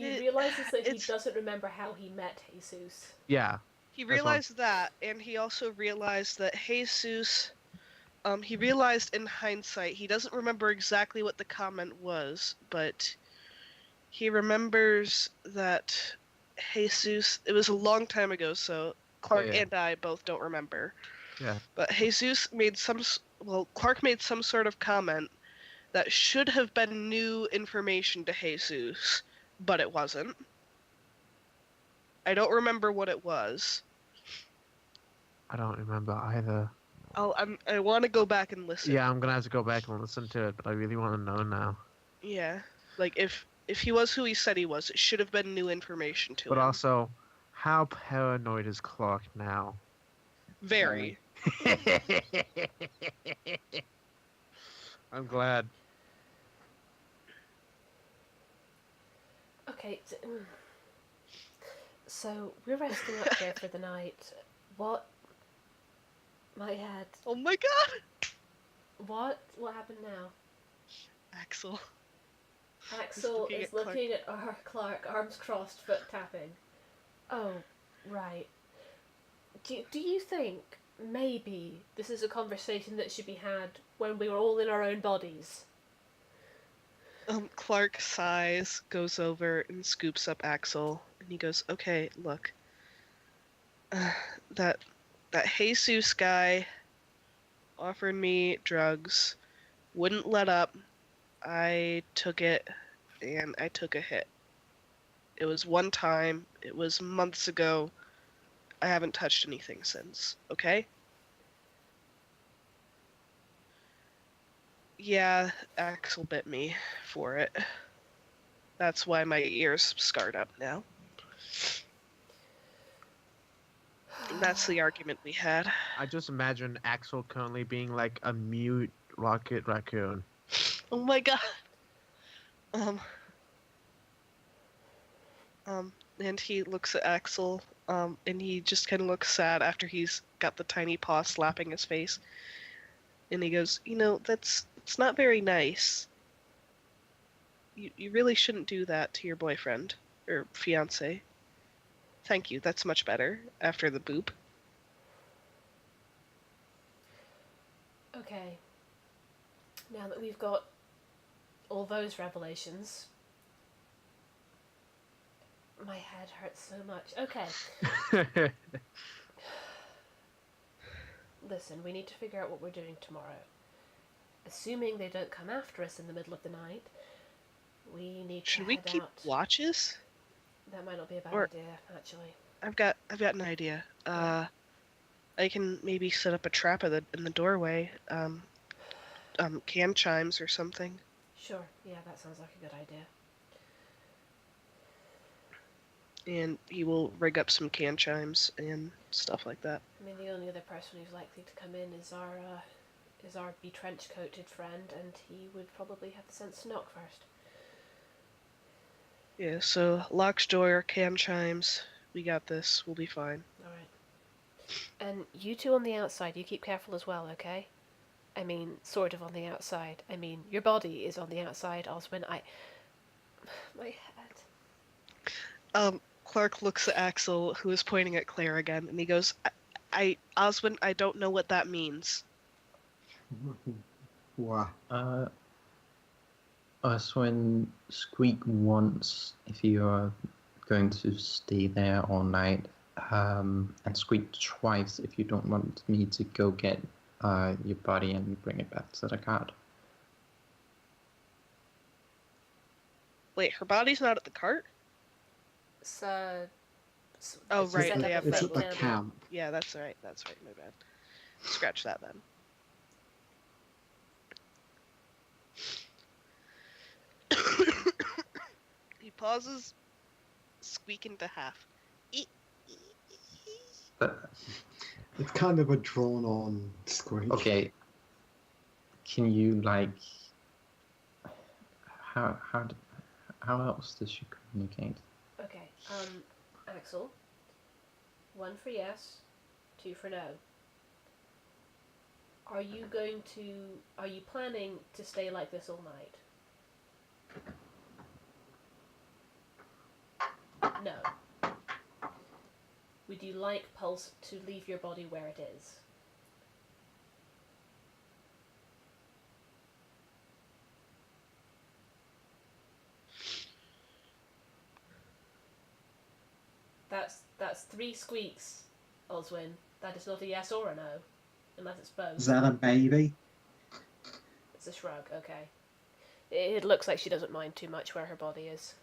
It- realizes that he it's- doesn't remember how he met Jesus. Yeah. he That's what- realized that, and he also realized that Jesus. He realized in hindsight he doesn't remember exactly what the comment was, but he remembers that Jesus. It was a long time ago, so Clark Yeah. and I both don't remember. Yeah. But Jesus made Clark made some sort of comment that should have been new information to Jesus, but it wasn't. I don't remember what it was. I don't remember either. I want to go back and listen. Yeah, I'm gonna have to go back and listen to it, but I really want to know now. Yeah. Like if he was who he said he was, it should have been new information to But him. also, how paranoid is Clark now? Very. I'm glad. Okay, so we're resting up here for the night. What? My head. Oh my god! What? What happened now? Axel. Axel looking is at Clark. looking at Clark, arms crossed, foot tapping. Oh, right. Do you think maybe this is a conversation that should be had when we were all in our own bodies? Clark sighs, goes over and scoops up Axel, and he goes, "Okay, look. That Jesus guy offered me drugs, wouldn't let up. I took it, and I took a hit. It was one time. It was months ago. I haven't touched anything since. Okay? Yeah, Axel bit me for it. That's why my ear's scarred up now. And that's the argument we had. I just imagine Axel currently being like a mute rocket raccoon. Oh my god. And he looks at Axel, and he just kind of looks sad after he's got the tiny paw slapping his face. And he goes, it's not very nice. You really shouldn't do that to your boyfriend, or fiance. Thank you, that's much better, after the boop. Okay. Now that we've got all those revelations, my head hurts so much. Okay. Listen, we need to figure out what we're doing tomorrow. Assuming they don't come after us in the middle of the night, we need to Should we head keep out. watches? That might not be a bad Or- idea, actually. I've got an idea. I can maybe set up a trap in the doorway. can chimes or something. Sure, yeah, that sounds like a good idea. And he will rig up some can chimes and stuff like that. I mean, the only other person who's likely to come in is our be-trench coated friend, and he would probably have the sense to knock first. Yeah, so locked door, can chimes. We got this. We'll be fine. Alright. And you two on the outside, you keep careful as well, okay? I mean, sort of on the outside. I mean, your body is on the outside, Oswin. My head. Clark looks at Axel, who is pointing at Claire again, and he goes, Oswin, I don't know what that means. What? Oswin, squeak once if you are going to stay there all night, and squeak twice if you don't want me to go get your body and bring it back to the cart. Wait, her body's not at the cart? So... Oh, it's right, set they up have It's for at the camp. camp. Yeah, that's right, my bad. Scratch that then. He pauses, squeak into half. But It's kind of a drawn-on squeak. okay, can you like how else does she communicate? Okay, Axel. 1 for yes, 2 for no. Are you planning to stay like this all night? No. Would you like Pulse to leave your body where it is? That's 3 squeaks, Oswin. That is not a yes or a no, unless it's both. Is that a baby? It's a shrug. Okay. It looks like she doesn't mind too much where her body is.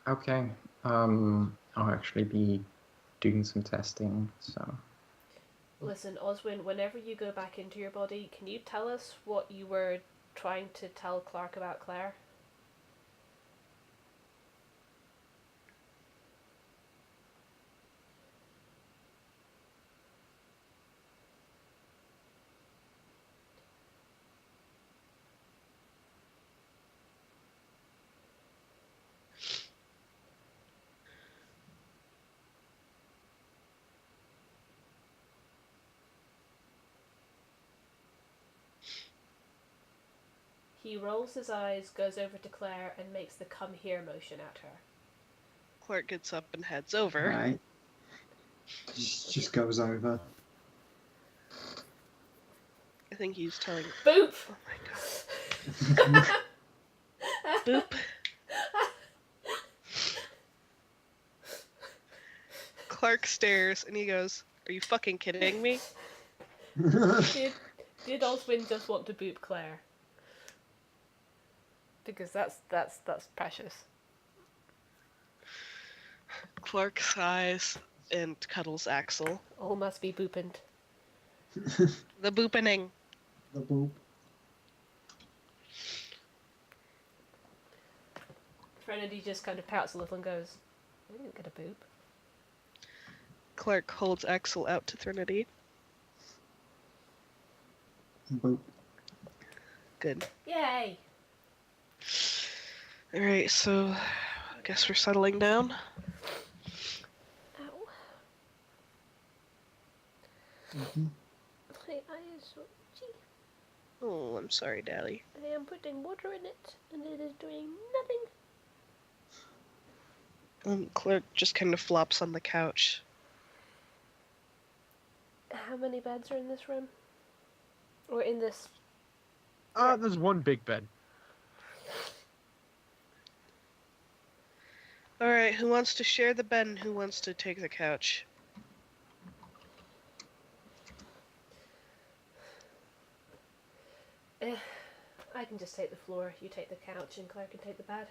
Okay, I'll actually be doing some testing, so... Listen, Oswin, whenever you go back into your body, can you tell us what you were trying to tell Clark about Claire? He rolls his eyes, goes over to Claire, and makes the come here motion at her. Clark gets up and heads over. Right. Just goes over. I think he's telling... Boop! Oh my god. Boop. Clark stares and he goes, "Are you fucking kidding me?" Did Oswin just want to boop Claire? Because that's precious. Clark sighs and cuddles Axel. All must be boopined. The boopening. The boop. Threnody just kind of pouts a little and goes, "I didn't get a boop." Clark holds Axel out to Threnody. Boop. Good. Yay! Alright, so I guess we're settling down. Ow. Mhm. My eye is so itchy. Oh, I'm sorry, Daddy. I am putting water in it, and it is doing nothing. Clark just kind of flops on the couch. How many beds are in this room? Or in this... There's one big bed. Alright, who wants to share the bed and who wants to take the couch? I can just take the floor, you take the couch, and Claire can take the bed.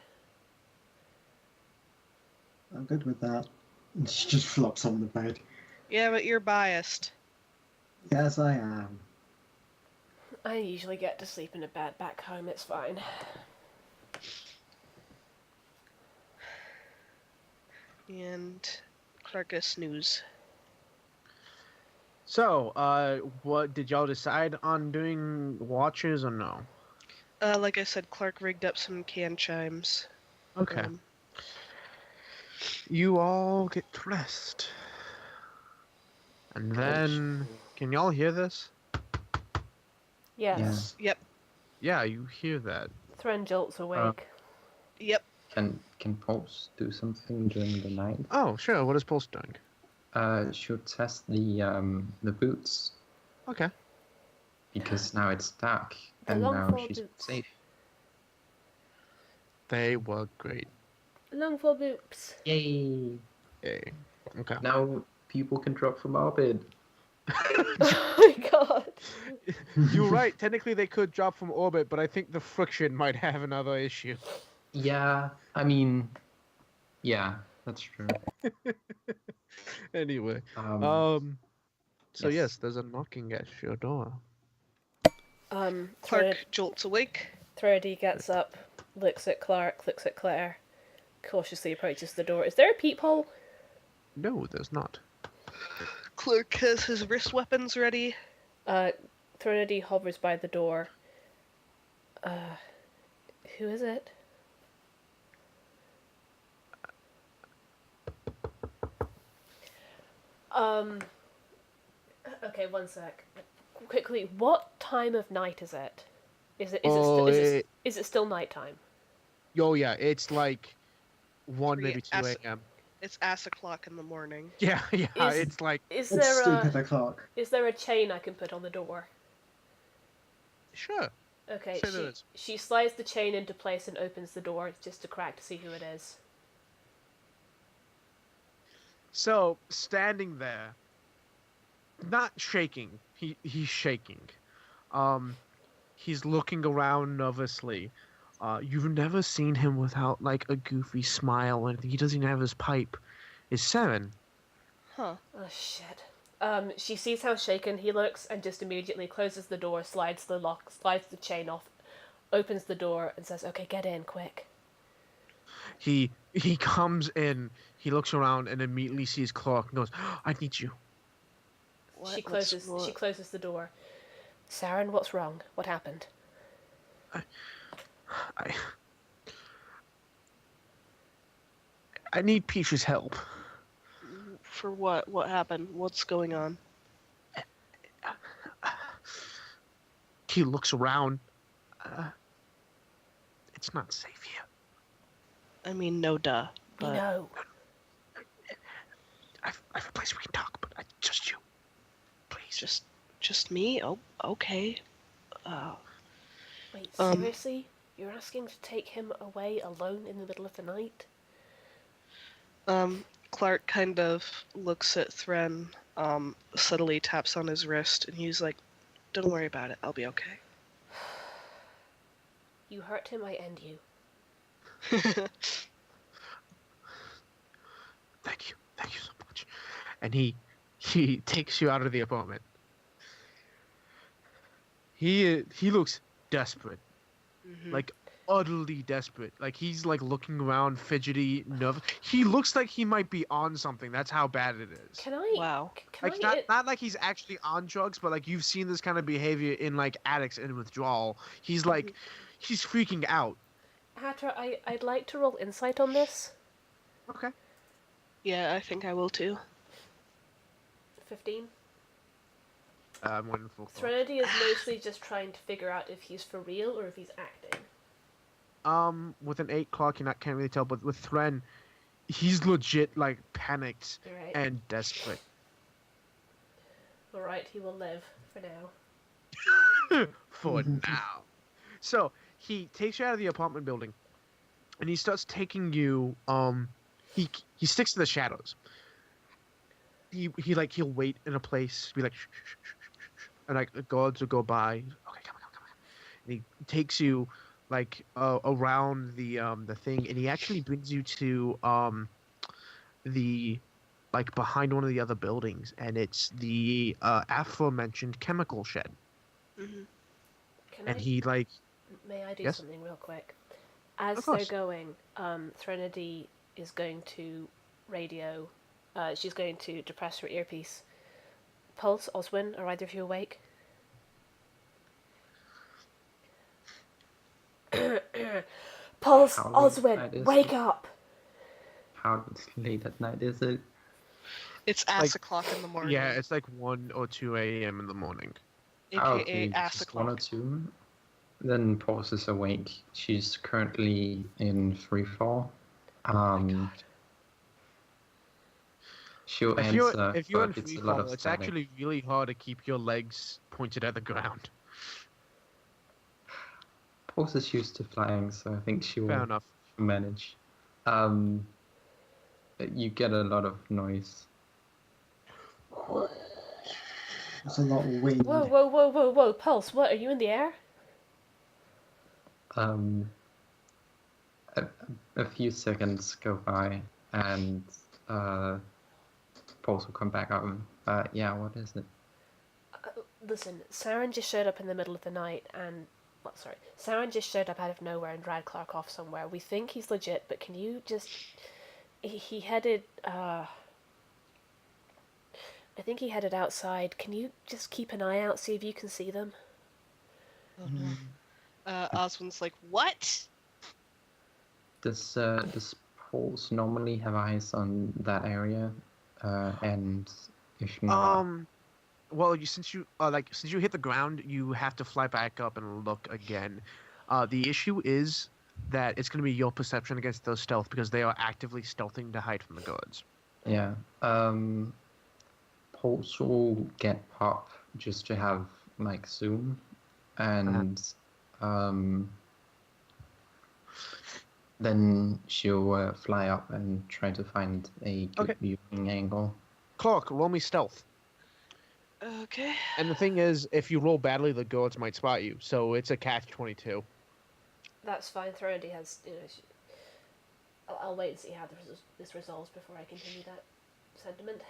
I'm good with that. And she just flops on the bed. Yeah, but you're biased. Yes, I am. I usually get to sleep in a bed back home, it's fine. And Clark a snooze. So, what did y'all decide on doing watches or no? Like I said, Clark rigged up some can chimes. Okay. Um, You all get dressed. And then, can y'all hear this? Yes. Yep. Yeah, you hear that. Thren jolts awake. Yep. Can Pulse do something during the night? Oh, sure. What is Pulse doing? She'll test the boots Okay. because now it's dark The and long now fall she's boots. safe. They were great. Long for boops. Yay! Yay. Okay. Now people can drop from orbit. Oh my god. You're right. Technically, they could drop from orbit, but I think the friction might have another issue. Yeah, I mean, yeah, that's true. Anyway. So Yes. yes, there's a knocking at your door. Clark jolts awake. Threnody gets up, looks at Clark, looks at Claire, cautiously approaches the door. Is there a peephole? No, there's not. Clark has his wrist weapons ready. Threnody hovers by the door. Who is it? Okay, one sec. Quickly, what time of night is it? Is it still nighttime? Oh yeah, it's like 1 Three maybe 2 as- a.m. It's ass o'clock in the morning. Yeah, Is- it's like Is It's there stupid a o'clock. is there a chain I can put on the door? sure. Okay, Say there is. she slides the chain into place and opens the door just a crack to see who it is. So standing there, not shaking. He's shaking. He's looking around nervously. You've never seen him without like a goofy smile or anything. He doesn't even have his pipe. It's Seven. Huh. Oh shit. She sees how shaken he looks and just immediately closes the door, slides the chain off, opens the door and says, "Okay, get in, quick." He comes in. He looks around and immediately sees Clark and goes, "I need you." What? She closes the door. Saren, what's wrong? What happened? I need Peach's help. For what? What happened? What's going on? He looks around. It's not safe here. I mean, no duh. We But know. I have a place we can talk, but just you. Please. just me? Oh, okay. Wait, Um, seriously? You're asking to take him away alone in the middle of the night? Clark kind of looks at Thren, subtly taps on his wrist, and he's like, "Don't worry about it. I'll be okay." You hurt him, I end you. Thank you so much. And he takes you out of the apartment. He looks desperate, like utterly desperate. Like he's like looking around, fidgety, nervous. He looks like he might be on something. That's how bad it is. Can I? Wow. Can Like I? not like he's actually on drugs, but like you've seen this kind of behavior in like addicts in withdrawal. He's like, he's freaking out. Hatra, I'd like to roll insight on this. Okay. Yeah, I think I will too. 15. Wonderful. Threnody is mostly just trying to figure out if he's for real or if he's acting. With an 8 clock, you can't really tell, but with Thren, he's legit like panicked Right. and desperate. Alright, he will live for now. For now. So he takes you out of the apartment building, and he starts taking you. He sticks to the shadows. He'll wait in a place, be like, shh, shh, shh, shh, shh, and like the guards will go by. Okay, come on. And he takes you like around the thing, and he actually brings you to the like behind one of the other buildings, and it's the aforementioned chemical shed. Mhm. Can And I? he like, May I do yes, something real quick? of As they're course. going, Threnody is going to radio. She's going to depress her earpiece. Pulse, Oswin, are either of you awake? Pulse, How late at Oswin, night is wake it? up! How late at night is it? It's Like, ass o'clock in the morning. Yeah, it's like 1 or 2 a.m. in the morning. Oh, AKA okay, ass just 1 or o'clock. 2. Then Pulse is awake. She's currently in free fall. Oh my god. She'll answer, If you're in but it's free a lot fall, of it's static. actually really hard to keep your legs pointed at the ground. Pulse is used to flying, so I think she Fair will enough. manage. You get a lot of noise. There's a lot of wind. Whoa, whoa, whoa, whoa, whoa, Pulse, what, are you in the air? Um, a few seconds go by, and Pulse will come back up. Yeah, what is it? Listen, Saren just showed up in the middle of the night and... Well, sorry. Saren just showed up out of nowhere and dragged Clark off somewhere. We think he's legit, but can you just... He headed, I think he headed outside. Can you just keep an eye out, see if you can see them? Oh no. Oswin's like, what? Does Pulse normally have eyes on that area? And if not, Well, since you hit the ground, you have to fly back up and look again. The issue is that it's going to be your perception against those stealth because they are actively stealthing to hide from the guards. yeah. Pulse will get pop just to have like zoom, and then she'll fly up and try to find a good viewing angle. Clark, roll me stealth. Okay. And the thing is, if you roll badly, the guards might spot you. So it's a catch-22. That's fine. Threnody has, I'll wait and see how this resolves before I continue that sentiment.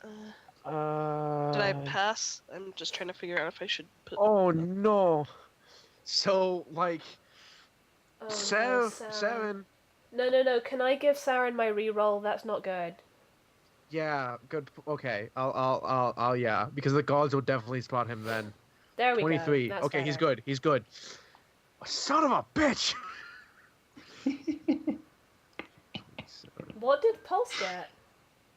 Did I pass? I'm just trying to figure out if I should put... Oh no. So like, Oh, Saren. No. Can I give Saren my reroll? That's not good. Yeah, good. Okay, I'll yeah, because the guards will definitely spot him then. There we 23. go. That's Okay, better. he's good. Son of a bitch. What did Pulse get?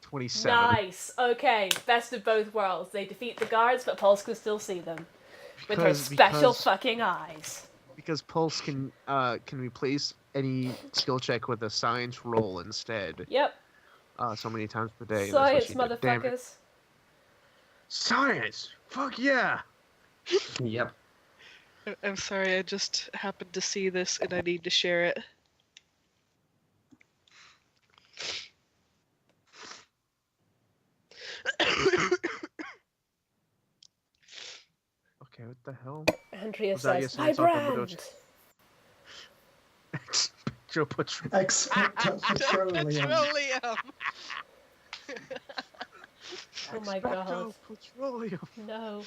27. Nice. Okay, best of both worlds. They defeat the guards, but Pulse can still see them with her special fucking eyes. Because Pulse can replace any skill check with a science roll instead. Yep. So many times per day. Science, that's what she did. Damn it. motherfuckers. Science. Fuck yeah. Yep. I'm sorry, I just happened to see this and I need to share it. Okay, what the hell? Andrea Was that says, your my science alpha brand! Expectro Petroleum. Expecto Petroleum. Petroleum! Oh my god. Petroleum. No.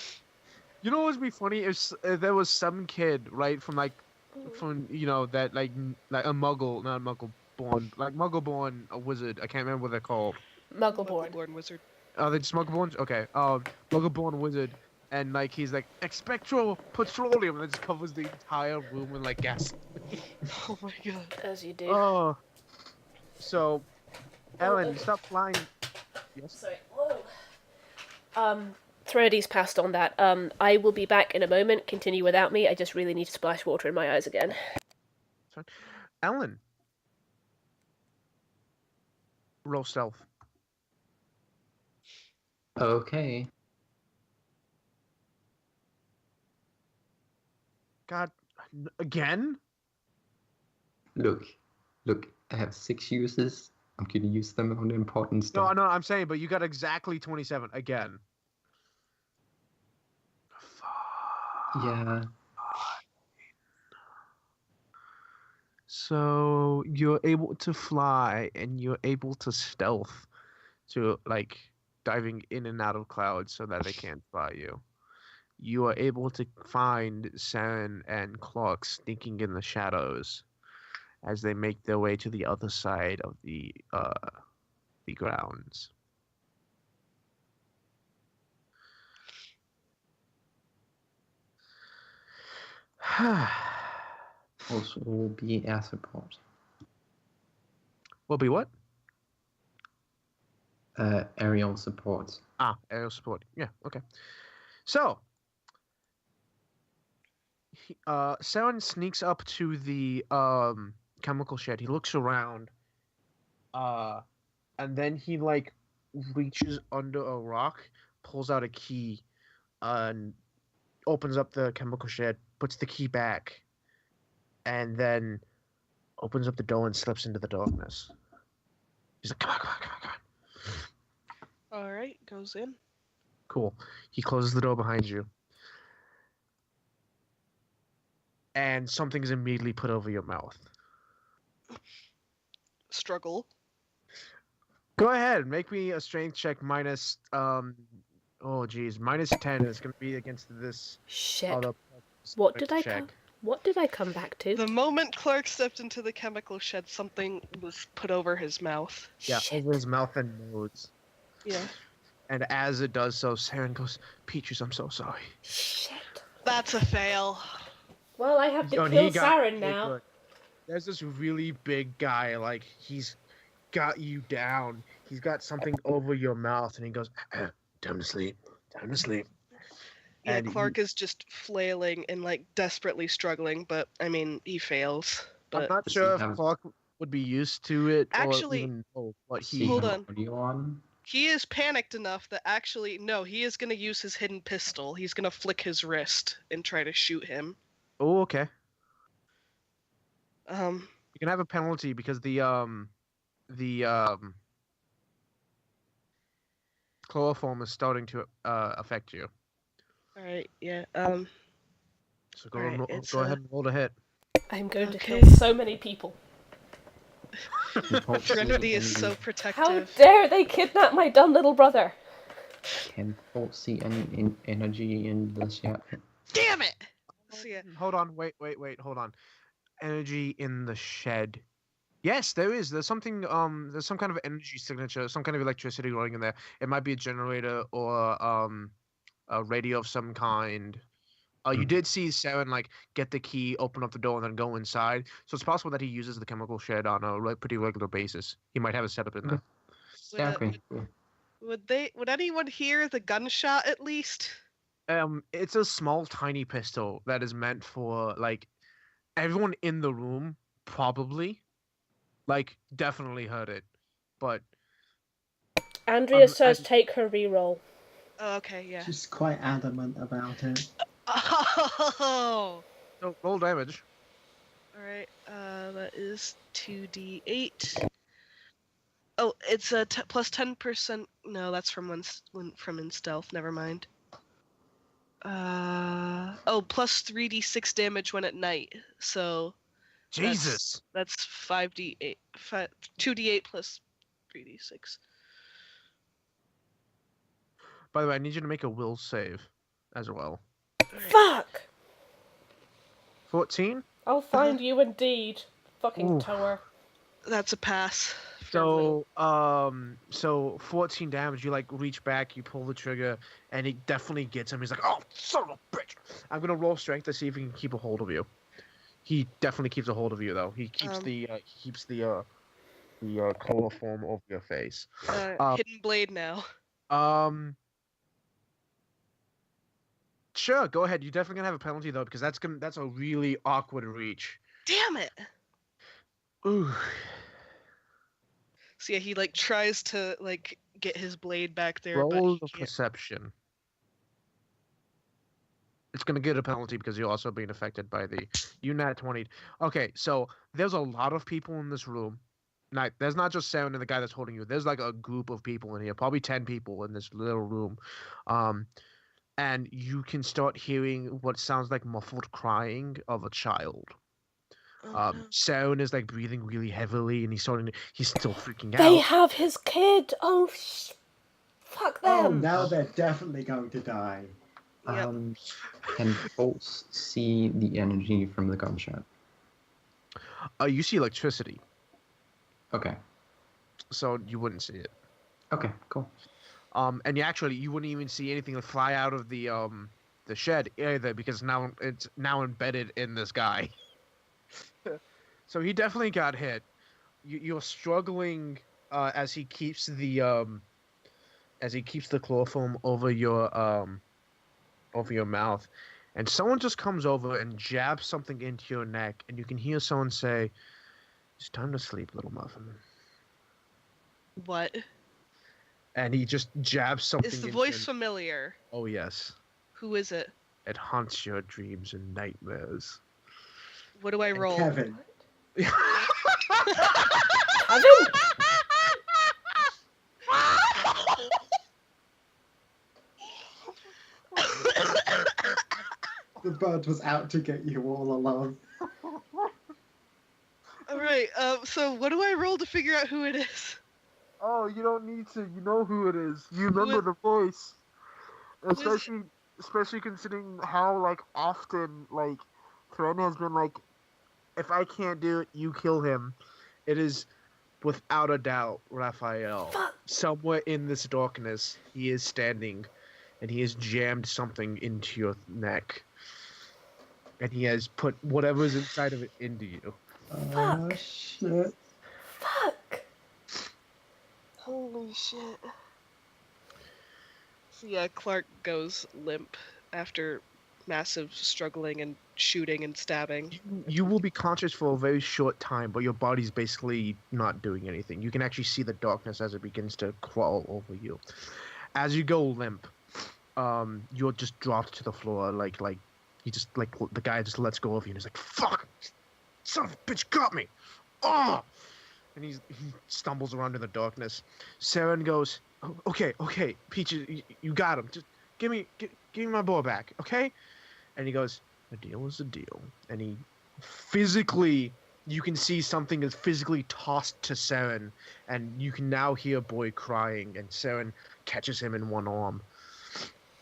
You know what would be funny if there was some kid, right, from that like a muggle, not muggle born, like muggle born a wizard. I can't remember what they're called. Muggleborn. Muggleborn wizard. Oh, they just muggle born. Okay. Muggle born wizard, and like he's like expectro petroleum, and it just covers the entire room in like gas. Oh my god. As you do. Oh. So, Ellen, stop flying. Yes. Sorry. Whoa. Threnady's passed on that. I will be back in a moment. Continue without me. I just really need to splash water in my eyes again. Sorry. Ellen. Roll stealth. Okay. God, again? Look. I have 6 uses. I'm gonna use them on the important stuff. No, I'm saying, but you got exactly 27 again. Yeah. So you're able to fly and you're able to stealth to like diving in and out of clouds so that they can't fly you. You are able to find Saren and Clark sneaking in the shadows as they make their way to the other side of the grounds. Also will be air support. Will be what? Aerial support. Aerial support. Yeah, okay. So, Saren sneaks up to the chemical shed. He looks around, and then he like reaches under a rock, pulls out a key, and opens up the chemical shed, puts the key back, and then opens up the door and slips into the darkness. He's like, come on, come on, come on, come on. All right, goes in. Cool. He closes the door behind you. And something's immediately put over your mouth. Struggle. Go ahead, make me a strength check minus minus 10 is going to be against this Shit. other What did I check. come? What did I come back to? The moment Clark stepped into the chemical shed, something was put over his mouth. Yeah, Shit. over his mouth and nose. Yeah. And as it does so, Saren goes, Peaches, I'm so sorry. Shit. That's a fail. Well, I have to And kill he got Saren really now. good. There's this really big guy, like, he's got you down. He's got something over your mouth, and he goes, time to sleep, time to sleep. Yeah, And Clark is just flailing and like desperately struggling, but I mean he fails. I'm But not Does sure he if have- Clark would be used to it Actually- or even know what Does he... Hold have on. audio on? he is panicked enough that actually no, he is gonna use his hidden pistol. He's gonna flick his wrist and try to shoot him. Oh, okay. Um, You can have a penalty because the chloroform is starting to affect you. all right, yeah. So go, Alright, it's, go ahead and roll the hit. I'm going to Okay. kill so many people. You can't see Threnody is any- so How protective. dare they kidnap my dumb little brother? Can't see any energy in this yet. Damn it! So yeah, Hold on, wait, hold on. Energy in the shed. Yes, there is. There's something. There's some kind of energy signature, some kind of electricity running in there. It might be a generator or a radio of some kind. You did see Saren like get the key, open up the door, and then go inside. So it's possible that he uses the chemical shed on a pretty regular basis. He might have a setup in there. Yeah, would, okay, cool. would anyone hear the gunshot at least? It's a small, tiny pistol that is meant for like everyone in the room. Probably, like, definitely heard it, but Andrea says and- take her reroll. Oh, okay, yeah. She's quite adamant about it. Oh. so roll damage. All right. That is 2d8. Oh, it's a plus 10%. No, that's from from in stealth. Never mind. Plus 3d6 damage when at night. So Jesus. that's 5d8. 2d8 plus 3d6. By the way, I need you to make a will save as well. Fuck! 14. I'll find you indeed. Fucking Ooh. tower. That's a pass. for Will. So 14 damage. You like reach back, you pull the trigger, and he definitely gets him. He's like, "Oh, son of a bitch!" I'm gonna roll strength to see if he can keep a hold of you. He definitely keeps a hold of you, though. He keeps the chloroform over your face. Hidden blade now. Sure, go ahead. You're definitely gonna have a penalty though, because that's a really awkward reach. Damn it! Ooh. So yeah, he like tries to like get his blade back there, but Roll he the can't. perception. It's gonna get a penalty because you're also being affected by the nat 20. Okay, so there's a lot of people in this room. Now, there's not just Saren and the guy that's holding you. There's like a group of people in here, probably 10 people in this little room. And you can start hearing what sounds like muffled crying of a child. Oh, no. Saren is like breathing really heavily, and he's still freaking They out. have his kid. Oh, fuck Oh, them. now they're definitely going to die. Yep. Can Pulse see the energy from the gunshot? You see electricity, Okay. so you wouldn't see it. Okay, cool. And you wouldn't even see anything fly out of the shed either, because now it's now embedded in this guy. So he definitely got hit. You're struggling as he keeps the chloroform over your mouth, and someone just comes over and jabs something into your neck, and you can hear someone say, "It's time to sleep, little muffin." What? And he just jabs something. Is the into voice your... familiar? Oh yes. Who is it? It haunts your dreams and nightmares. What do I And roll? Kevin. Kevin? The bird was out to get you all along. Alright, so what do I roll to figure out who it is? Oh, you don't need to. You know who it is. You remember is- the voice. is- Especially considering how like often like Threnody has been like, if I can't do it, you kill him. It is without a doubt Raphael. Fuck. Somewhere in this darkness, he is standing, and he has jammed something into your neck, and he has put whatever's inside of it into you. Oh, Fuck. shit. Fuck. Holy shit. So yeah, Clark goes limp after massive struggling and shooting and stabbing. You will be conscious for a very short time, but your body's basically not doing anything. You can actually see the darkness as it begins to crawl over you. As you go limp, you're just dropped to the floor, like you just like the guy just lets go of you and he's like, "Fuck, son of a bitch, got me!" Oh, and he stumbles around in the darkness. Saren goes, "Oh, okay, Peaches, you got him. Just give me my boy back, okay?" And he goes, "A deal is a deal." And he physically, you can see something is physically tossed to Saren, and you can now hear Boy crying, and Saren catches him in one arm,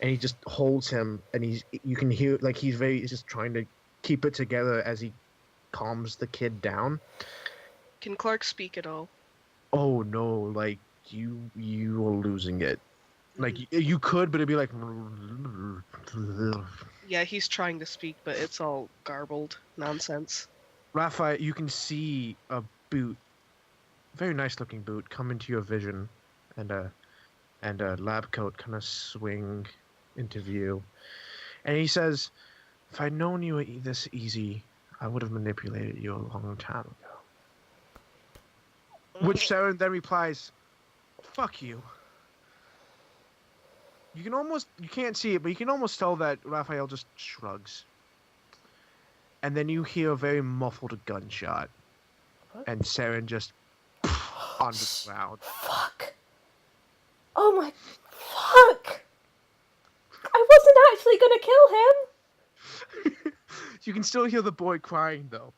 and he just holds him, and you can hear like he's just trying to keep it together as he calms the kid down. Can Clark speak at all? Oh no, like you are losing it. Like you could, but it'd be like. Yeah, he's trying to speak, but it's all garbled nonsense. Raphael, you can see a boot, very nice looking boot, come into your vision, and a lab coat kind of swing into view. And he says, "If I'd known you were this easy, I would have manipulated you a long time ago." Which Saren then replies, "Fuck you." You can't see it, but you can almost tell that Raphael just shrugs. And then you hear a very muffled gunshot. What? And Saren just on the ground. Fuck. Oh my. Fuck. I wasn't actually gonna kill him. You can still hear the boy crying though.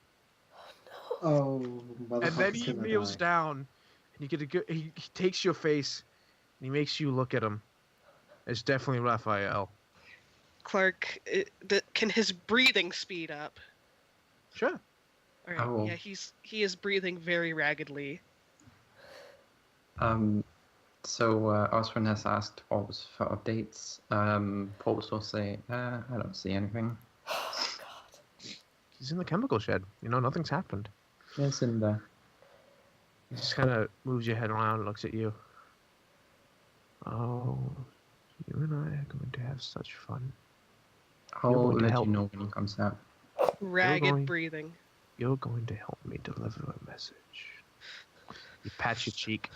Oh, And then motherfucker's he gonna kneels die. down, and you get a good. He takes your face, and he makes you look at him. It's definitely Raphael. Clark, can his breathing speed up? Sure. All right. Oh. Yeah, he is breathing very raggedly. So Oswin has asked Pulse for updates. Pulse will say, I don't see anything. Oh god. He's in the chemical shed. Nothing's happened. Yes, in there. He just kind of moves your head around and looks at you. "Oh, you and I are going to have such fun. I'll going to let help. you know when he comes out. Ragged going- breathing. You're going to help me deliver a message." You pat your cheek,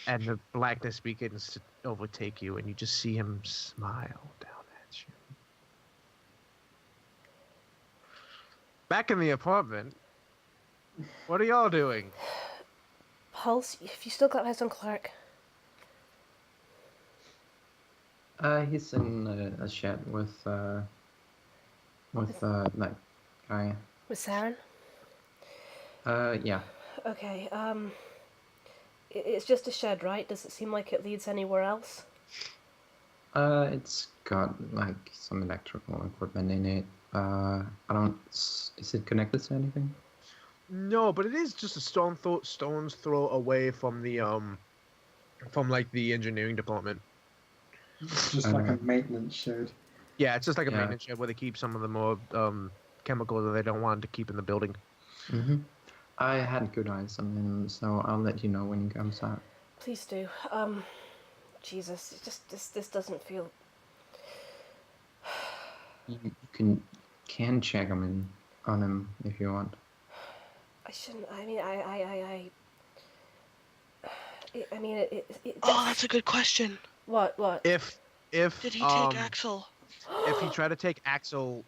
and the blackness begins to overtake you, and you just see him smile down at you. Back in the apartment, what are y'all doing? Pulse, have you still got eyes on Clark? He's in a shed with that guy. With Saren? Yeah. Okay, it's just a shed, right? Does it seem like it leads anywhere else? It's got like some electrical equipment in it. I don't. Is it connected to anything? No, but it is just a stone's throw away from the from like the engineering department. It's just like a maintenance shed. Yeah, it's just like a Yeah. maintenance shed where they keep some of the more chemicals that they don't want to keep in the building. Mm-hmm. I had good eyes on him, so I'll let you know when he comes out. Please do. Jesus, it just this doesn't feel. You can check him on him if you want. I shouldn't. I mean, I mean, it Oh, that's a good question. What? If Did he take Axel? if he tried to take Axel,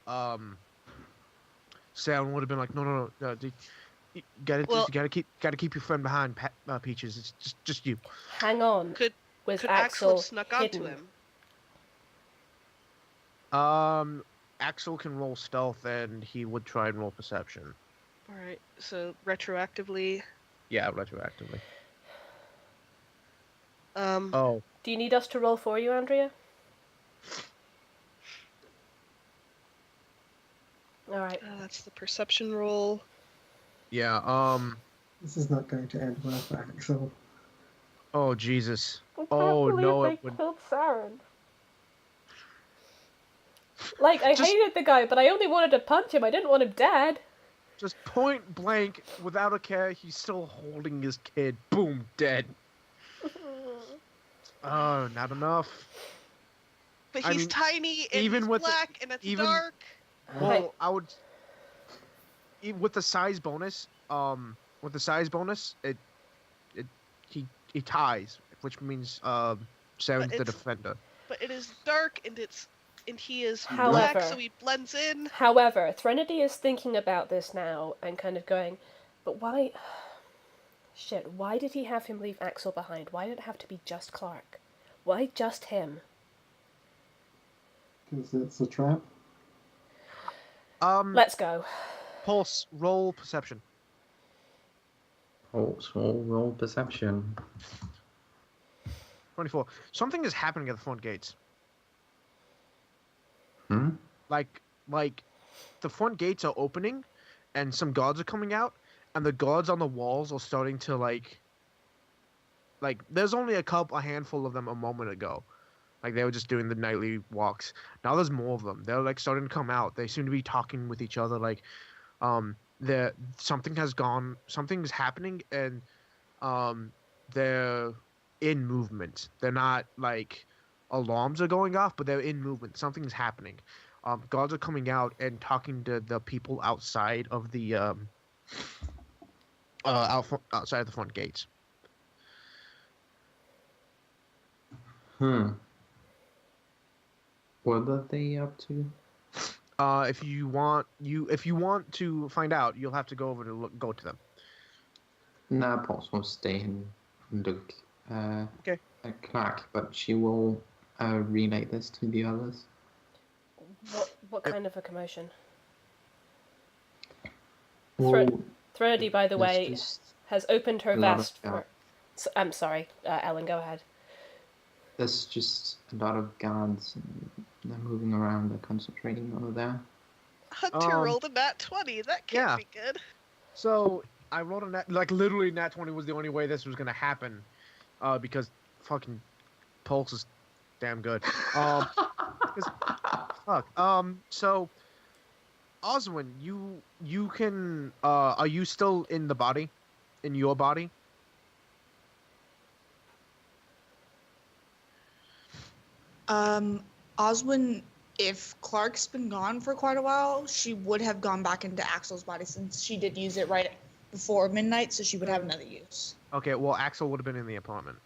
Sam would have been like, no, you gotta keep your friend behind, Peaches. It's just you. Hang on. Could With Axel have Axel snuck hidden. onto him? Axel can roll stealth, and he would try and roll perception. All right. So retroactively. Yeah, retroactively. Oh. Do you need us to roll for you, Andrea? All right. That's the perception roll. Yeah. This is not going to end well for Axel. Oh Jesus. I can't Oh believe no! they killed Saren. Like, I hated the guy, but I only wanted to punch him. I didn't want him dead. Just point blank, without a care, he's still holding his kid. Boom, dead. Oh, not enough. But he's tiny and even he's with black and it's dark. Well, I would. With the size bonus, he ties, which means Saren's the defender. But it is dark and he is However, black, so he blends in. However, Threnody is thinking about this now and kind of going, but why? Shit, why did he have him leave Axel behind? Why did it have to be just Clark? Why just him? Because it's a trap. Let's go. Pulse, roll perception. Pulse, roll perception. 24. Something is happening at the front gates. Like the front gates are opening, and some guards are coming out, and the guards on the walls are starting to like there's only a handful of them a moment ago. Like, they were just doing the nightly walks. Now there's more of them. They're like starting to come out. They seem to be talking with each other. Like, something's happening, and they're in movement. They're not like alarms are going off, but they're in movement. Something's happening. Guards are coming out and talking to the people outside of the outside of the front gates. What are they up to? If you want to find out, you'll have to go over to go to them. Nah, Pulse will stay and look Okay. at Clark, but she will relay this to the others. What kind of a commotion? Well, Threnody, by the way, just has opened her a lot vest of for... I'm sorry, Ellen, go ahead. There's just a lot of guards, and they're moving around, they're concentrating over there. Hunter rolled a nat 20, that can't be good. So, I rolled a nat... Like, literally nat 20 was the only way this was going to happen. Because fucking Pulse is damn good. So, Oswin, you can... are you still in the body? In your body? Oswin, if Clark's been gone for quite a while, she would have gone back into Axel's body since she did use it right before midnight, so she would have another use. Okay, well, Axel would have been in the apartment.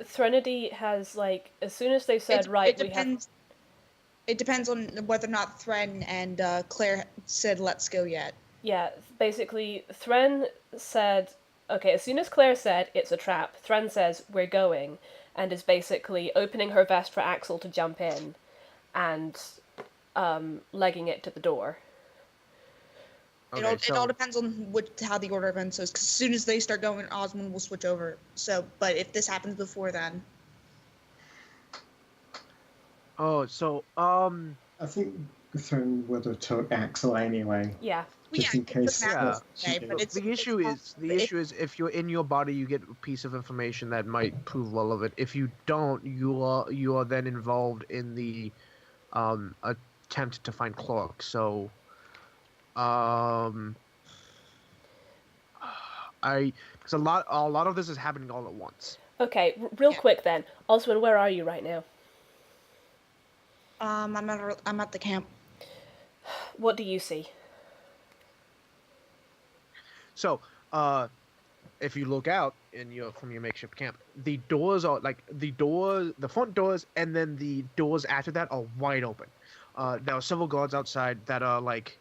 Threnody has, like, as soon as they said, It depends on whether or not Thren and Claire said, let's go yet. Yeah, basically, Thren said, okay, as soon as Claire said, it's a trap, Thren says, we're going, and is basically opening her vest for Axel to jump in, and legging it to the door. Okay, It all depends on how the order of events is. 'Cause as soon as they start going, Osmond will switch over. So, but if this happens before then, I think Thune would have took Axel anyway, Yeah. just in case. Yeah. Okay, but it's the issue is if you're in your body, you get a piece of information that might prove relevant. If you don't, you are then involved in the attempt to find Clark. So because a lot of this is happening all at once. Okay, real Yeah. quick then. Oswin, where are you right now? I'm at the camp. What do you see? So if you look out from your makeshift camp, the doors are the front doors, and then the doors after that are wide open. There are several guards outside that are like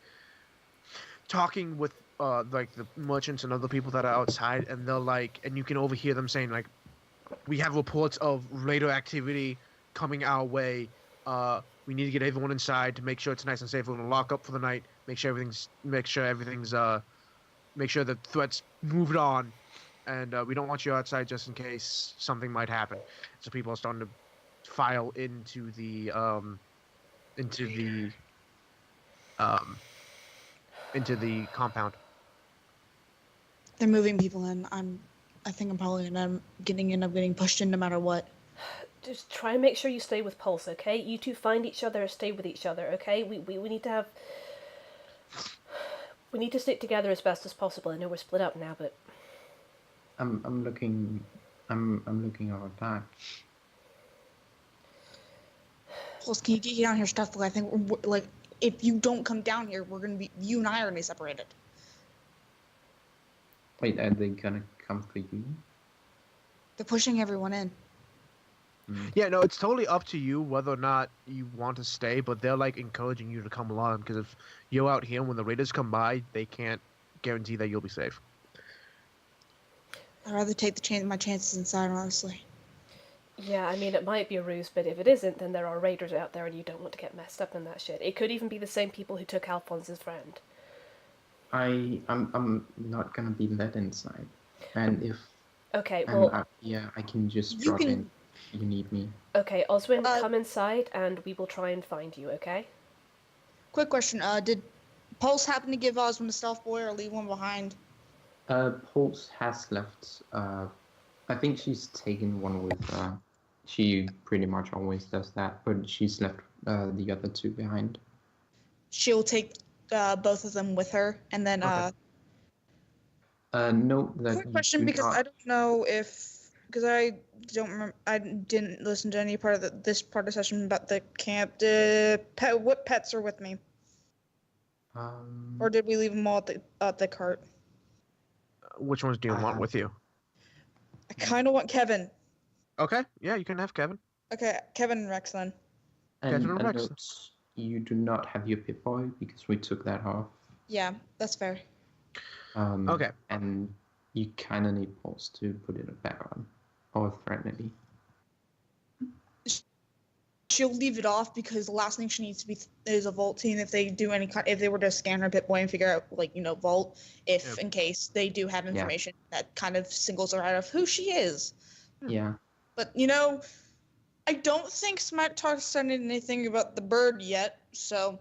talking with like the merchants and other people that are outside, and they're like, and you can overhear them saying like, we have reports of raider activity coming our way. We need to get everyone inside to make sure it's nice and safe. We're gonna lock up for the night. Make sure the threats moved on, and we don't want you outside just in case something might happen. So people are starting to file into the compound. They're moving people in. I think I'm probably gonna end up getting pushed in no matter what. Just try and make sure you stay with Pulse, okay? You two find each other, stay with each other, okay? We need to have... We need to stick together as best as possible. I know we're split up now, but... I'm looking over back. Plus, can you get down here, stuff? I think like if you don't come down here, you and I are gonna be separated. Wait, are they gonna come for you? They're pushing everyone in. Yeah, no, it's totally up to you whether or not you want to stay, but they're like encouraging you to come along because if you're out here when the raiders come by, they can't guarantee that you'll be safe. I'd rather take my chances inside, honestly. Yeah, I mean, it might be a ruse, but if it isn't, then there are raiders out there and you don't want to get messed up in that shit. It could even be the same people who took Alphonse's friend. I'm not gonna be let inside, and if Okay, well... I can just drop in. You need me. Okay, Oswin, come inside and we will try and find you, okay? Quick question, did Pulse happen to give Osmond a stealth boy or leave one behind? Pulse has left. I think she's taken one with her. She pretty much always does that, but she's left the other two behind. She'll take both of them with her, and then Okay. No, that quick question, because I don't know if, because I don't remember, I didn't listen to any part of this part of the session about the camp. What pets are with me? Or did we leave them all at the cart? Which ones do you want with you? I kind of want Kevin. Okay, yeah, you can have Kevin. Okay, Kevin and Rex then. And note, you do not have your Pip-Boy because we took that off. Yeah, that's fair. Okay. And you kind of need Pulse to put it back on, or Threnody. She'll leave it off because the last thing she needs to be is a vault team if they do if they were to scan her Pip-Boy and figure out vault in case they do have information that kind of singles her out of who she is. Yeah. But I don't think Smart Talk said anything about the bird yet, so.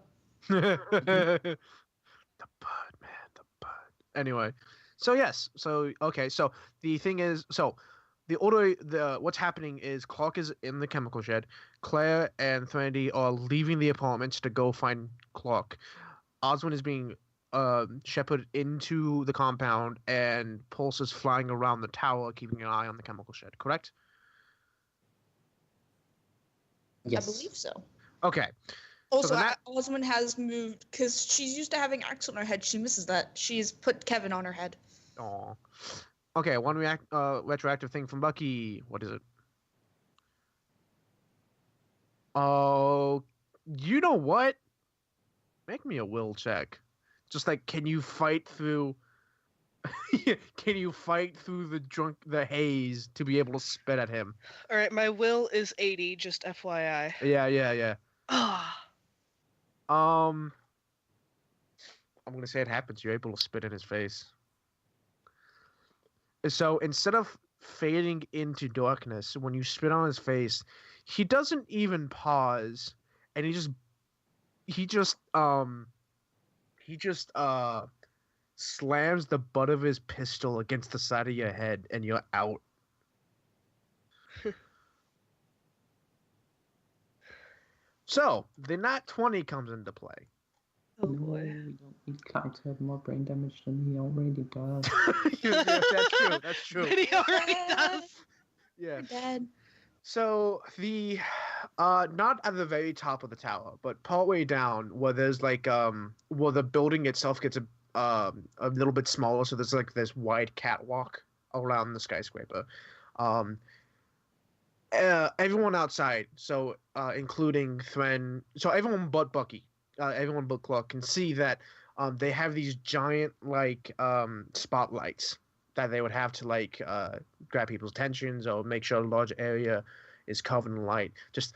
The bird, man, the bird. Anyway, so yes, okay, so the thing is, what's happening is Clark is in the chemical shed. Claire and Threnody are leaving the apartments to go find Clark. Oswin is being shepherded into the compound, and Pulse is flying around the tower, keeping an eye on the chemical shed. Correct? Yes. I believe so. Okay. Also, Osmond has moved because she's used to having Axel on her head. She misses that. She's put Kevin on her head. Oh. Okay, one retroactive thing from Bucky. What is it? Oh, you know what? Make me a will check. Just like, can you fight through? Can you fight through the haze to be able to spit at him? All right, my will is 80. Just FYI. Yeah. Ah. I'm gonna say it happens. You're able to spit in his face. So instead of fading into darkness, when you spit on his face, he doesn't even pause, and he just slams the butt of his pistol against the side of your head, and you're out. So the nat 20 comes into play. Oh No, boy. we don't need Clark to have more brain damage than he already does. Yeah, that's true. That's true. But he already does. Yeah. You're dead. So the not at the very top of the tower, but partway down where there's like where the building itself gets a little bit smaller, so there's like this wide catwalk around the skyscraper. Everyone outside, so including Thren, so everyone but Bucky, everyone but Clark can see that they have these giant like spotlights that they would have to like grab people's attentions or make sure a large area is covered in light. Just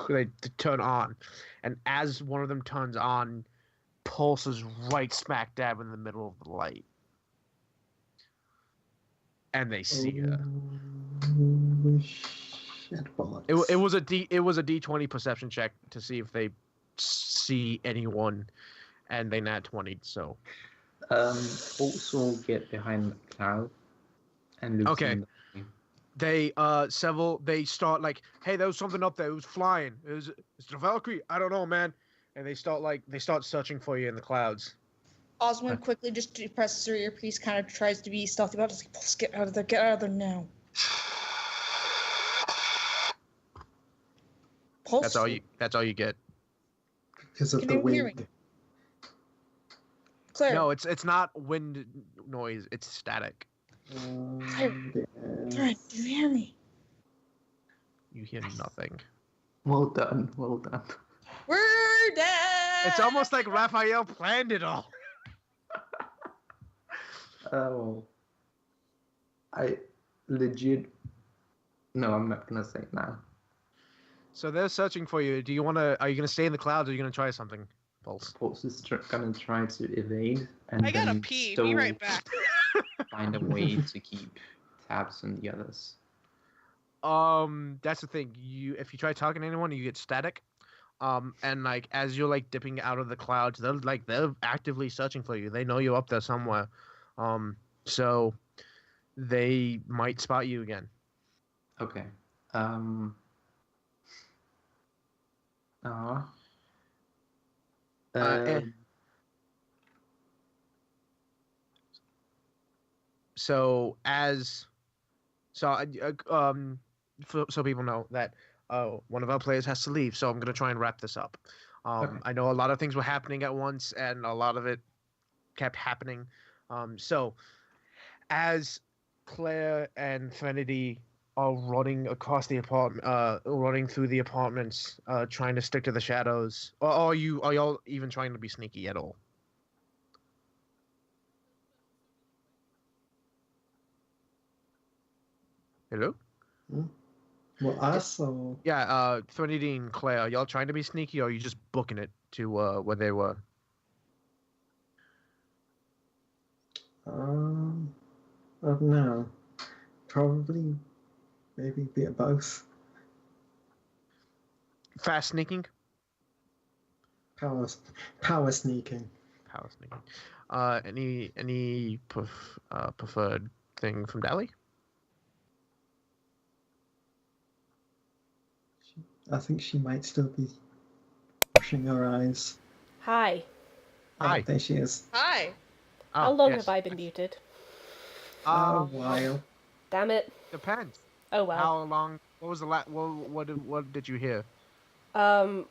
they turn on, and as one of them turns on, Pulse is right smack dab in the middle of the light, and they see her. Oh, shit bullets. It was a D20 perception check to see if they see anyone, and they nat 20. So Also get behind the cloud and loosen Okay. the- they start like, hey, there was something up there. It was flying. Is it a Valkyrie? I don't know, man. And they start searching for you in the clouds. Oswin quickly just presses her earpiece, kind of tries to be stealthy about it. Just like, "Pulse, get out of there now. Pulse? That's all you get. Because of Can the you hear wind. me? Claire. No, it's not wind noise. It's static. Yeah. Thren, do you hear me? You hear nothing. Well done, well done. We're dead! It's almost like Raphael planned it all. Oh. I legit... No, I'm not gonna say it now. So they're searching for you. Are you gonna stay in the clouds, or are you gonna try something, Pulse? Pulse is gonna try to evade and I gotta then pee. still Be right back. find a way to keep tabs on the others. That's the thing. If you try talking to anyone, you get static. And like as you're like dipping out of the clouds, they're actively searching for you. They know you're up there somewhere. So they might spot you again. Okay. And- So so people know that one of our players has to leave, so I'm gonna try and wrap this up. Okay. I know a lot of things were happening at once, and a lot of it kept happening. So as Claire and Threnody are running across the apartment, running through the apartments, trying to stick to the shadows, or are y'all even trying to be sneaky at all? Hello? Well, us or Yeah, Threnody and Claire, are y'all trying to be sneaky, or are you just booking it to where they were? I don't know. Probably, maybe a bit of both. Fast sneaking? Power sneaking. Power sneaking. Any preferred thing from Dally? I think she might still be washing her eyes. Hi. Hi. Oh, there she is. Hi. How Oh, long yes. have I been muted? A while. Damn it. Depends. Oh well. How long? What was the last? What did you hear? I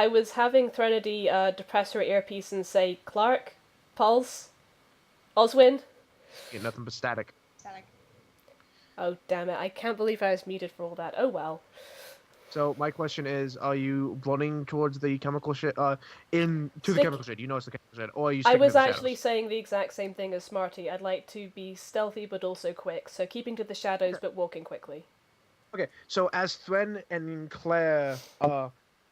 was having Threnody depress her earpiece and say, Clark, Pulse, Oswin. Yeah, nothing but static. Static. Oh damn it! I can't believe I was muted for all that. Oh well. So my question is: are you running towards the chemical shed? The chemical shed. You know it's the chemical shed, or are you? I sticking was to the actually shadows? saying the exact same thing as Smarty. I'd like to be stealthy but also quick, so keeping to the shadows but walking quickly. Okay. So as Thren and Claire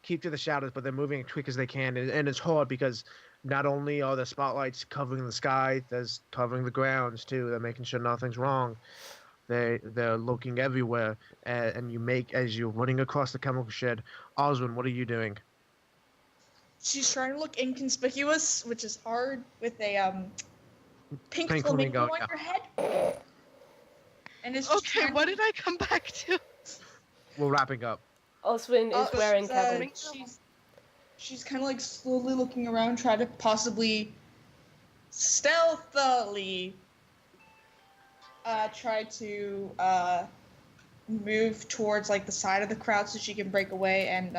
keep to the shadows, but they're moving as quick as they can, and it's hard because not only are the spotlights covering the sky, there's covering the grounds too. They're making sure nothing's wrong. They're looking everywhere, and you make as you're running across the chemical shed. Oswin, what are you doing? She's trying to look inconspicuous, which is hard with a pink Pink flamingo flamingo, on yeah. your head. And it's just Okay, trying what to- did I come back to? We're wrapping up. Oswin is wearing she's, Kevin. she's kind of like slowly looking around, trying to possibly stealthily try to move towards like the side of the crowd so she can break away and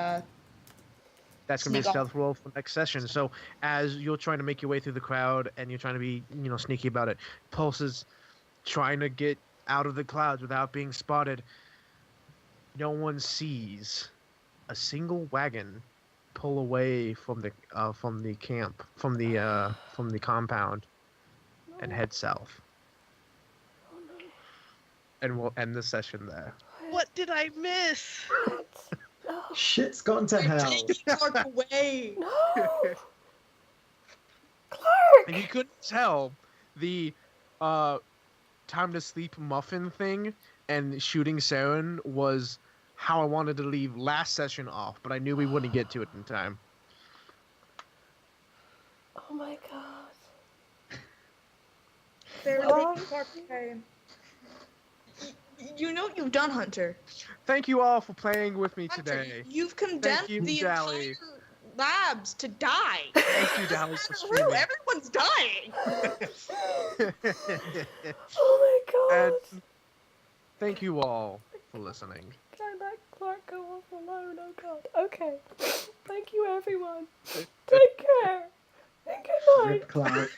That's gonna be a Sneak off. stealth roll for next session. So as you're trying to make your way through the crowd and you're trying to be, sneaky about it, Pulse is trying to get out of the clouds without being spotted. No one sees a single wagon pull away from the camp, from the compound, and head south. Oh no. And we'll end the session there. What did I miss? No. Shit's gone to hell. take Clark away. No. And you couldn't tell the time to sleep muffin thing and shooting Saren was how I wanted to leave last session off, but I knew we wouldn't get to it in time. Oh my god. They're Oh. taking Clark away. You know what you've done, Hunter. Thank you all for playing with me Hunter, today. you've condemned you, the Dally. entire labs to die. Thank you, Dallas, for True, streaming. everyone's dying. Oh my god. And thank you all for listening. Can I let Clark go off alone? Oh god. Okay. Thank you everyone. Take care. And good night. Rip Clark.